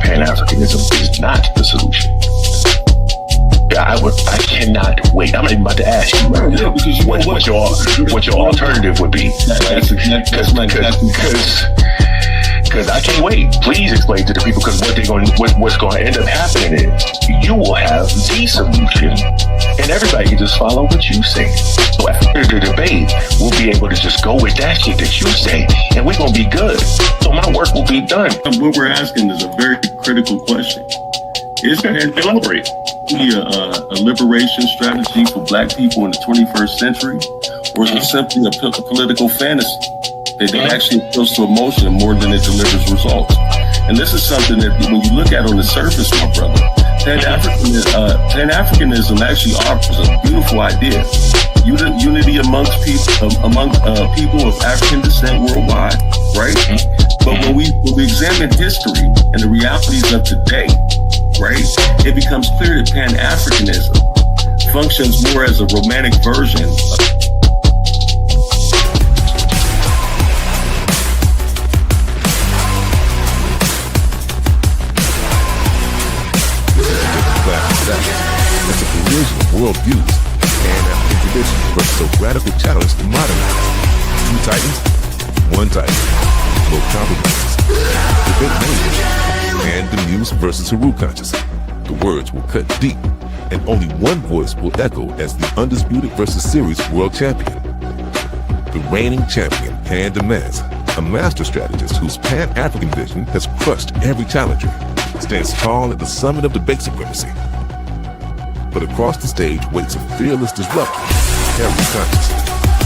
H: Pan-Africanism is not the solution, I cannot wait. I'm not even about to ask you right now what your alternative would be. Because I can't wait. Please explain to the people, because what's going to end up happening is you will have the solution, and everybody can just follow what you say. So after the debate, we'll be able to just go with that shit that you say, and we're gonna be good. So my work will be done.
I: What we're asking is a very critical question. Is there
H: Elaborate.
I: a liberation strategy for Black people in the 21st century, or is it simply a political fantasy? It actually appeals to emotion more than it delivers results. And this is something that when you look at on the surface, my brother, Pan-Africanism actually offers a beautiful idea. Unity amongst people, people of African descent worldwide, right? But when we examine history and the realities of today, right, it becomes clear that Pan-Africanism functions more as a romantic version of
C: It's a collision of worldviews and African traditions versus a radical challenge to modernize. 2 titans, 1 titan. No compromises. Debate Mania and the Muse versus Haru conscious. The words will cut deep, and only 1 voice will echo as the undisputed Versus Series world champion. The reigning champion, Pan Demaz, a master strategist whose Pan-African vision has crushed every challenger, stands tall at the summit of debate supremacy. But across the stage waits a fearless disruptor, Haru conscious,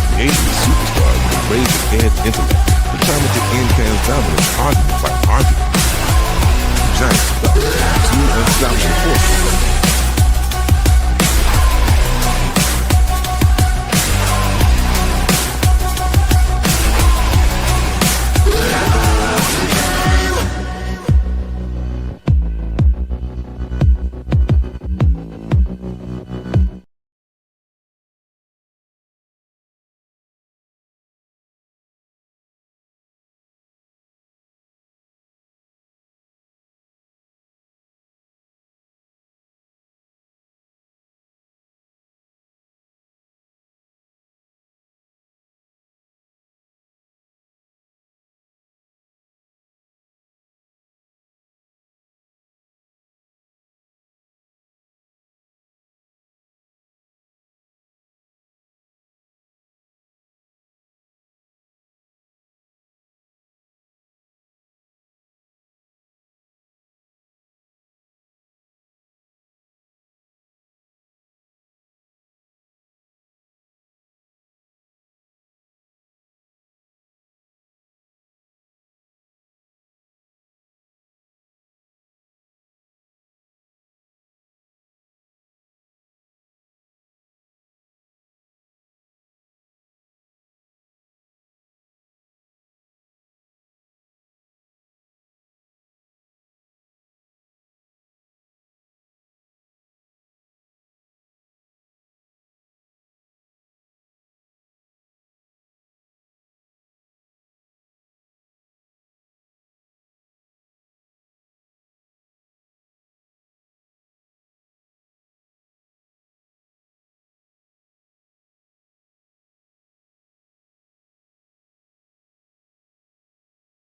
C: the Asian superstar with a razor-edge intellect, determined to end Pan's dominance argument by argument. Giants about 2 unstoppable forces.